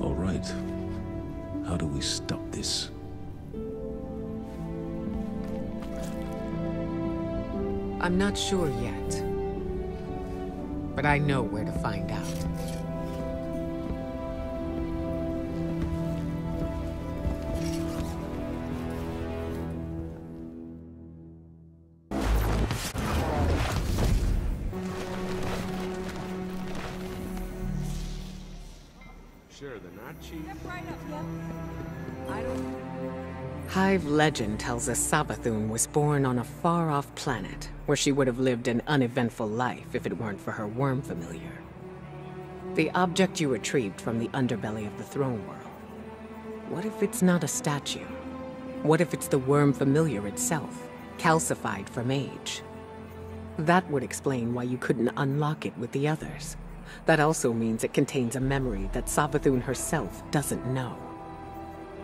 Speaker 10: All right. How do we stop this?
Speaker 1: I'm not sure yet, but I know where to find out.
Speaker 6: Sure, they're not cheap.
Speaker 1: Hive legend tells us Savathun was born on a far-off planet, where she would have lived an uneventful life if it weren't for her worm familiar. The object you retrieved from the underbelly of the throne world. What if it's not a statue? What if it's the worm familiar itself, calcified from age? That would explain why you couldn't unlock it with the others. That also means it contains a memory that Savathun herself doesn't know.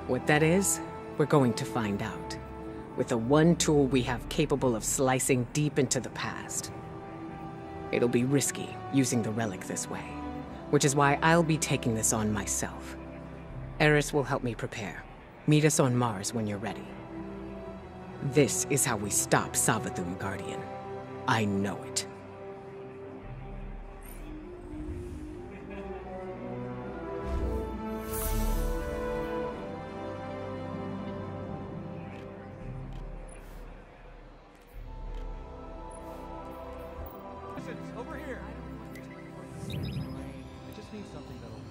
Speaker 1: What that is, we're going to find out. With the one tool we have capable of slicing deep into the past. It'll be risky using the relic this way, which is why I'll be taking this on myself. Eris will help me prepare. Meet us on Mars when you're ready. This is how we stop Savathun, Guardian. I know it.
Speaker 12: Over here. I just need something that'll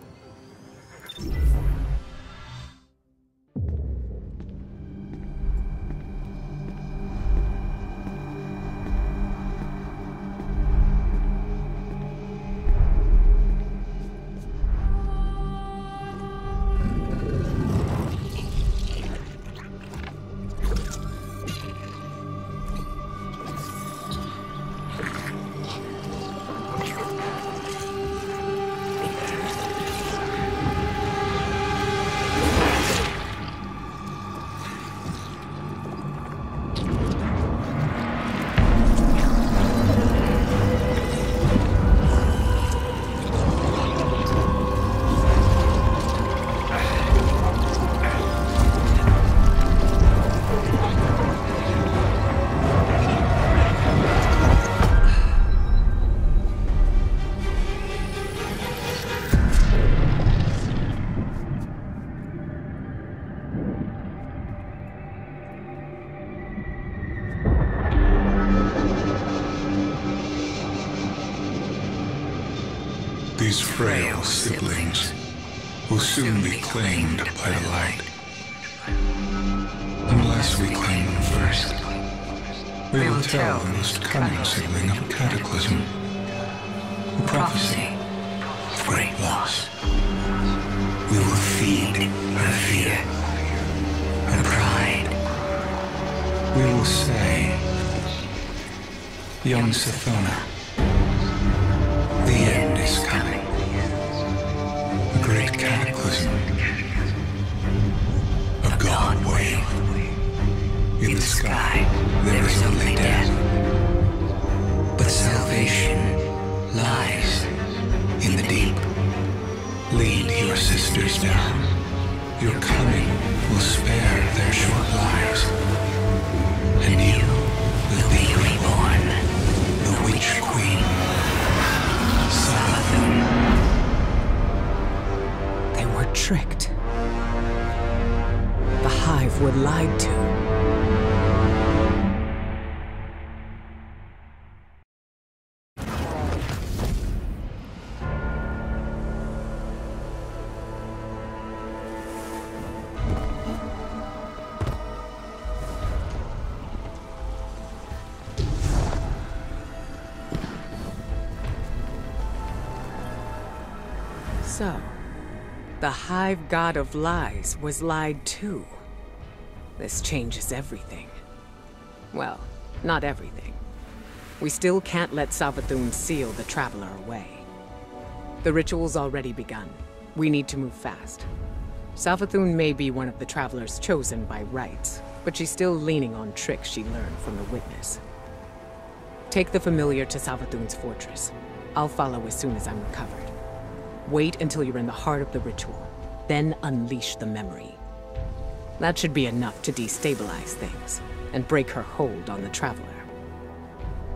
Speaker 13: These frail siblings will soon be claimed by the light. Unless we claim them first, we will tell the most cunning sibling of a cataclysm, a prophecy of great loss. We will feed her fear, her pride. We will say, young Sathona, the end is coming. A great cataclysm. A god wave. In the sky, there is only death. But salvation lies in the deep. Lead your sisters down. Your coming will spare their short lives. And you will be reborn, the Witch Queen, Savathun.
Speaker 1: They were tricked. The Hive were lied to. So, the Hive God of Lies was lied to. This changes everything. Well, not everything. We still can't let Savathun seal the Traveler away. The ritual's already begun. We need to move fast. Savathun may be one of the Travelers chosen by rights, but she's still leaning on tricks she learned from the Witness. Take the Familiar to Savathun's fortress. I'll follow as soon as I'm recovered. Wait until you're in the heart of the ritual, then unleash the memory. That should be enough to destabilize things, and break her hold on the Traveler.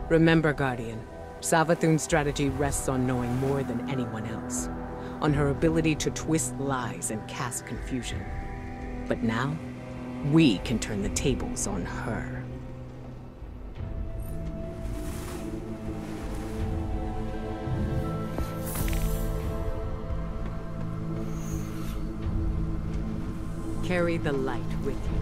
Speaker 1: Remember, Guardian, Savathun's strategy rests on knowing more than anyone else, on her ability to twist lies and cast confusion. But now, we can turn the tables on her. Carry the light with you.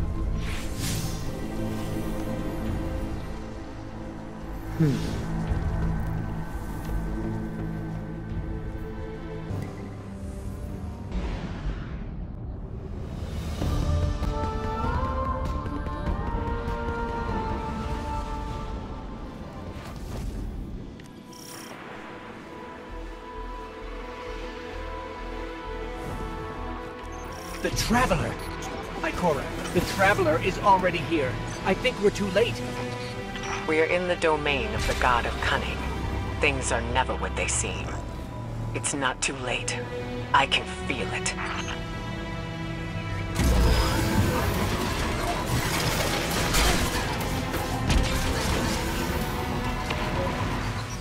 Speaker 3: The Traveler! Ikora, the Traveler is already here. I think we're too late.
Speaker 9: We are in the domain of the God of Cunning. Things are never what they seem. It's not too late. I can feel it.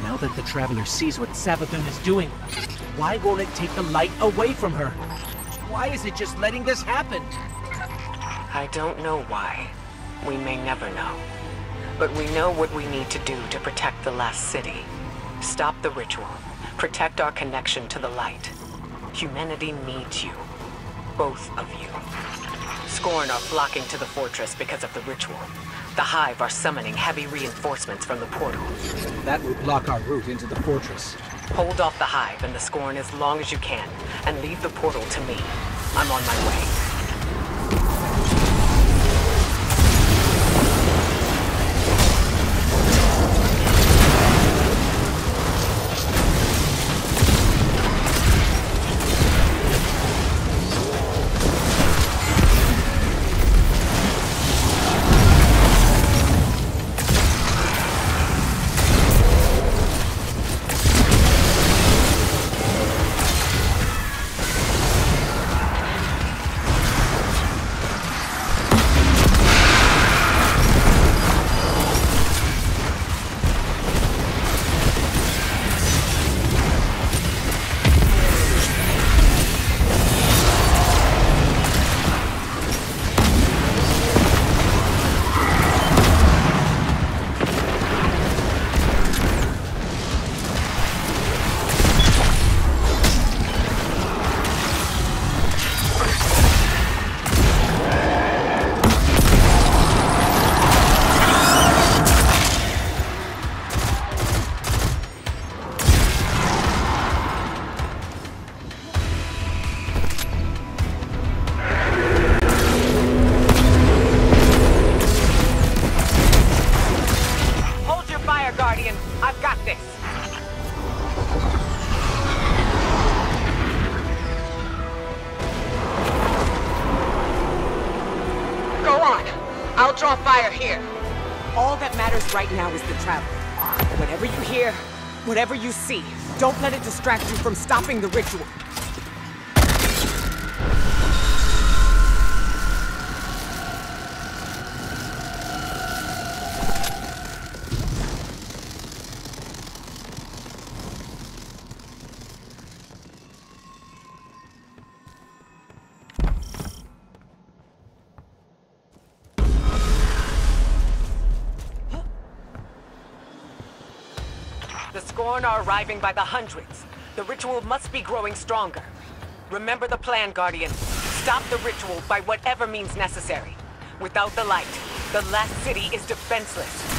Speaker 3: Now that the Traveler sees what Savathun is doing, why won't it take the light away from her? Why is it just letting this happen?
Speaker 9: I don't know why. We may never know. But we know what we need to do to protect the last city. Stop the ritual. Protect our connection to the light. Humanity needs you. Both of you. Scorn are flocking to the fortress because of the ritual. The Hive are summoning heavy reinforcements from the portal.
Speaker 3: That will block our route into the fortress.
Speaker 9: Hold off the Hive and the Scorn as long as you can, and leave the portal to me. I'm on my way. I'll draw fire here. All that matters right now is the travel. Whatever you hear, whatever you see, don't let it distract you from stopping the ritual. The Scorn are arriving by the hundreds. The ritual must be growing stronger. Remember the plan, Guardian. Stop the ritual by whatever means necessary. Without the light, the last city is defenseless.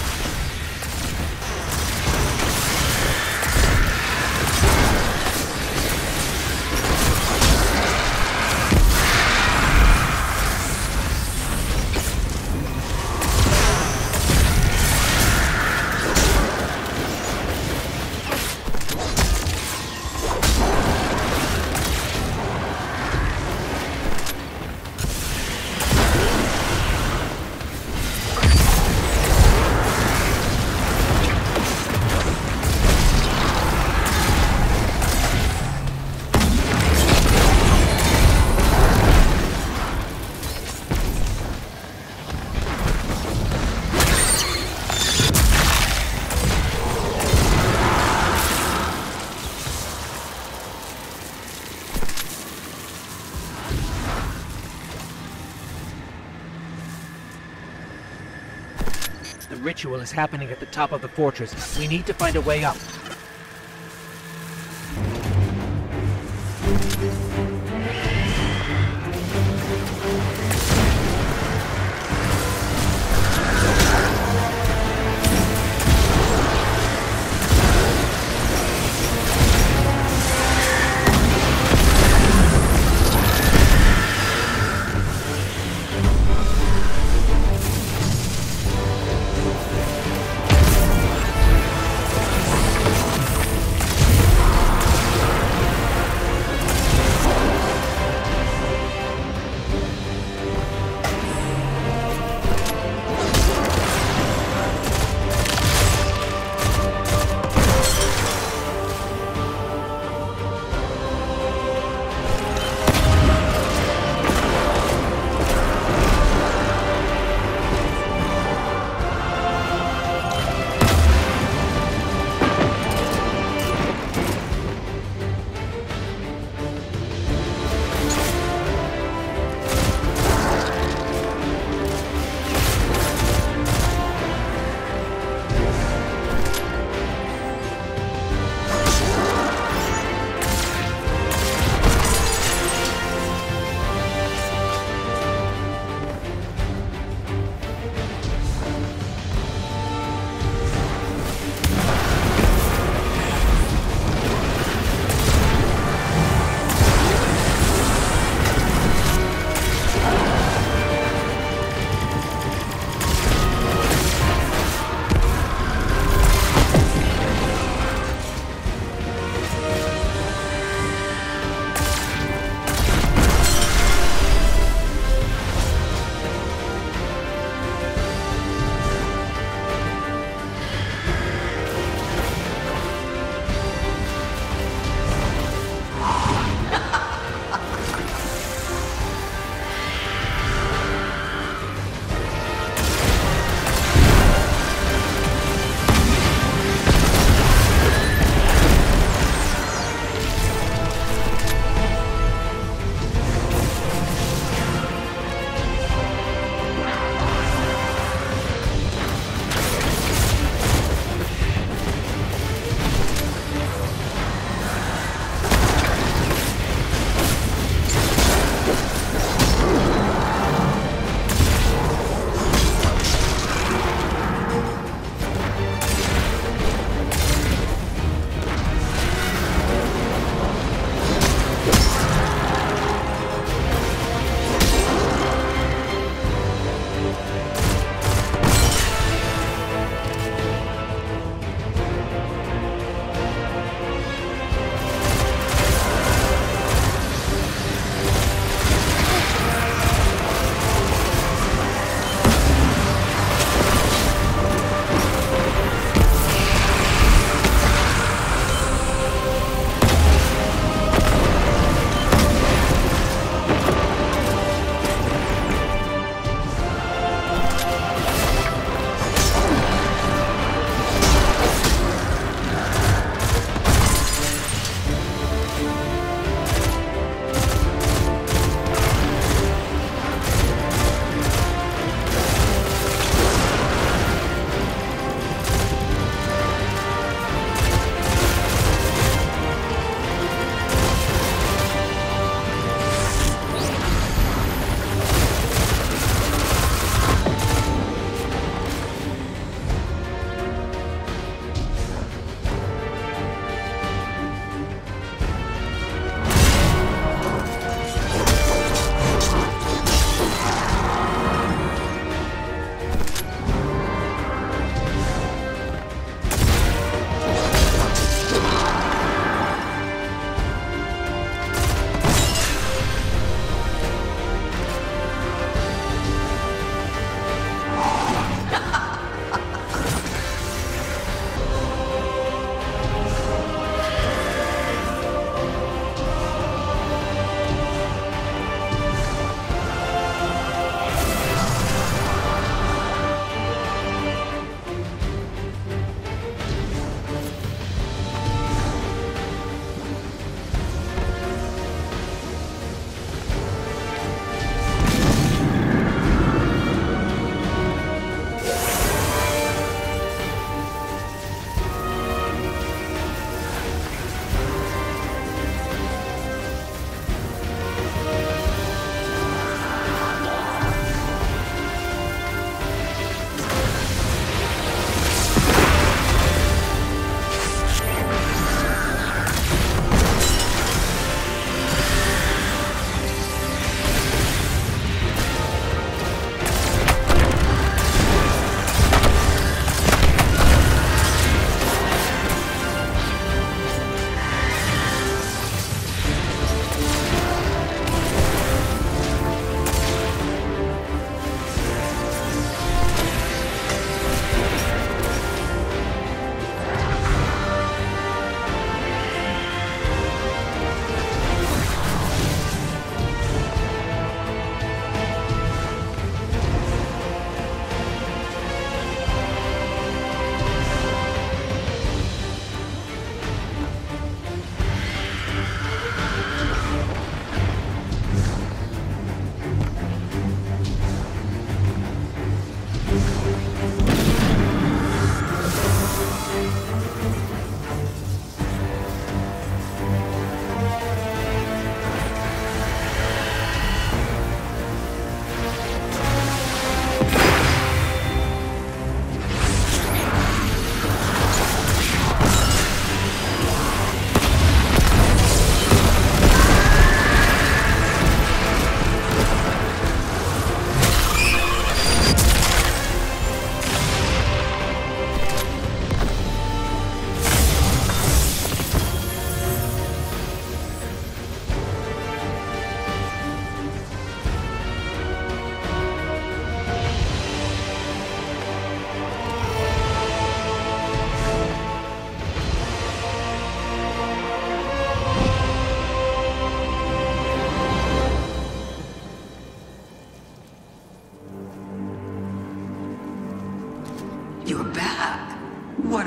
Speaker 3: The ritual is happening at the top of the fortress. We need to find a way up.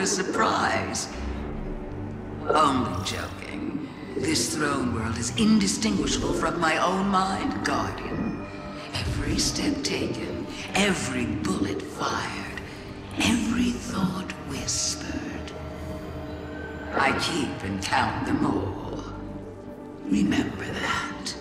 Speaker 4: a surprise. Only joking. This throne world is indistinguishable from my own mind, Guardian. Every step taken, every bullet fired, every thought whispered. I keep and count them all. Remember that.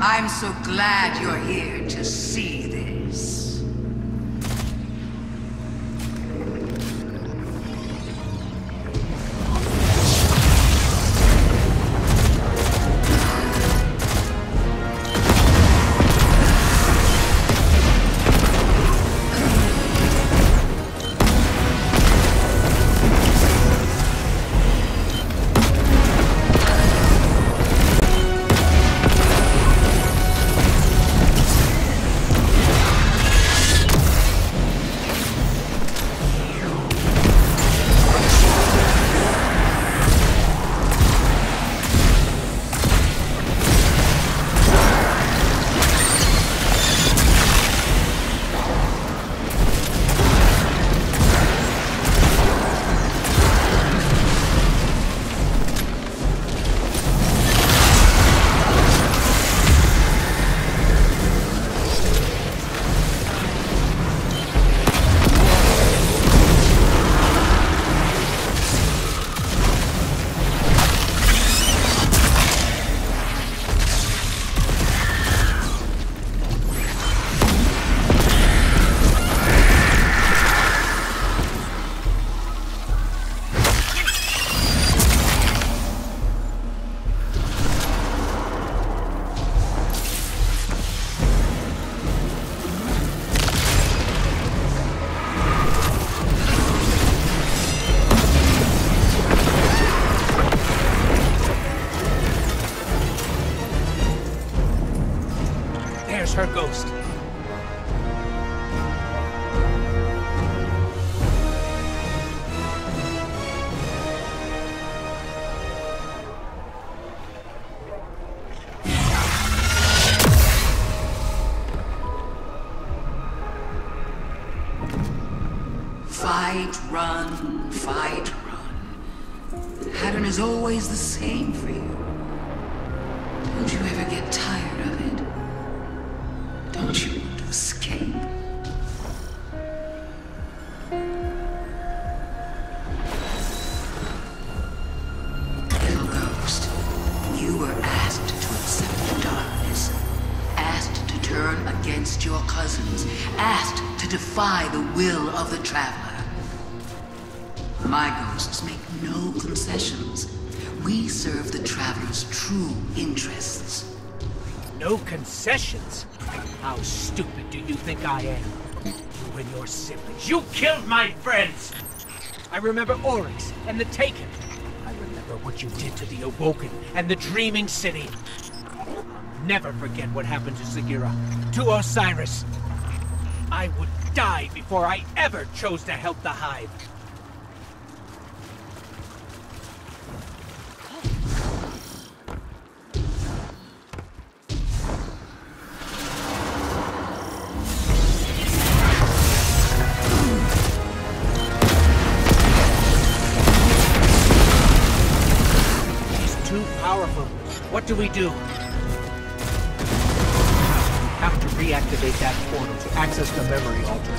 Speaker 4: I'm so glad you're here to see this.
Speaker 3: Her ghost.
Speaker 4: Fight, run, fight, run. Pattern is always the same for you. Don't you ever get tired of it? Don't you want to escape? Little ghost, you were asked to accept darkness, asked to turn against your cousins, asked to defy the will of the Traveler. My ghosts make no concessions. We serve the Traveler's true interests.
Speaker 3: No concessions? How stupid do you think I am? You and your siblings. You killed my friends! I remember Oryx and the Taken. I remember what you did to the Awoken and the Dreaming City. I'll never forget what happened to Sagira, to Osiris. I would die before I ever chose to help the Hive. What do we do? We have to reactivate that portal to access the memory altar.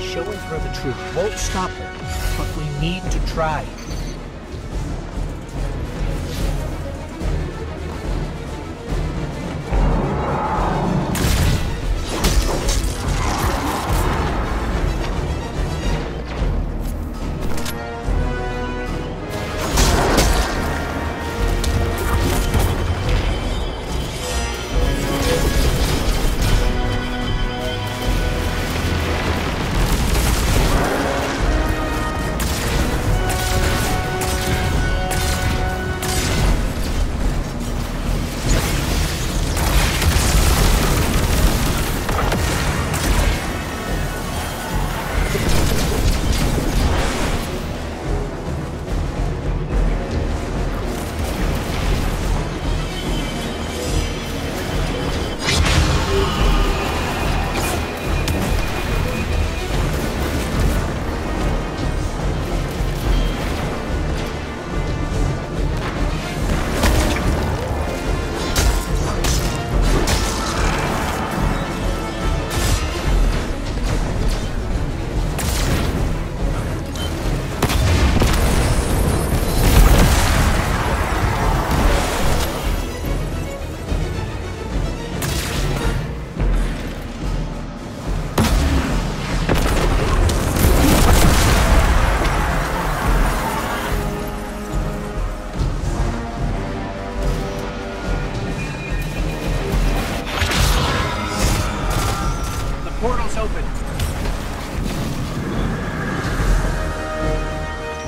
Speaker 3: Showing her the truth won't stop her, but we need to try.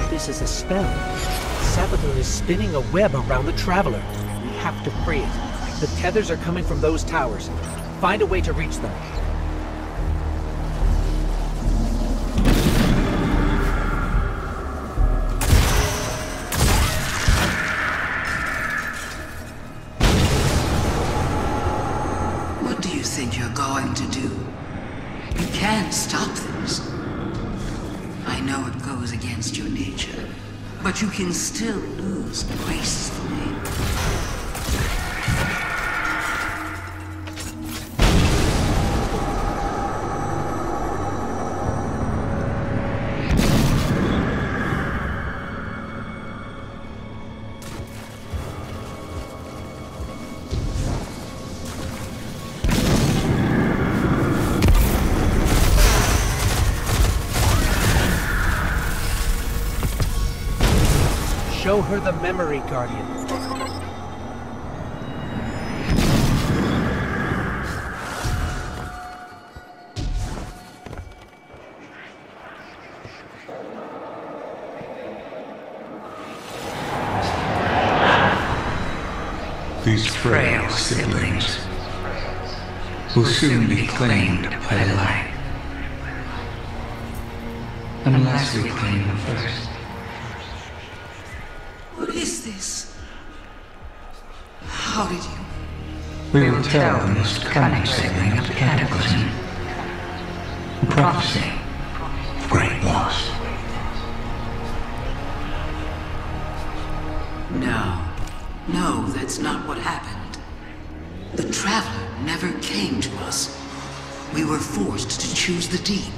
Speaker 3: This is a spell. Savathûn is spinning a web around the Traveler. We have to free it. The tethers are coming from those towers. Find a way to reach them.
Speaker 4: What do you think you're going to do? You can't stop this. I know it goes against your nature, but you can still lose gracefully.
Speaker 3: Show her the memory, Guardian.
Speaker 13: These frail siblings will soon be claimed by the light. Unless we claim them first.
Speaker 4: What is this? How did you...
Speaker 13: We will tell the most cunning sibling of the Cataclysm. A prophecy of great loss.
Speaker 4: No, that's not what happened. The Traveler never came to us. We were forced to choose the deep.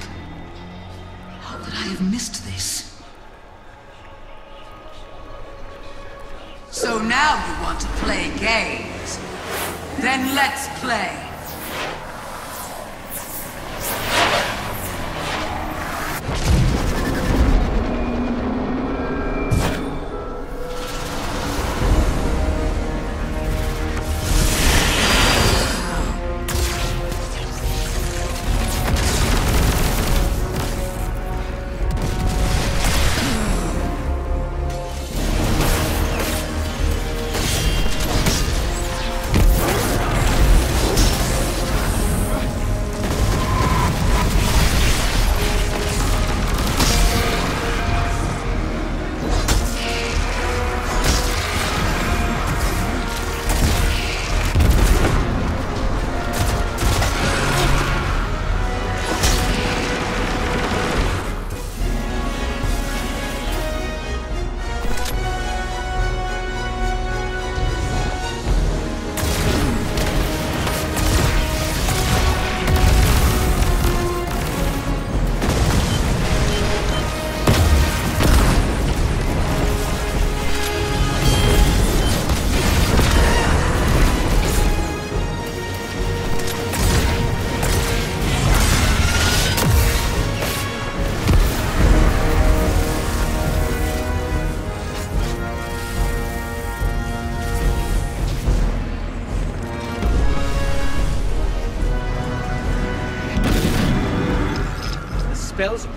Speaker 4: How could I have missed this? So now you want to play games? Then let's play!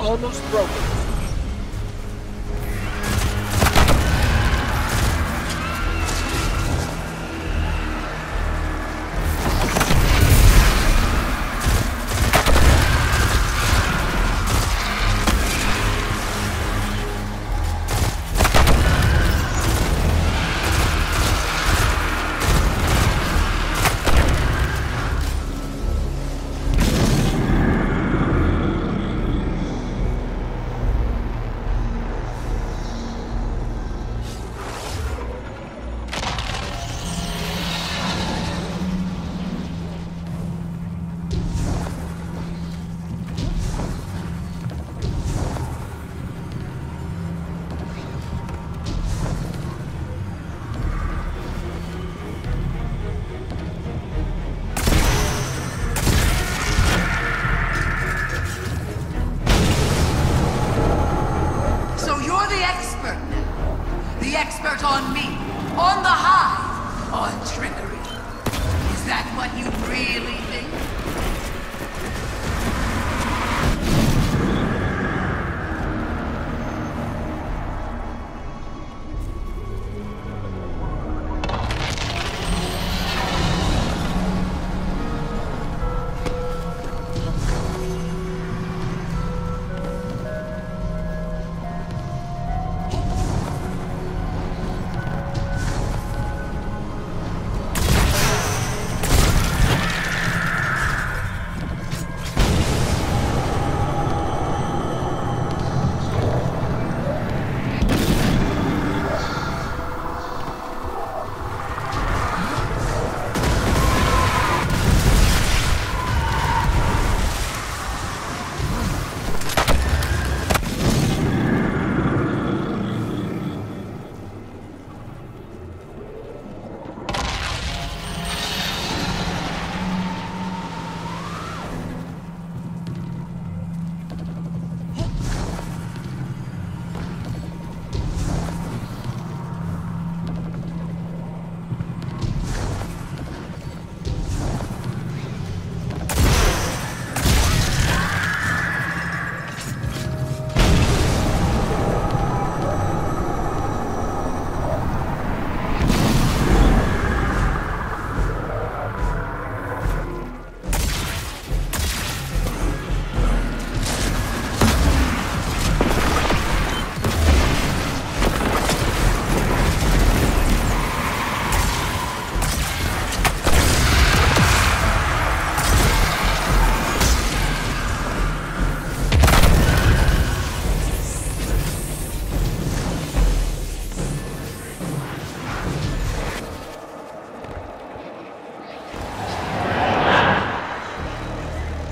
Speaker 3: almost broken.
Speaker 4: Expert on me, on the hive, on trickery. Is that what you really think?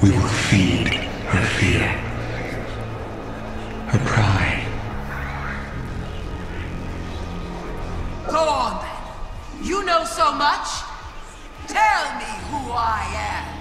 Speaker 13: We will feed her fear, her pride.
Speaker 4: Go on then. You know so much. Tell me who I am.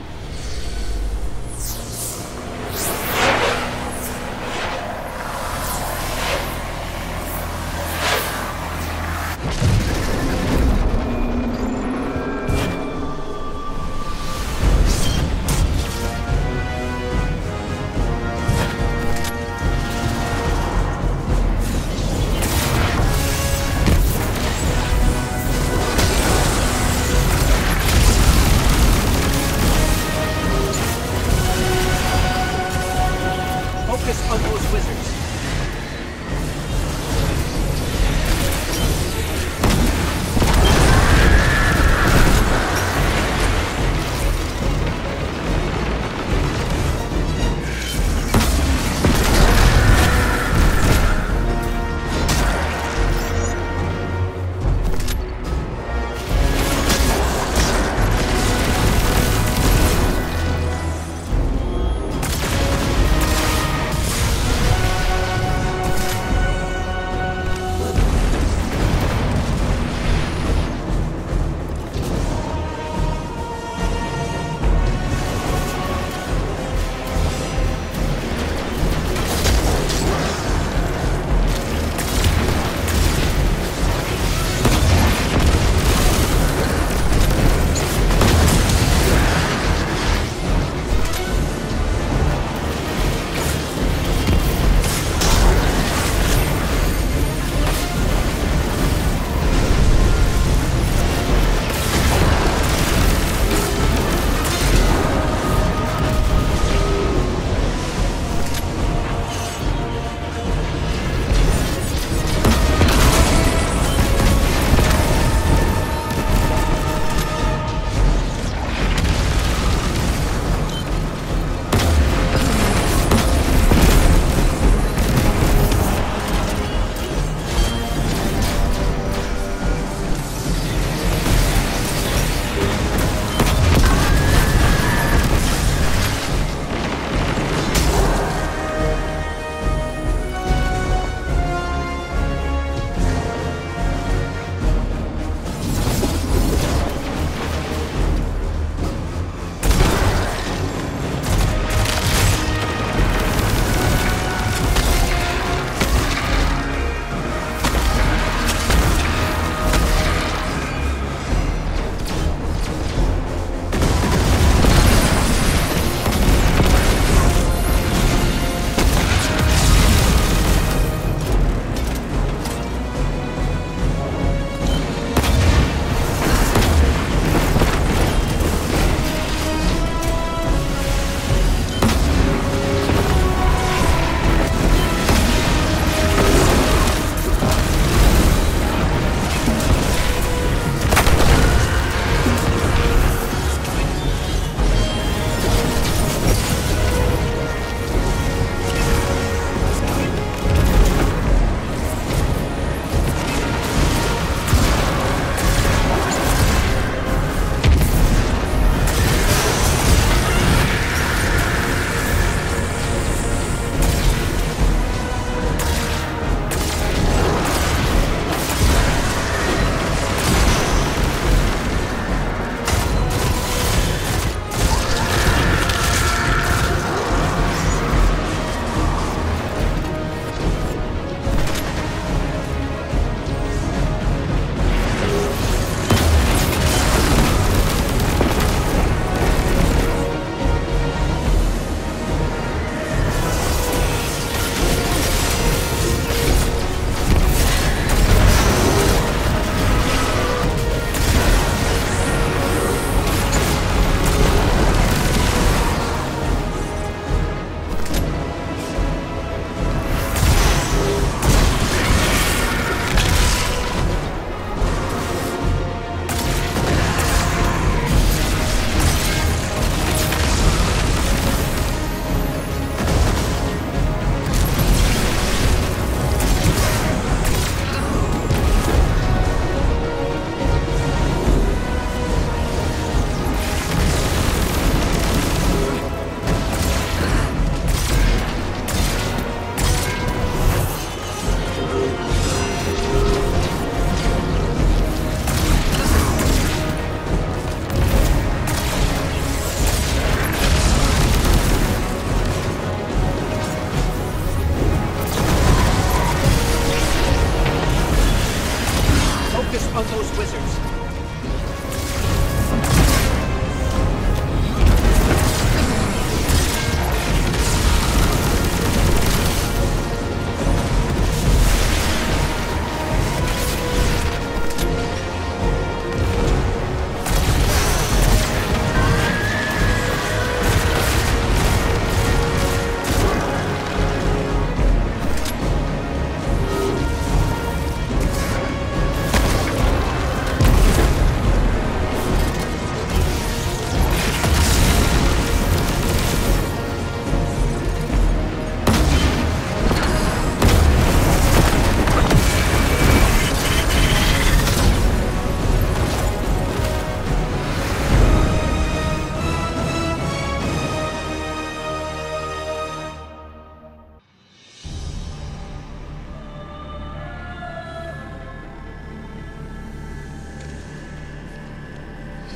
Speaker 3: on those wizards.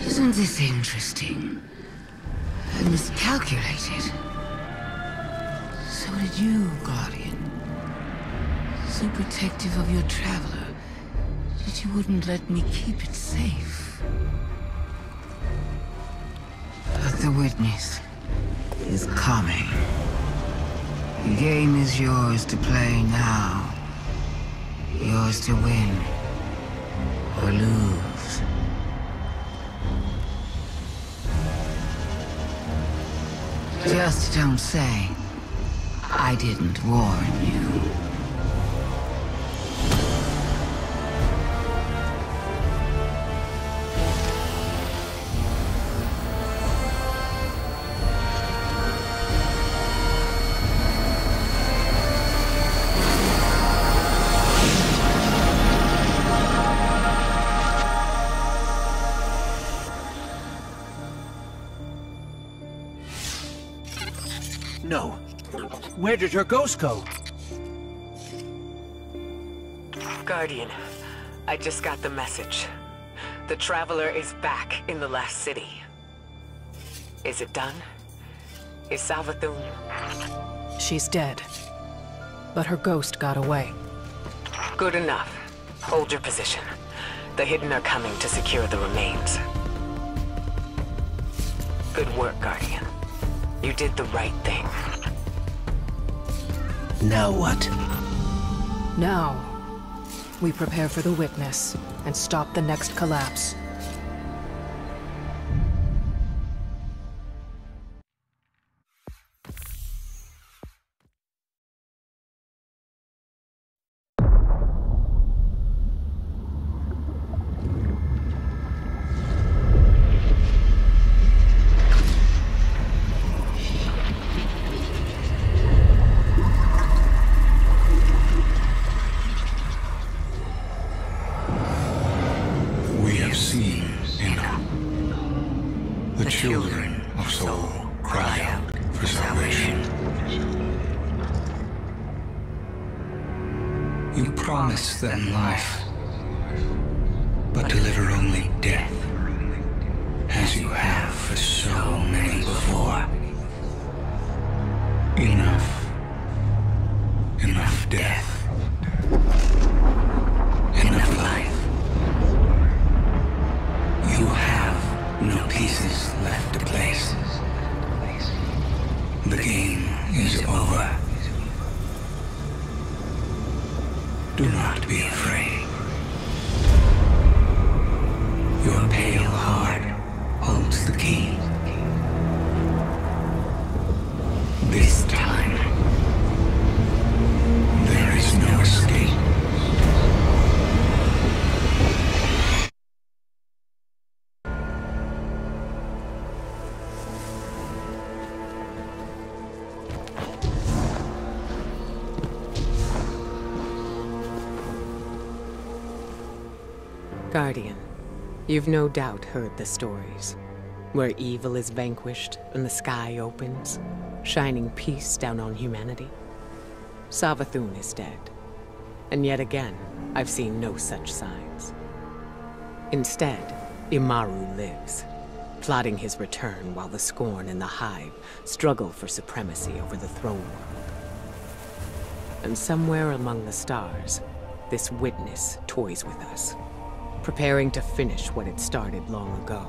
Speaker 4: Isn't this interesting? And miscalculated. So did you, Guardian. So protective of your traveler that you wouldn't let me keep it safe. But the witness is coming. The game is yours to play now. Yours to win or lose. Just don't say I didn't warn you.
Speaker 3: No. Where did her ghost go?
Speaker 9: Guardian, I just got the message. The Traveler is back in the last city. Is it done? Is Savathun...
Speaker 5: She's dead. But her ghost got away.
Speaker 9: Good enough. Hold your position. The Hidden are coming to secure the remains. Good work, Guardian. You did the right thing.
Speaker 3: Now what?
Speaker 5: Now, we prepare for the witness and stop the next collapse.
Speaker 13: Children of soul cry out for salvation. You promise them life, but deliver only death, as you have for so many before. Enough. Enough death. Enough life. You have no pieces left to place. The game is over. Do not be afraid. Your pale heart holds the key. This time, there is no escape.
Speaker 1: Guardian, you've no doubt heard the stories, where evil is vanquished and the sky opens, shining peace down on humanity. Savathun is dead, and yet again, I've seen no such signs. Instead, Imaru lives, plotting his return while the Scorn and the Hive struggle for supremacy over the throne world. And somewhere among the stars, this witness toys with us. preparing to finish what had started long ago.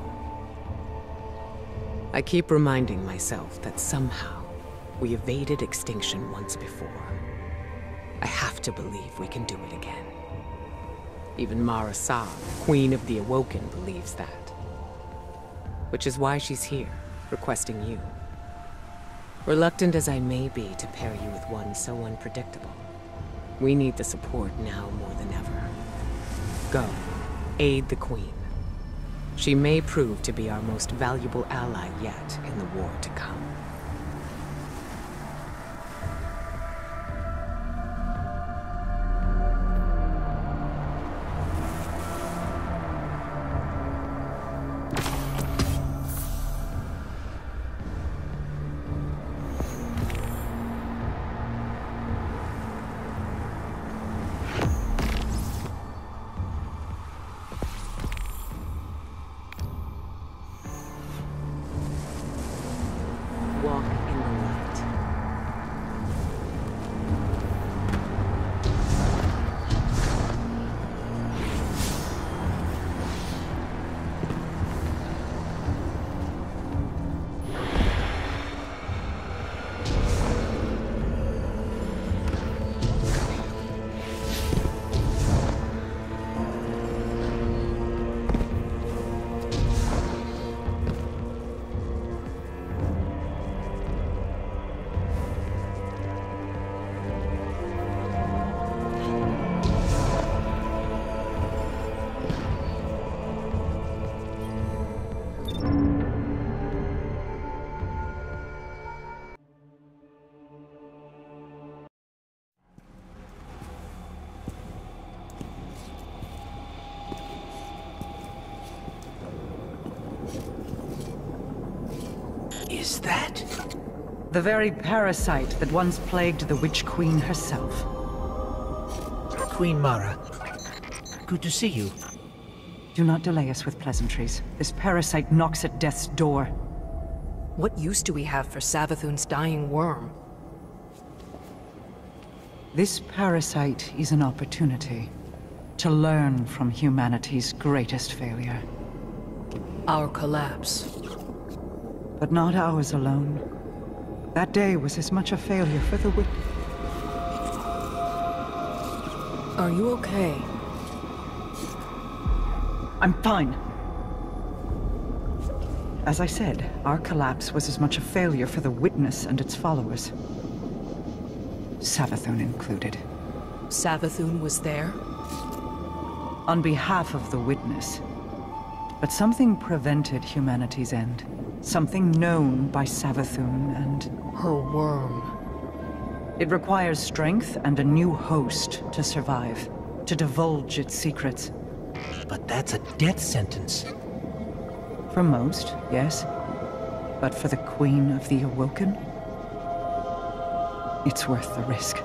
Speaker 1: I keep reminding myself that somehow we evaded extinction once before. I have to believe we can do it again. Even Mara Sa, Queen of the Awoken, believes that. Which is why she's here, requesting you. Reluctant as I may be to pair you with one so unpredictable, we need the support now more than ever. Go, aid the Queen. She may prove to be our most valuable ally yet in the war to come. Walk in the light.
Speaker 3: Is that?
Speaker 14: The very parasite that once plagued the Witch Queen herself.
Speaker 3: Queen Mara, good to see you.
Speaker 14: Do not delay us with pleasantries. This parasite knocks at death's door.
Speaker 5: What use do we have for Savathun's dying worm?
Speaker 14: This parasite is an opportunity to learn from humanity's greatest failure.
Speaker 5: Our collapse.
Speaker 14: But not ours alone. That day was as much a failure for the Witch.
Speaker 5: Are you okay?
Speaker 14: I'm fine. As I said, our collapse was as much a failure for the Witness and its followers. Savathun included.
Speaker 5: Savathun was there?
Speaker 14: On behalf of the Witness. But something prevented humanity's end. Something known by Savathun and...
Speaker 5: her worm.
Speaker 14: It requires strength and a new host to survive, to divulge its secrets.
Speaker 3: But that's a death sentence.
Speaker 14: For most, yes. But for the Queen of the Awoken, it's worth the risk.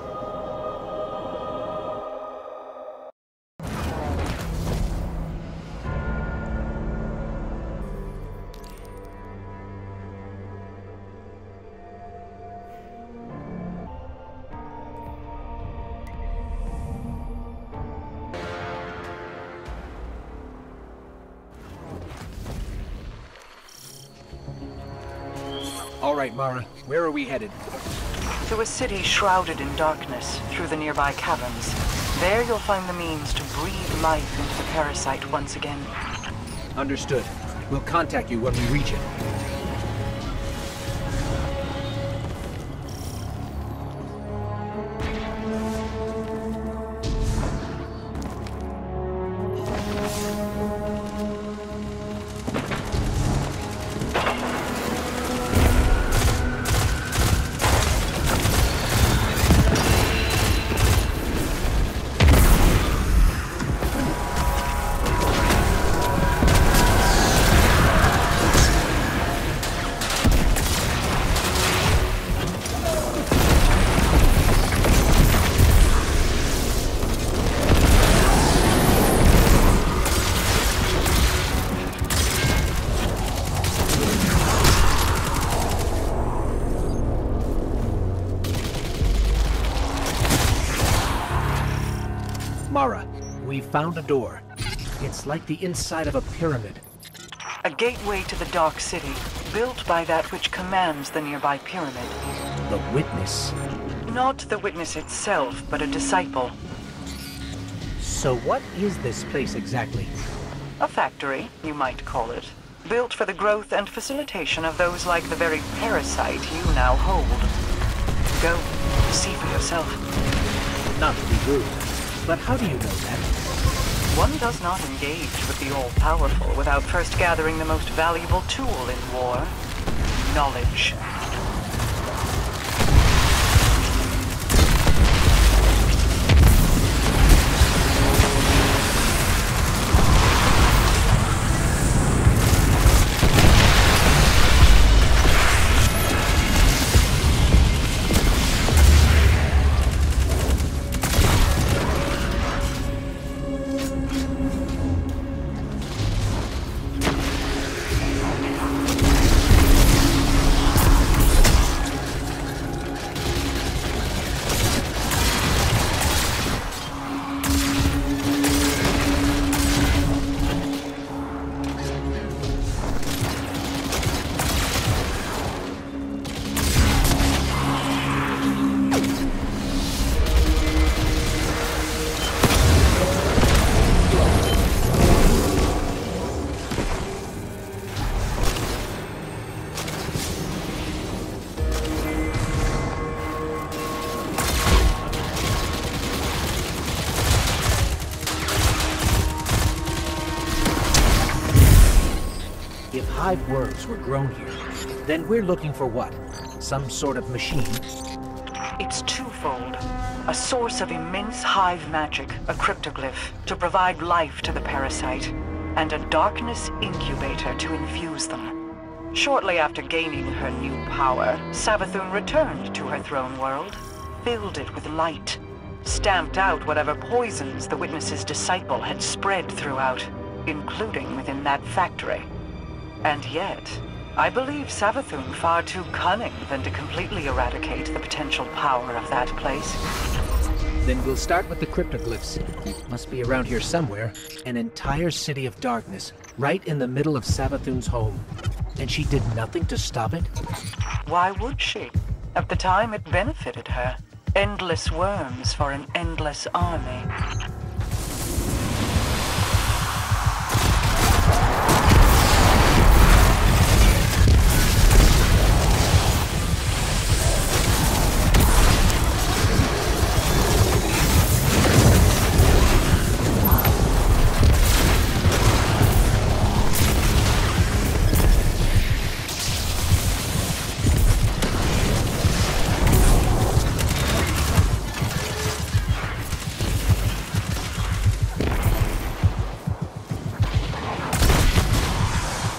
Speaker 3: All right, Mara, where are we headed?
Speaker 9: To a city shrouded in darkness through the nearby caverns. There you'll find the means to breathe life into the parasite once again.
Speaker 3: Understood. We'll contact you when we reach it. Mara, we found a door. It's like the inside of a pyramid.
Speaker 2: A gateway to the Dark City, built by that which commands the nearby pyramid.
Speaker 3: The Witness?
Speaker 2: Not the Witness itself, but a disciple.
Speaker 3: So what is this place exactly?
Speaker 2: A factory, you might call it. Built for the growth and facilitation of those like the very parasite you now hold. Go, see for yourself.
Speaker 3: Not to be rude, but how do you know that?
Speaker 2: One does not engage with the all-powerful without first gathering the most valuable tool in war. Knowledge.
Speaker 3: If hive worms were grown here, then we're looking for what? Some sort of machine?
Speaker 2: It's twofold. A source of immense hive magic, a cryptoglyph, to provide life to the parasite, and a darkness incubator to infuse them. Shortly after gaining her new power, Savathun returned to her throne world, filled it with light, stamped out whatever poisons the Witness's disciple had spread throughout, including within that factory. And yet, I believe Savathun far too cunning than to completely eradicate the potential power of that place.
Speaker 3: Then we'll start with the cryptoglyphs. Must be around here somewhere. An entire city of darkness, right in the middle of Savathun's home. And she did nothing to stop it?
Speaker 2: Why would she? At the time, it benefited her. Endless worms for an endless army.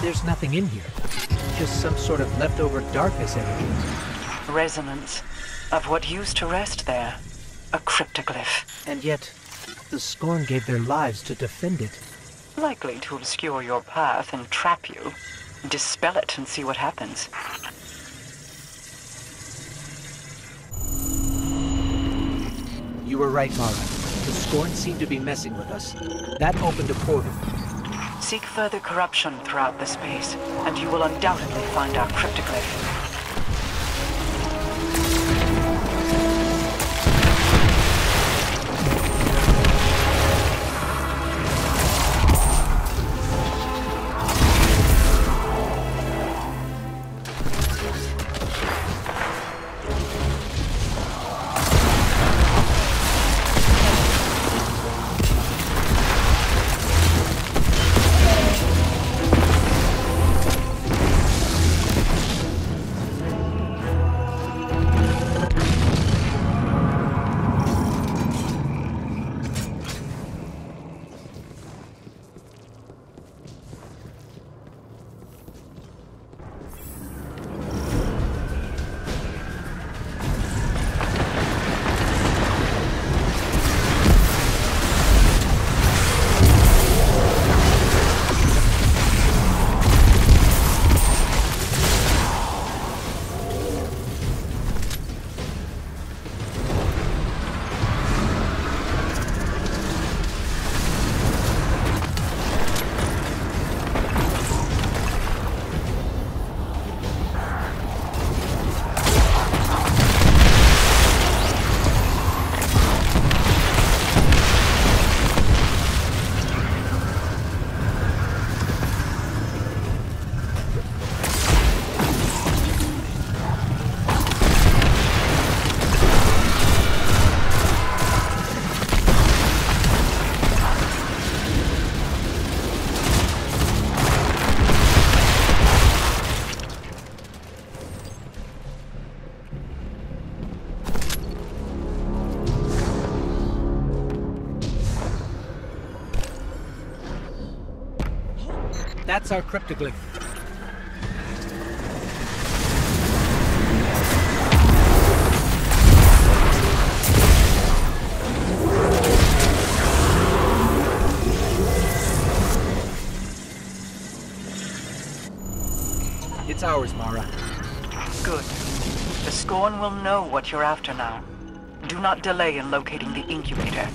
Speaker 3: There's nothing in here. Just some sort of leftover darkness energy.
Speaker 2: Resonance of what used to rest there. A cryptoglyph.
Speaker 3: And yet, the Scorn gave their lives to defend it.
Speaker 2: Likely to obscure your path and trap you. Dispel it and see what happens.
Speaker 3: You were right, Mara. The Scorn seemed to be messing with us. That opened a portal.
Speaker 2: Seek further corruption throughout the space, and you will undoubtedly find our cryptoglyph.
Speaker 3: That's our cryptoglyph. It's ours, Mara.
Speaker 2: Good. The Scorn will know what you're after now. Do not delay in locating the incubator.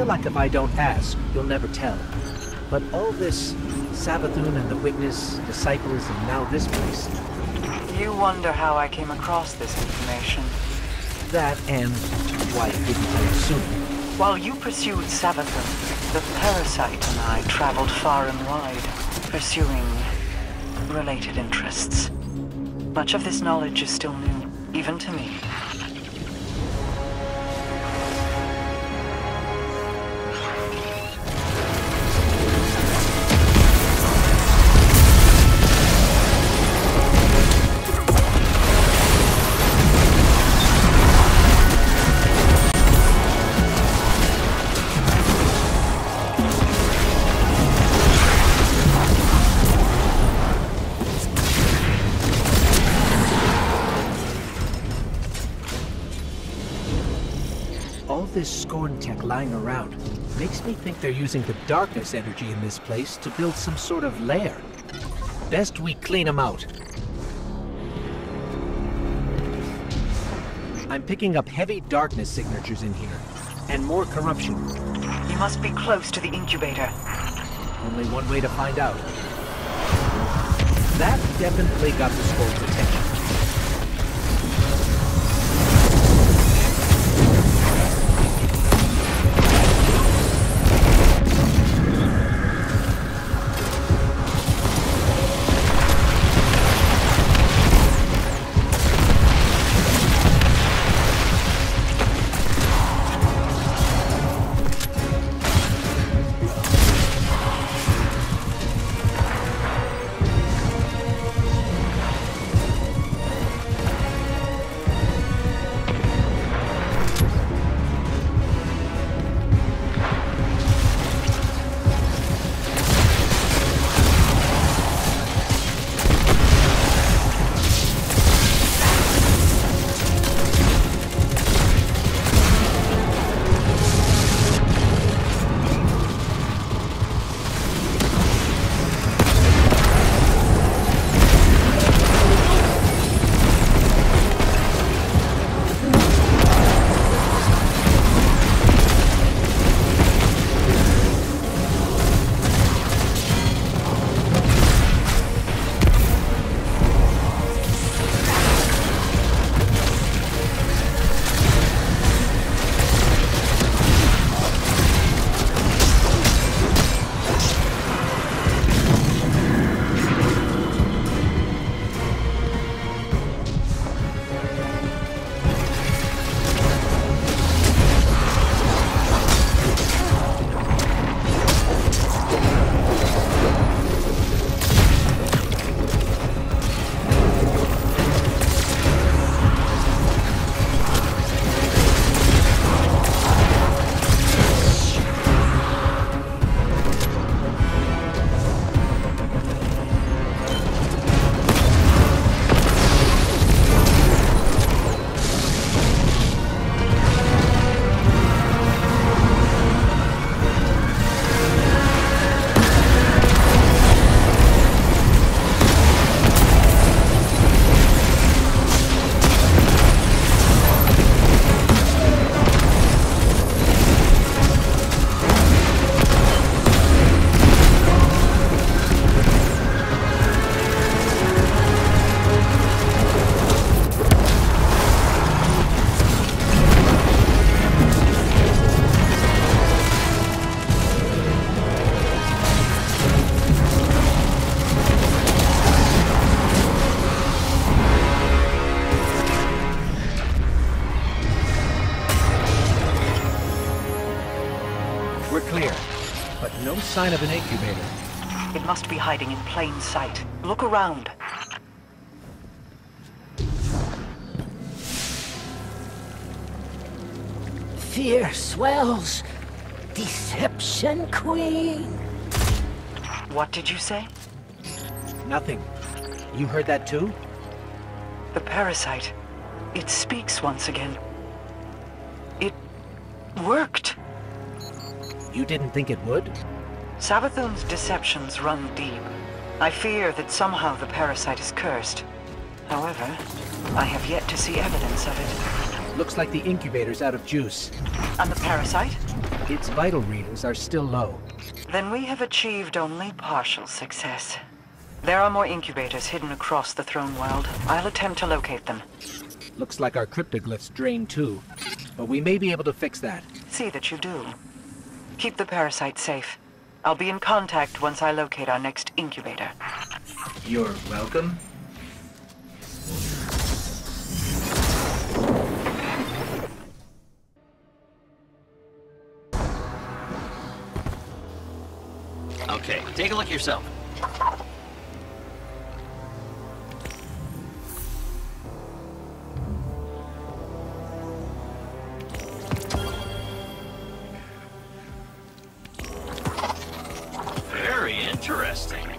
Speaker 3: Like if I don't ask, you'll never tell. But all this, Savathun and the Witness, Disciples, and now this place.
Speaker 2: You wonder how I came across this information.
Speaker 3: That and why it didn't tell us sooner.
Speaker 2: While you pursued Savathun, the Parasite and I traveled far and wide, pursuing related interests. Much of this knowledge is still new, even to me.
Speaker 3: This Scorn tech lying around makes me think they're using the darkness energy in this place to build some sort of lair. Best we clean them out. I'm picking up heavy darkness signatures in here, and more corruption.
Speaker 2: You must be close to the incubator.
Speaker 3: Only one way to find out. That definitely got the Scorn's attention. sign of an incubator.
Speaker 2: It must be hiding in plain sight. Look around.
Speaker 15: Fear swells. Deception Queen.
Speaker 2: What did you say?
Speaker 3: Nothing. You heard that too?
Speaker 2: The parasite. It speaks once again. It worked.
Speaker 3: You didn't think it would?
Speaker 2: Savathun's deceptions run deep. I fear that somehow the parasite is cursed. However, I have yet to see evidence of it.
Speaker 3: Looks like the incubator's out of juice.
Speaker 2: And the parasite?
Speaker 3: Its vital readings are still low.
Speaker 2: Then we have achieved only partial success. There are more incubators hidden across the throne world. I'll attempt to locate them.
Speaker 3: Looks like our cryptoglyphs drained too. But we may be able to fix that.
Speaker 2: See that you do. Keep the parasite safe. I'll be in contact once I locate our next incubator.
Speaker 3: You're welcome.
Speaker 7: Okay, take a look yourself. Very interesting.